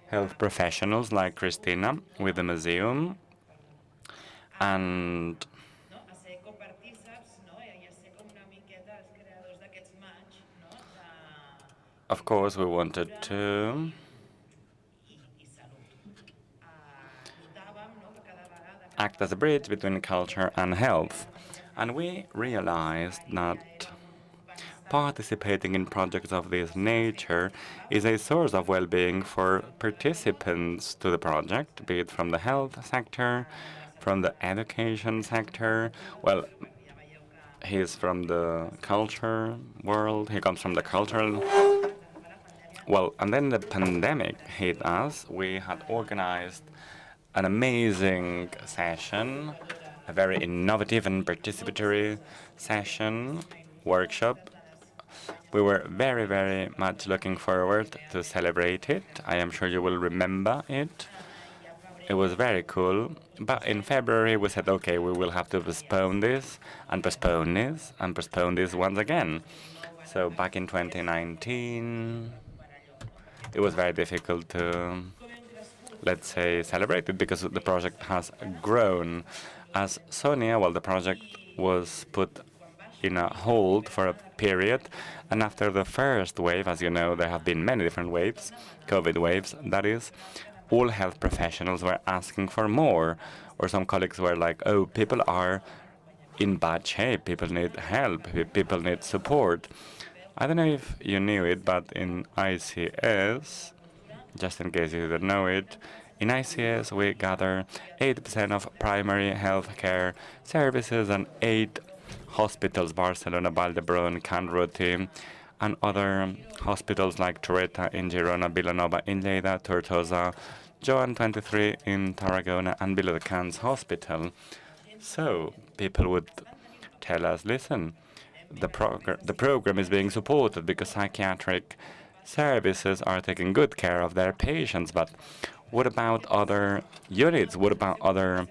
S1: health professionals like Christina with the museum. And of course, we wanted to act as a bridge between culture and health. And we realized that participating in projects of this nature is a source of well-being for participants to the project, be it from the health sector, from the education sector. Well, He's from the culture world. He comes from the cultural. Well, and then the pandemic hit us. We had organized an amazing session, a very innovative and participatory session, workshop. We were very, very much looking forward to celebrate it. I am sure you will remember it. It was very cool. But in February, we said, okay, we will have to postpone this and postpone this and postpone this once again. So back in 2019, it was very difficult to, let's say, celebrate it because the project has grown. As Sonia, well, the project was put in a hold for a period, and after the first wave, as you know, there have been many different waves, COVID waves, that is, all health professionals were asking for more, or some colleagues were like, oh, people are in bad shape, people need help, people need support. I don't know if you knew it, but in ICS, just in case you didn't know it, in ICS we gather 80% of primary health care services and 8 hospitals, Barcelona, Valdebrón, Can Ruti, and other hospitals like Torreta in Girona, Vilanova in Lleida, Tortosa, Joan 23 in Tarragona, and Viladecans Hospital. So people would tell us, listen, the program is being supported because psychiatric services are taking good care of their patients, but what about other units? What about other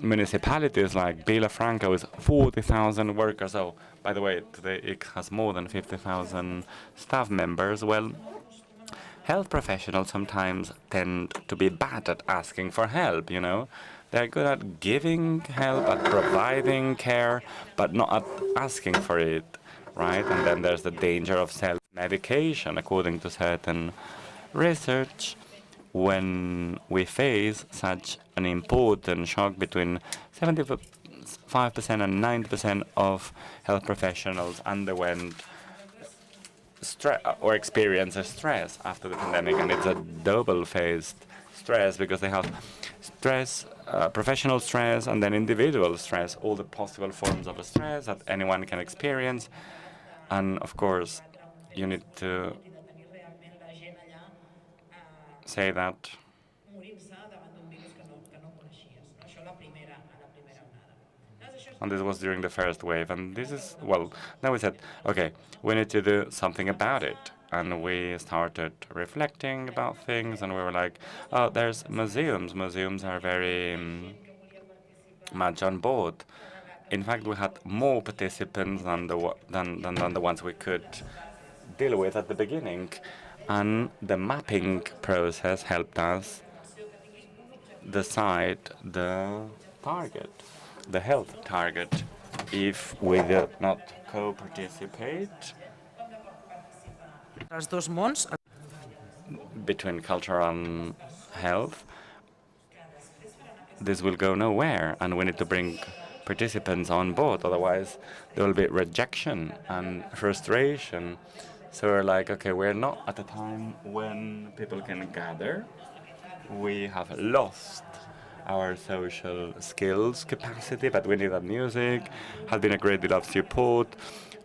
S1: municipalities like Vilafranca with 40,000 workers? Oh, by the way, today it has more than 50,000 staff members. Well, health professionals sometimes tend to be bad at asking for help, you know. They're good at giving help, at providing care, but not at asking for it, right? And then there's the danger of self-medication, according to certain research. When we face such an important shock, between 75% and 90% of health professionals underwent stress or experience a stress after the pandemic, and it's a double-faced stress because they have stress, professional stress, and then individual stress, all the possible forms of stress that anyone can experience. And of course, you need to say that and this was during the first wave, and this is, well, then we said, okay, we need to do something about it. And we started reflecting about things, and we were like, oh, there's museums. Museums are very much on board. In fact, we had more participants than the ones we could deal with at the beginning. And the mapping process helped us decide the target, the health target. If we did not co-participate between culture and health, this will go nowhere, and we need to bring participants on board, otherwise there will be rejection and frustration. So we're like, okay, we're not at a time when people can gather. We have lost our social skills capacity, but we knew that music had been a great deal of support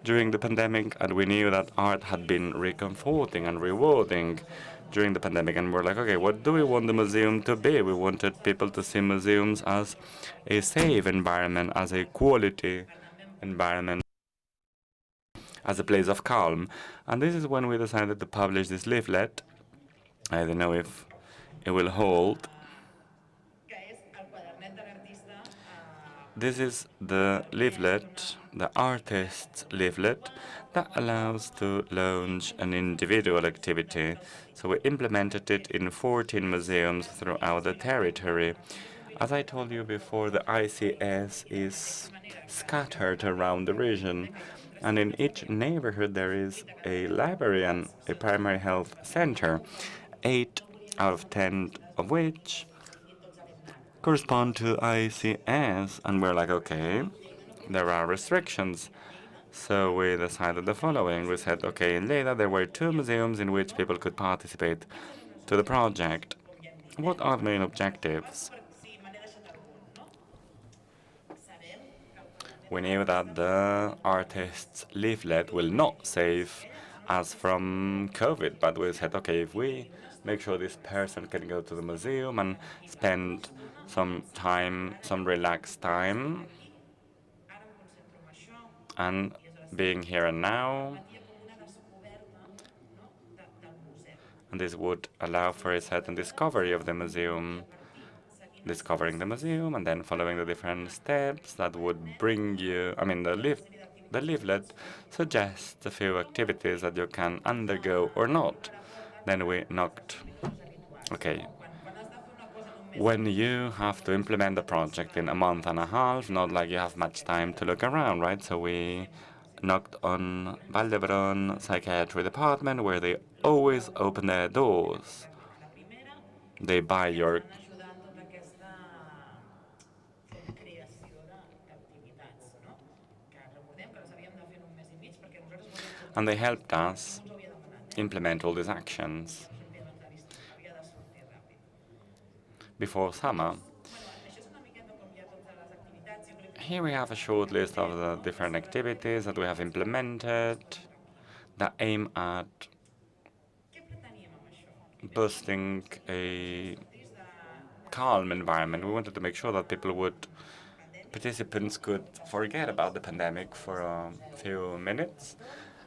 S1: during the pandemic, and we knew that art had been reconforting and rewarding during the pandemic. And we're like, okay, what do we want the museum to be? We wanted people to see museums as a safe environment, as a quality environment, as a place of calm. And this is when we decided to publish this leaflet. I don't know if it will hold. This is the leaflet, the artist's leaflet, that allows to launch an individual activity. So we implemented it in 14 museums throughout the territory. As I told you before, the ICS is scattered around the region, and in each neighborhood there is a library and a primary health center, 8 out of 10 of which correspond to ICS. And we're like, okay, there are restrictions. So we decided the following. We said, okay, in Lleida there were 2 museums in which people could participate to the project. What are the main objectives? We knew that the artist's leaflet will not save us from COVID, but we said, okay, if we make sure this person can go to the museum and spend some time, some relaxed time, and being here and now, and this would allow for a certain discovery of the museum, discovering the museum and then following the different steps that would bring you, I mean, the leaflet suggests a few activities that you can undergo or not. Then we knocked, okay, when you have to implement the project in a month and a half, not like you have much time to look around, right? So we knocked on Valdebron Psychiatry Department, where they always open their doors. They buy your and they helped us implement all these actions before summer. Here we have a short list of the different activities that we have implemented that aim at boosting a calm environment. We wanted to make sure that participants could forget about the pandemic for a few minutes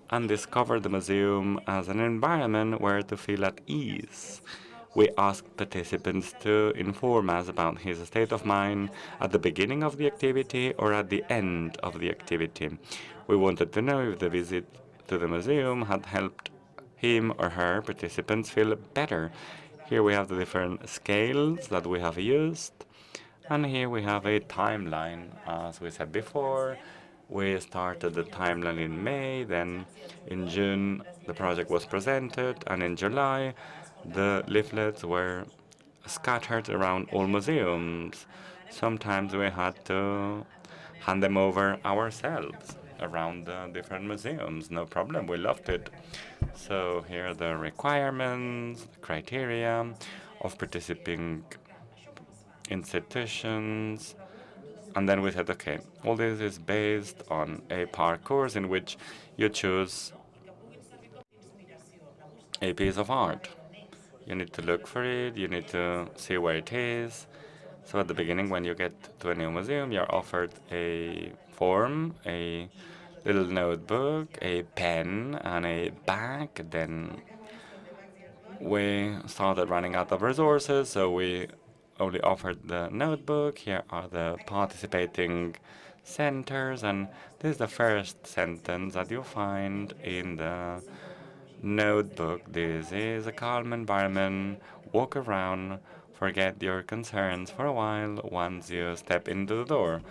S1: and discover the museum as an environment where to feel at ease. We asked participants to inform us about his state of mind at the beginning of the activity or at the end of the activity. We wanted to know if the visit to the museum had helped him or her participants feel better. Here we have the different scales that we have used. And here we have a timeline. As we said before, we started the timeline in May, then in June the project was presented, and in July the leaflets were scattered around all museums. Sometimes we had to hand them over ourselves around the different museums. No problem, we loved it. So here are the requirements, the criteria of participating institutions, and then we said, okay, all this is based on a parcours in which you choose a piece of art. You need to look for it, you need to see where it is. So at the beginning, when you get to a new museum, you're offered a form, a little notebook, a pen, and a bag. Then we started running out of resources, so we only offered the notebook. Here are the participating centers, and this is the first sentence that you find in the notebook. This is a calm environment. Walk around, forget your concerns for a while once you step into the door.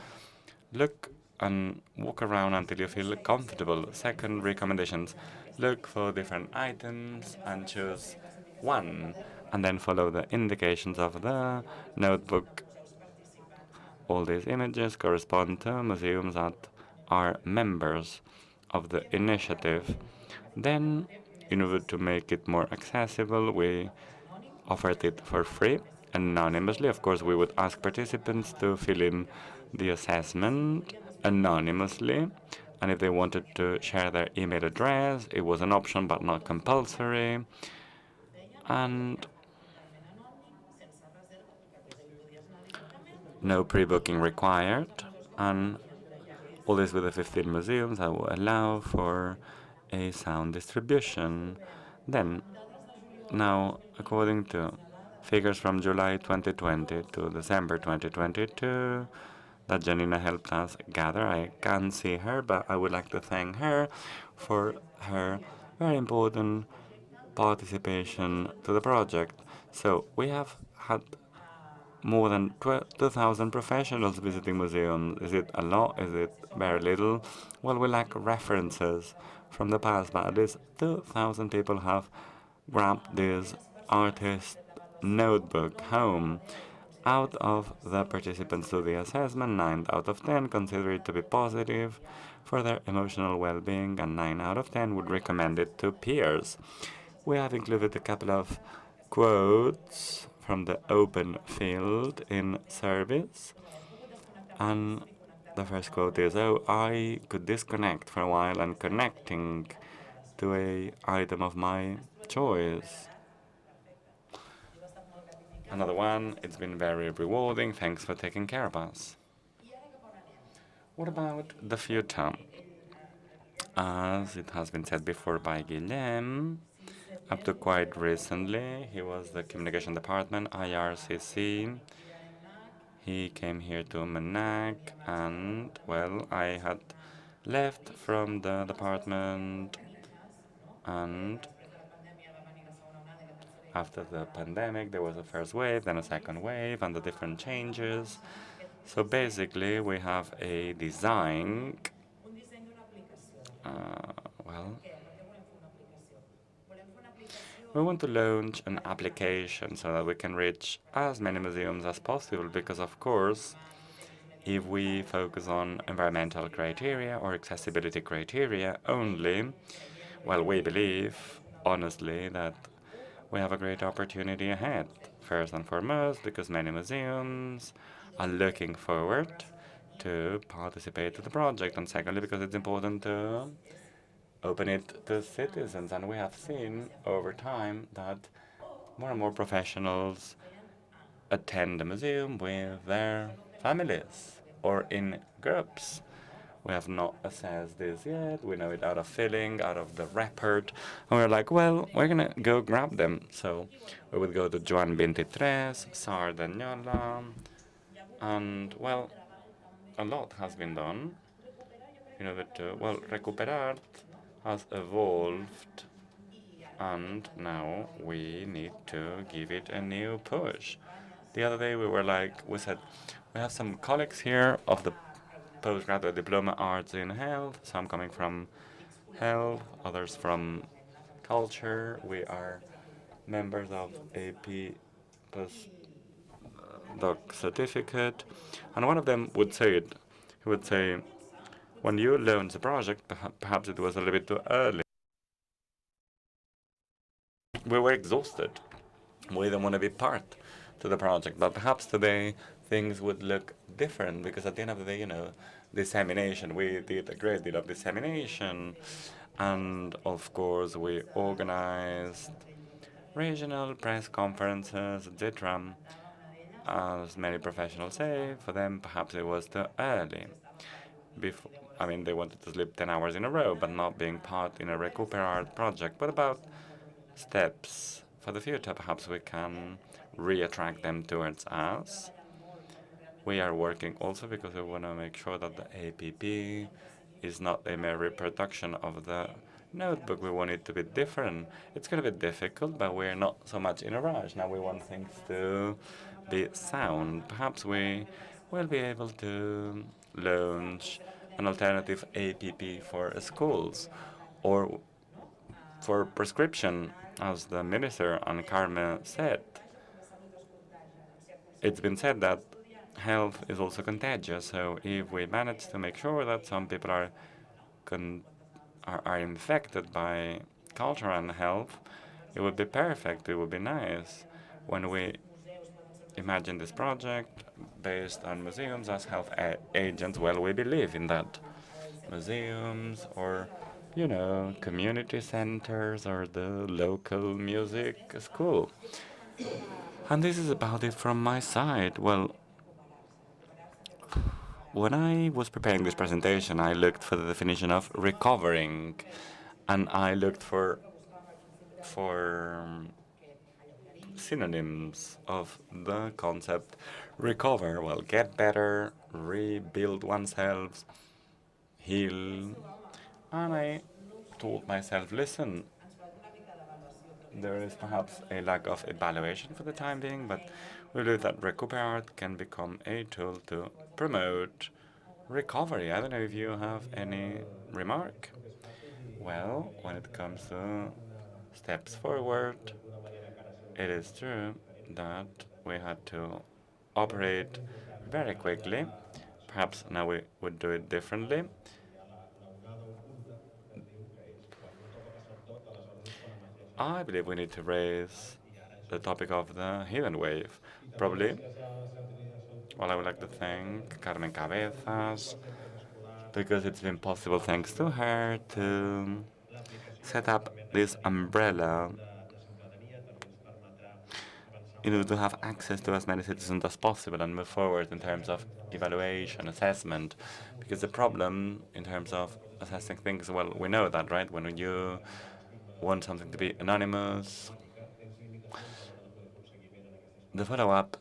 S1: Look and walk around until you feel comfortable. Second recommendations, look for different items and choose one, and then follow the indications of the notebook. All these images correspond to museums that are members of the initiative. Then, in order to make it more accessible, we offered it for free, anonymously. Of course, we would ask participants to fill in the assessment anonymously, and if they wanted to share their email address, it was an option but not compulsory. And no pre-booking required, and all this with the 15 museums that will allow for a sound distribution. Then, now, according to figures from July 2020 to December 2022 that Janina helped us gather, I can't see her, but I would like to thank her for her very important participation to the project. So we have had more than 2,000 professionals visiting museums. Is it a lot? Is it very little? Well, we lack references from the past, but at least 2,000 people have grabbed this artist notebook home. Out of the participants to the assessment, 9 out of 10 consider it to be positive for their emotional well-being, and 9 out of 10 would recommend it to peers. We have included a couple of quotes from the open field in service, and The first quote is, "Oh, I could disconnect for a while and connecting to a item of my choice." Another one, "It's been very rewarding. Thanks for taking care of us." What about the future? As it has been said before by Guillem, up to quite recently, he was the communication department, IRCC. He came here to MNAC, and, well, I had left from the department, and after the pandemic, there was a first wave, then a second wave, and the different changes. So basically, we have a design, well, we want to launch an application so that we can reach as many museums as possible, because of course, if we focus on environmental criteria or accessibility criteria only, well, we believe, honestly, that we have a great opportunity ahead. First and foremost, because many museums are looking forward to participate in the project, and secondly, because it's important to open it to citizens. And we have seen over time that more and more professionals attend the museum with their families or in groups. We have not assessed this yet. We know it out of feeling, out of the report. And we're like, well, we're going to go grab them. So we would go to Joan 23, Sardanyola, and, well, a lot has been done in order to, well, Recuperar has evolved, and now we need to give it a new push. The other day we said, we have some colleagues here of the postgraduate diploma arts in health, some coming from health, others from culture. We are members of AP postdoc certificate, and one of them would say it. He would say, when you launched the project, perhaps it was a little bit too early. We were exhausted. We didn't want to be part to the project, but perhaps today things would look different, because at the end of the day, dissemination, we did a great deal of dissemination, and of course we organized regional press conferences, etc. As many professionals say, for them perhaps it was too early. They wanted to sleep 10 hours in a row, but not being part in a Recuperar project. What about steps for the future? Perhaps we can re-attract them towards us. We are working also because we want to make sure that the APP is not a mere reproduction of the notebook. We want it to be different. It's going to be difficult, but we're not so much in a rush. Now we want things to be sound. Perhaps we will be able to launch an alternative APP for schools or for prescription, as the minister and Carmen said. It's been said that health is also contagious, so if we manage to make sure that some people are infected by culture and health, it would be perfect. It would be nice when we imagine this project based on museums as health agents. Well, we believe in that. Museums or, community centers or the local music school. And this is about it from my side. Well, when I was preparing this presentation, I looked for the definition of recovering, and I looked for synonyms of the concept recover. Well, get better, rebuild oneself, heal. And I told myself, listen, there is perhaps a lack of evaluation for the time being, but we believe that Recuperar can become a tool to promote recovery. I don't know if you have any remark. Well, when it comes to steps forward, it is true that we had to operate very quickly. Perhaps now we would do it differently. I believe we need to raise the topic of the hidden wave. Probably Well, I would like to thank Carmen Cabezas, because it's been possible, thanks to her, to set up this umbrella in order to have access to as many citizens as possible and move forward in terms of evaluation, assessment. Because the problem in terms of assessing things, well, we know that, right? When you want something to be anonymous, the follow-up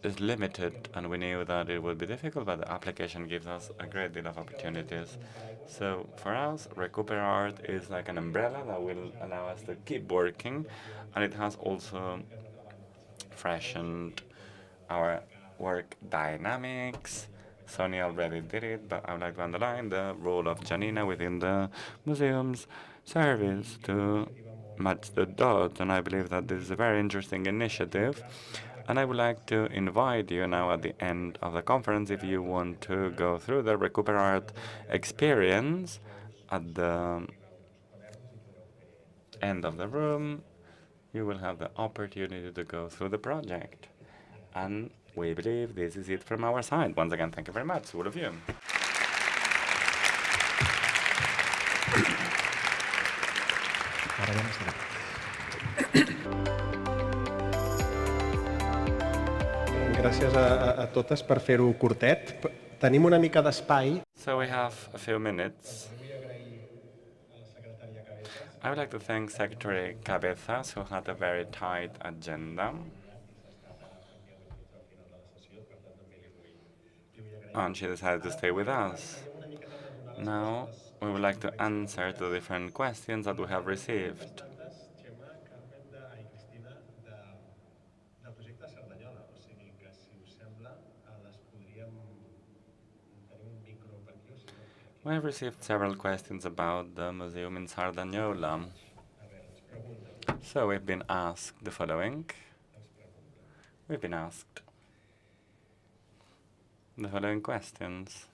S1: is limited, and we knew that it would be difficult, but the application gives us a great deal of opportunities. So for us, Recuperart is like an umbrella that will allow us to keep working, and it has also freshened our work dynamics. Sonia already did it, but I would like to underline the role of Janina within the museum's service to match the dots, and I believe that this is a very interesting initiative. And I would like to invite you now at the end of the conference, if you want to go through the Recuperart experience at the end of the room, you will have the opportunity to go through the project. And we believe this is it from our side. Once again, thank you very much, all of you.
S2: Gràcies a totes per fer-ho curtet. Tenim una mica d'espai.
S1: So we have a few minutes. I would like to thank Secretary Cabezas, who had a very tight agenda. And she decided to stay with us. Now, we would like to answer the different questions that we have received. We have received several questions about the museum in Sardanyola. So we've been asked the following. We've been asked the following questions.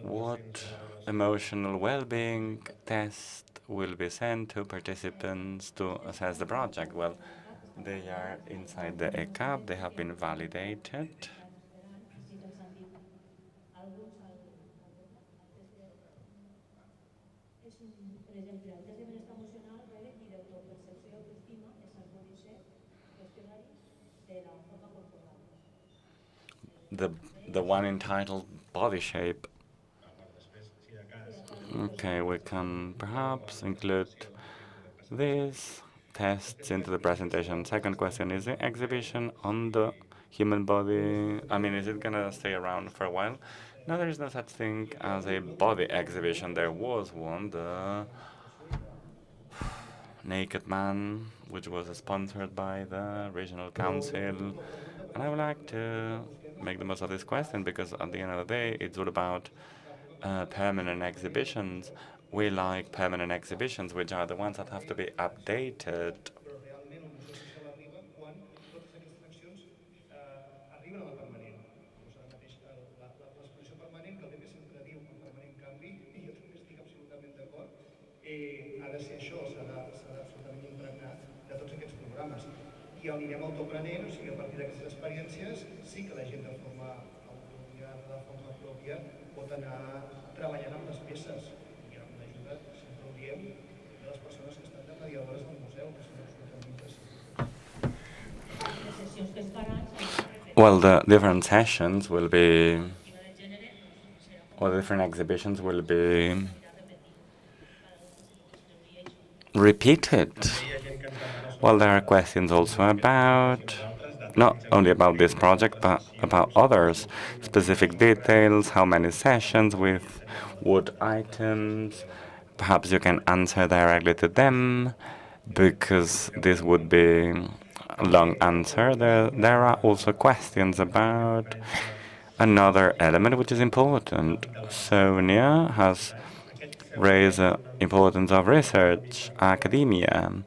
S1: What emotional well-being test will be sent to participants to assess the project? Well, they are inside the ECAP, they have been validated. The one entitled Body Shape. Okay, we can perhaps include these tests into the presentation. Second question, is the exhibition on the human body, is it gonna stay around for a while? No, there is no such thing as a body exhibition. There was one, the Naked Man, which was sponsored by the Regional Council. And I would like to make the most of this question, because at the end of the day, it's all about permanent exhibitions. We like permanent exhibitions, which are the ones that have to be updated.
S10: Ha de ser això, s'ha absolutament impregnat de tots aquests programes. I el anirem autoprenent, o sigui, a partir d'aquestes experiències, sí que la gent de forma autodidacta, de forma pròpia, pot anar treballant amb les peces. I amb l'ajuda, sempre ho diem, de les persones que estan de mediadores del museu, que són absolutament imprescindibles.
S1: Well, the different sessions will be, or the different exhibitions will be repeated. Well, there are questions also about, not only about this project, but about others, specific details, how many sessions, with what items. Perhaps you can answer directly to them, because this would be a long answer. There are also questions about another element which is important. Sonia has raised the importance of research, academia,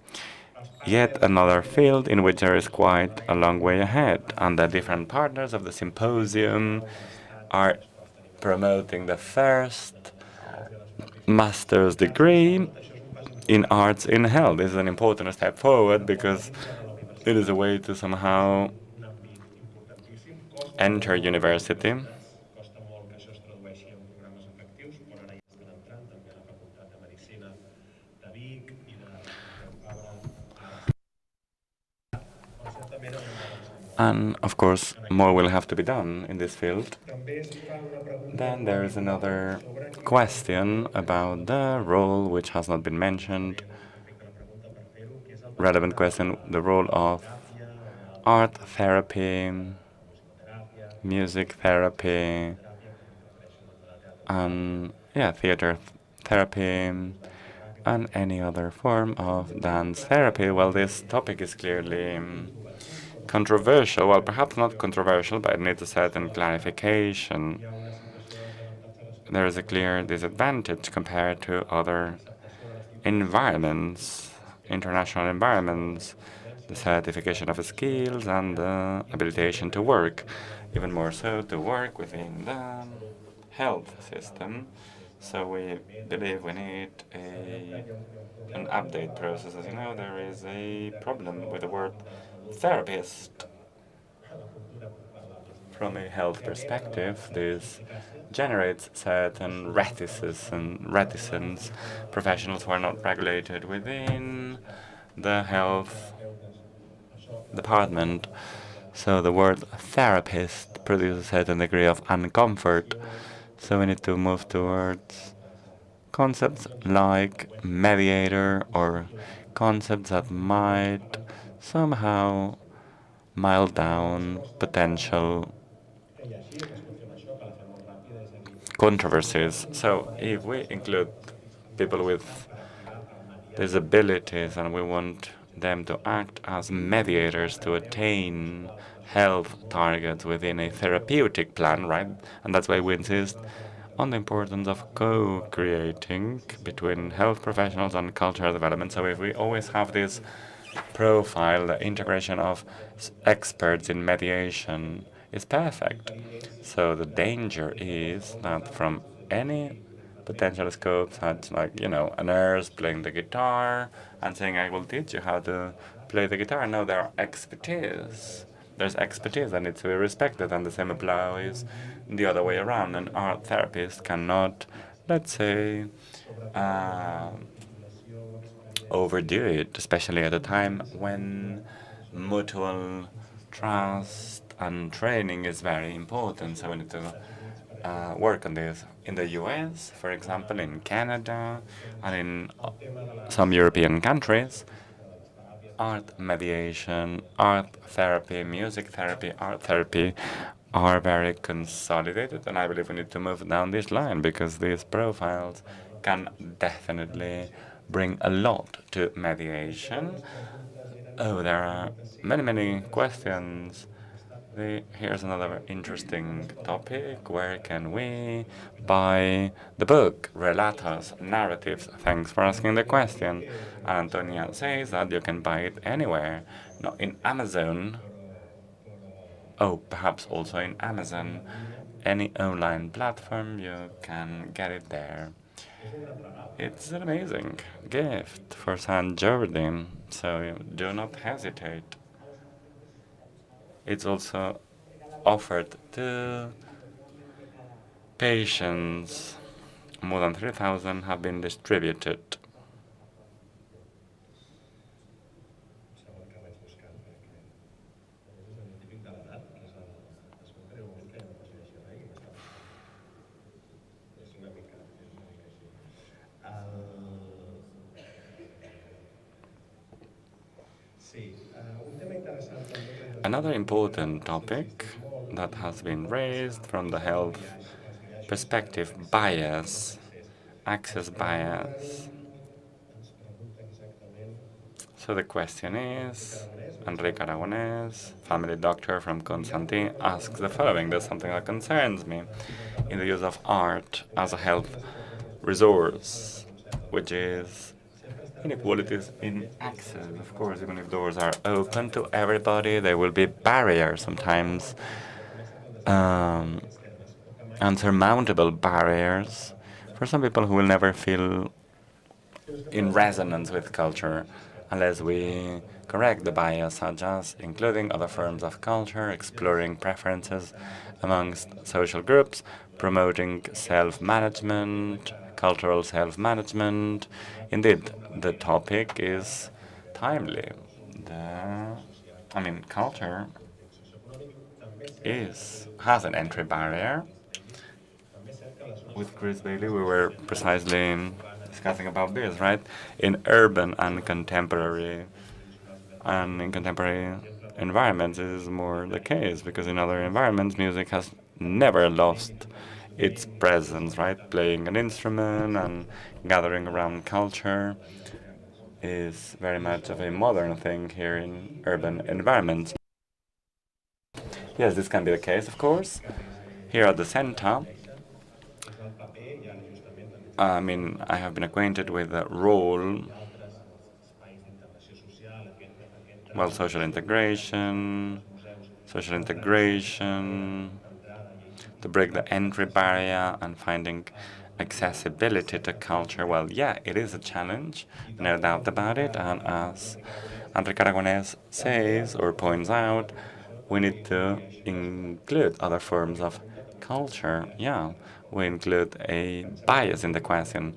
S1: yet another field in which there is quite a long way ahead, and the different partners of the symposium are promoting the first master's degree in arts in health. This is an important step forward, because it is a way to somehow enter university. And, of course, more will have to be done in this field. Then there is another question about the role, which has not been mentioned. Relevant question, the role of art therapy, music therapy, and theater therapy, and any other form of dance therapy. Well, this topic is clearly controversial. Well, perhaps not controversial, but it needs a certain clarification. There is a clear disadvantage compared to other environments, international environments, the certification of skills and the habilitation to work, even more so to work within the health system. So we believe we need an update process. As you know, there is a problem with the word therapist. From a health perspective, this generates certain reticence. Professionals who are not regulated within the health department. So the word therapist produces a certain degree of uncomfort. So we need to move towards concepts like mediator or concepts that might somehow mild down potential controversies. So if we include people with disabilities and we want them to act as mediators to attain health targets within a therapeutic plan, right? And that's why we insist on the importance of co-creating between health professionals and cultural development. So if we always have this profile, the integration of experts in mediation is perfect. So the danger is that from any potential scope, such like, a nurse playing the guitar and saying, I will teach you how to play the guitar. No, there are expertise. There's expertise that needs to be respected, and the same applies the other way around. An art therapist cannot, let's say, overdo it, especially at a time when mutual trust and training is very important. So we need to work on this. In the US, for example, in Canada, and in some European countries, art mediation, art therapy, music therapy, art therapy are very consolidated, and I believe we need to move down this line because these profiles can definitely bring a lot to mediation. Oh, there are many, many questions. Here's another interesting topic. Where can we buy the book, Relatos, Narratives? Thanks for asking the question. Antonia says that you can buy it anywhere. Not in Amazon. Oh, perhaps also in Amazon. Any online platform, you can get it there. It's an amazing gift for San Jordan, so do not hesitate. It's also offered to patients. More than 3,000 have been distributed. Another important topic that has been raised from the health perspective, bias, access bias. So the question is, Enrique Aragonés, family doctor from Constantine, asks the following. There's something that concerns me in the use of art as a health resource, which is inequalities in access. Of course, even if doors are open to everybody, there will be barriers sometimes, unsurmountable barriers for some people who will never feel in resonance with culture. unless we correct the bias, such as including other forms of culture, exploring preferences amongst social groups, promoting self-management, cultural self-management. Indeed, the topic is timely. Culture has an entry barrier. With Chris Bailey, we were precisely discussing about this, right? In urban and in contemporary environments, it is more the case, because in other environments, music has never lost its presence, right? Playing an instrument and gathering around culture is very much of a modern thing here in urban environments. Yes, this can be the case, of course. Here at the center, I have been acquainted with the role, social integration, to break the entry barrier and finding accessibility to culture. Well, yeah, it is a challenge, no doubt about it. And as Enrique Aragonés says or points out, we need to include other forms of culture. Yeah, we include a bias in the question.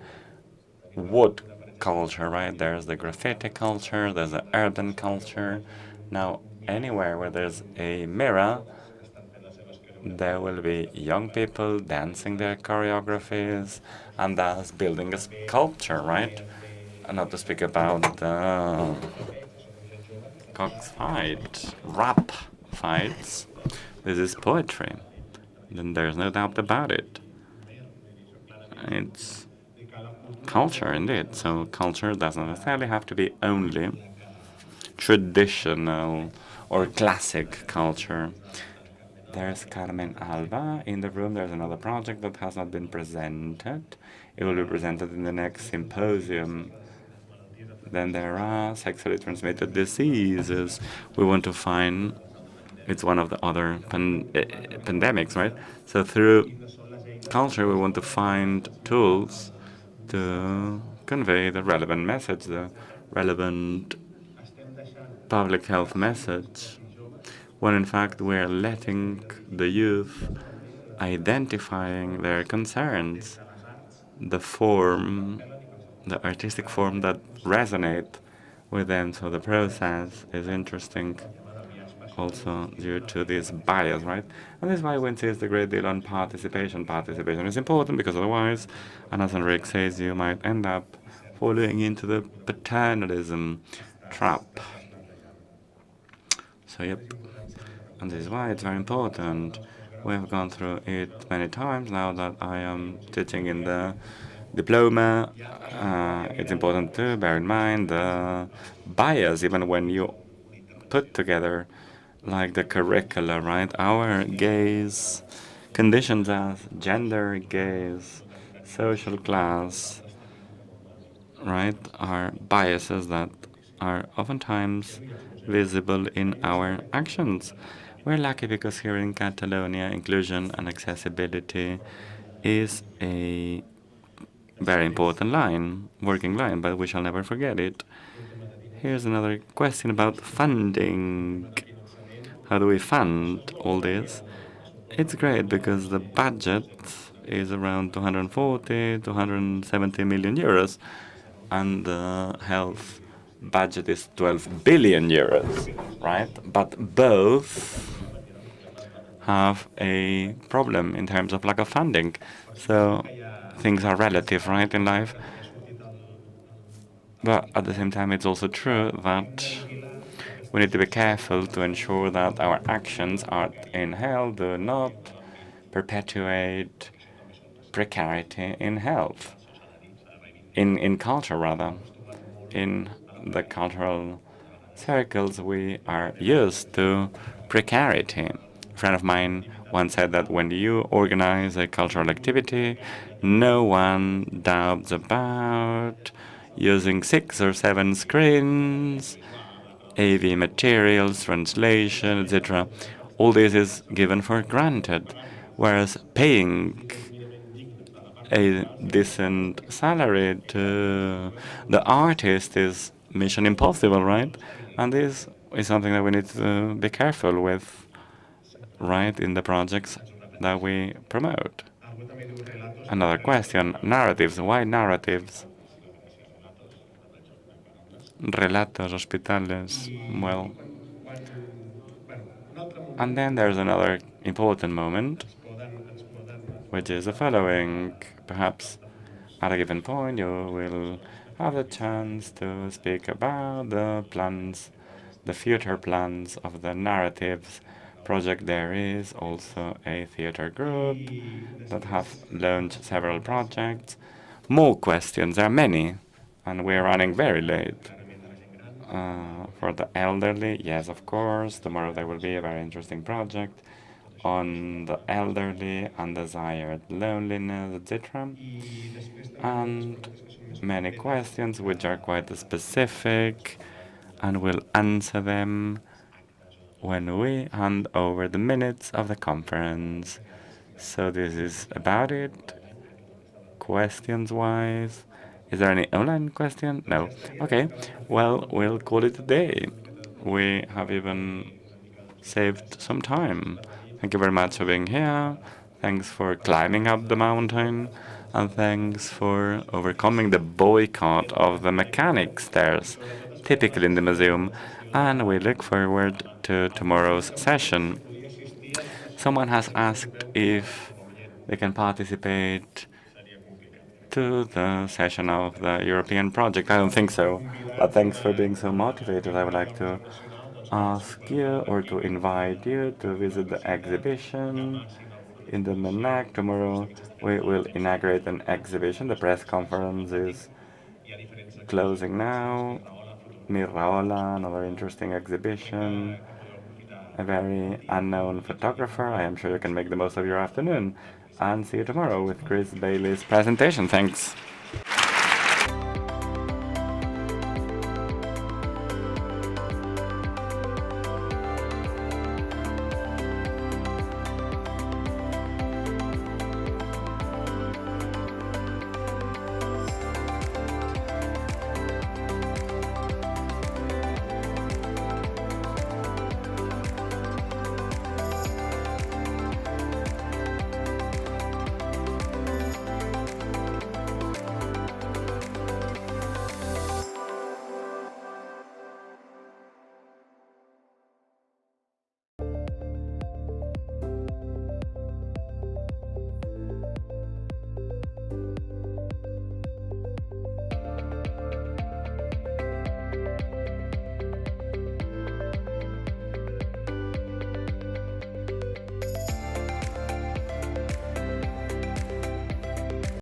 S1: What culture, right? There's the graffiti culture, there's the urban culture. Now, anywhere where there's a mirror, there will be young people dancing their choreographies and thus building a sculpture, right? And not to speak about the cockfight, rap fights. This is poetry. Then there's no doubt about it. It's culture, indeed. So culture doesn't necessarily have to be only traditional or classic culture. There's Carmen Alba in the room. There's another project that has not been presented. It will be presented in the next symposium. Then there are sexually transmitted diseases. We want to find, it's one of the other pandemics, right? So through culture, we want to find tools to convey the relevant message, the relevant public health message, when in fact we're letting the youth identifying their concerns, the artistic form that resonate with them. So the process is interesting also due to this bias, right? And this is why we insist a great deal on participation. Participation is important because otherwise, and as Enrique says, you might end up falling into the paternalism trap. So, yep. And this is why it's very important. We have gone through it many times now that I am teaching in the diploma. It's important to bear in mind the bias, even when you put together like the curricula, right? Our gaze conditions us, gender, gaze, social class, right, are biases that are oftentimes visible in our actions. We're lucky because here in Catalonia, inclusion and accessibility is a very important working line, but we shall never forget it. Here's another question about funding. How do we fund all this? It's great because the budget is around 240, 270 million euros, and the health budget is 12 billion euros, right? But both have a problem in terms of lack of funding. So things are relative, right, in life. But at the same time, it's also true that we need to be careful to ensure that our actions in health do not perpetuate precarity in health, in culture rather. In the cultural circles, we are used to precarity. A friend of mine once said that when you organize a cultural activity, no one doubts about using 6 or 7 screens, AV materials, translation, etc. All this is given for granted, whereas paying a decent salary to the artist is mission impossible, right? And this is something that we need to be careful with, right, in the projects that we promote. Another question, narratives. Why narratives? Relatos, hospitales, well. And then there's another important moment, which is the following. Perhaps at a given point you will have the chance to speak about the plans, the future plans of the narratives project. There is also a theater group that have launched several projects. More questions, there are many, and we're running very late. For the elderly, yes, of course, tomorrow there will be a very interesting project on the elderly, undesired loneliness, etc. And many questions which are quite specific, and we'll answer them when we hand over the minutes of the conference. So this is about it, questions-wise. Is there any online question? No. Okay, well, we'll call it a day. We have even saved some time. Thank you very much for being here. Thanks for climbing up the mountain. And thanks for overcoming the boycott of the mechanic stairs, typical in the museum. And we look forward to tomorrow's session. Someone has asked if they can participate to the session of the European project. I don't think so, but thanks for being so motivated. I would like to ask you or to invite you to visit the exhibition in the MNAC. Tomorrow we will inaugurate an exhibition. The press conference is closing now. Mirraola, another interesting exhibition. A very unknown photographer. I am sure you can make the most of your afternoon. And see you tomorrow with Chris Bailey's presentation. Thanks.